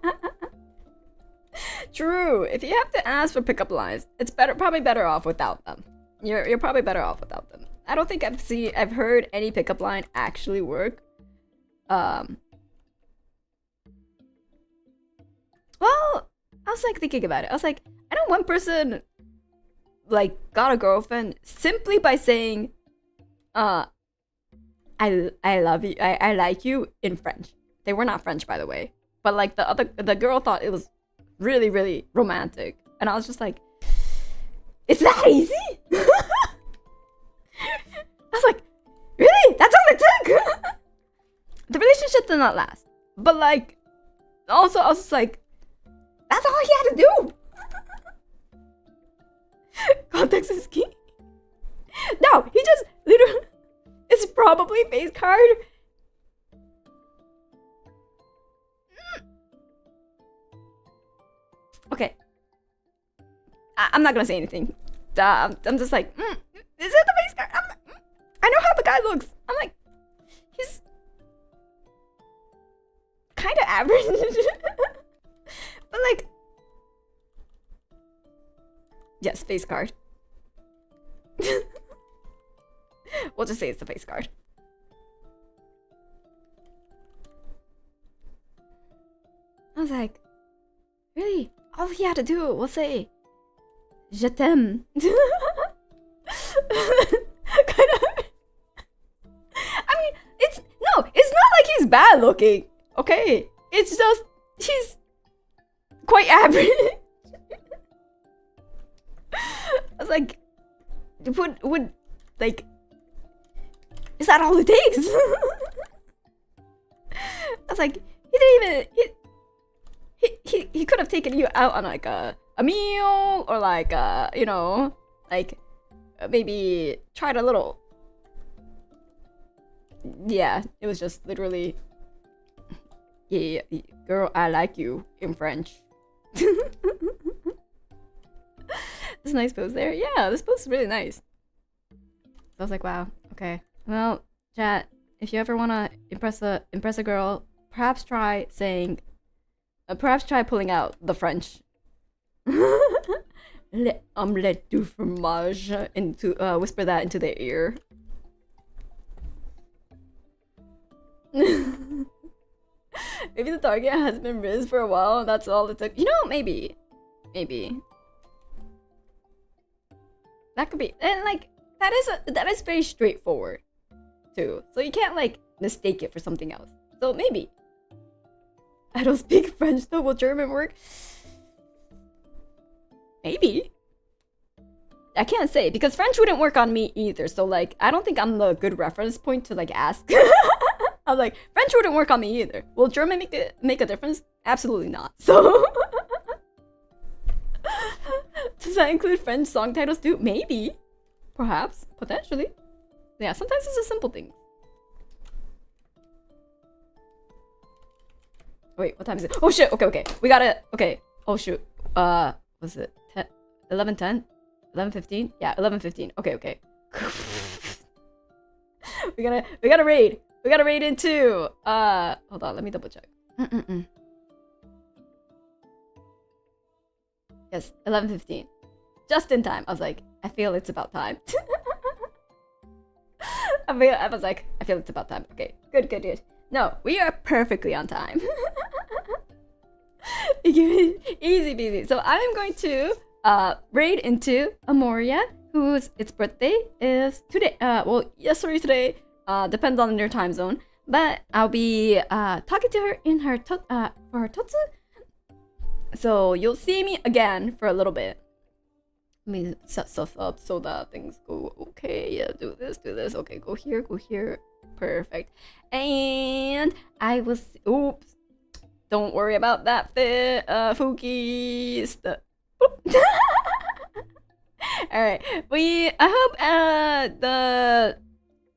True. If you have to ask for pickup lines, it's probably better off without them. You're probably better off without them. I don't think I've heard any pickup line actually work. Well, I was like thinking about it. I was like, I know one person like got a girlfriend simply by saying, I love you, I like you in French. They were not French, by the way. But like the girl thought it was really, really romantic. And I was just like, it's that easy? I was like, really? That's all it took? The relationship did not last. But like, also I was just like, that's all he had to do. Context is key. No, he just literally, it's probably face card. Okay. I'm not gonna say anything. I'm just like, is it the face card? I know how the guy looks. I'm like, he's kind of average. But like, yes, face card. We'll just say it's the face card. I was like, really? All he had to do was say, Je t'aime. I mean, it's not like he's bad looking, okay? It's just, he's quite average. I was like, would like, is that all it takes? I was like, he didn't even, he could have taken you out on like a meal, or like you know, like maybe tried a little. Yeah, it was just literally, yeah, girl, I like you in French. This nice pose there. Yeah, this pose is really nice. So I was like, wow, okay. Well, chat, if you ever wanna impress a girl, perhaps try saying, perhaps try pulling out the French. Le omelette du fromage, into whisper that into their ear. Maybe the target has been Riz for a while, and that's all it took. You know, maybe. That could be, and like that is very straightforward too. So you can't like mistake it for something else. So maybe. I don't speak French though. Will German work? Maybe. I can't say because French wouldn't work on me either. So like I don't think I'm the good reference point to like ask. I'm like, French wouldn't work on me either. Will German make a difference? Absolutely not. So does that include French song titles too? Maybe. Perhaps. Potentially. Yeah, sometimes it's a simple thing. Wait, what time is it? Oh shit, okay. We gotta, okay. Oh shoot. Was it 11:10? 11:15? Yeah, 11:15. Okay. we gotta raid. We gotta raid in too. Hold on, let me double check. Yes, 11:15. Just in time. I was like, I feel it's about time. I was like, I feel it's about time. Okay, good. No, we are perfectly on time. Easy peasy. So I'm going to raid into Amoria, whose its birthday is today. Yesterday, today. Depends on your time zone. But I'll be talking to her in her for her totsu. So you'll see me again for a little bit. Let me set stuff up so that things go okay. Yeah, do this. Okay, go here. Perfect. And I was. Oops. Don't worry about that fit, Fuki. Alright. I hope the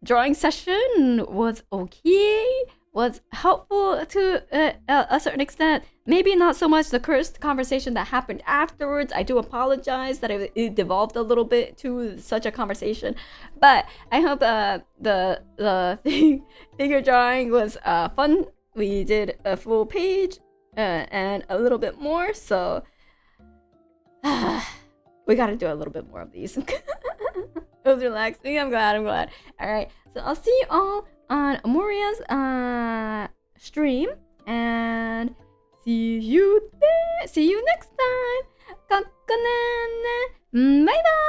drawing session was okay. Was helpful to a certain extent. Maybe not so much the cursed conversation that happened afterwards. I do apologize that it devolved a little bit to such a conversation. But I hope the figure drawing was fun. We did a full page and a little bit more. So we gotta do a little bit more of these. It was relaxing. I'm glad. Alright. So I'll see you all on Amoria's stream, and see you next time. Kokone. Bye bye.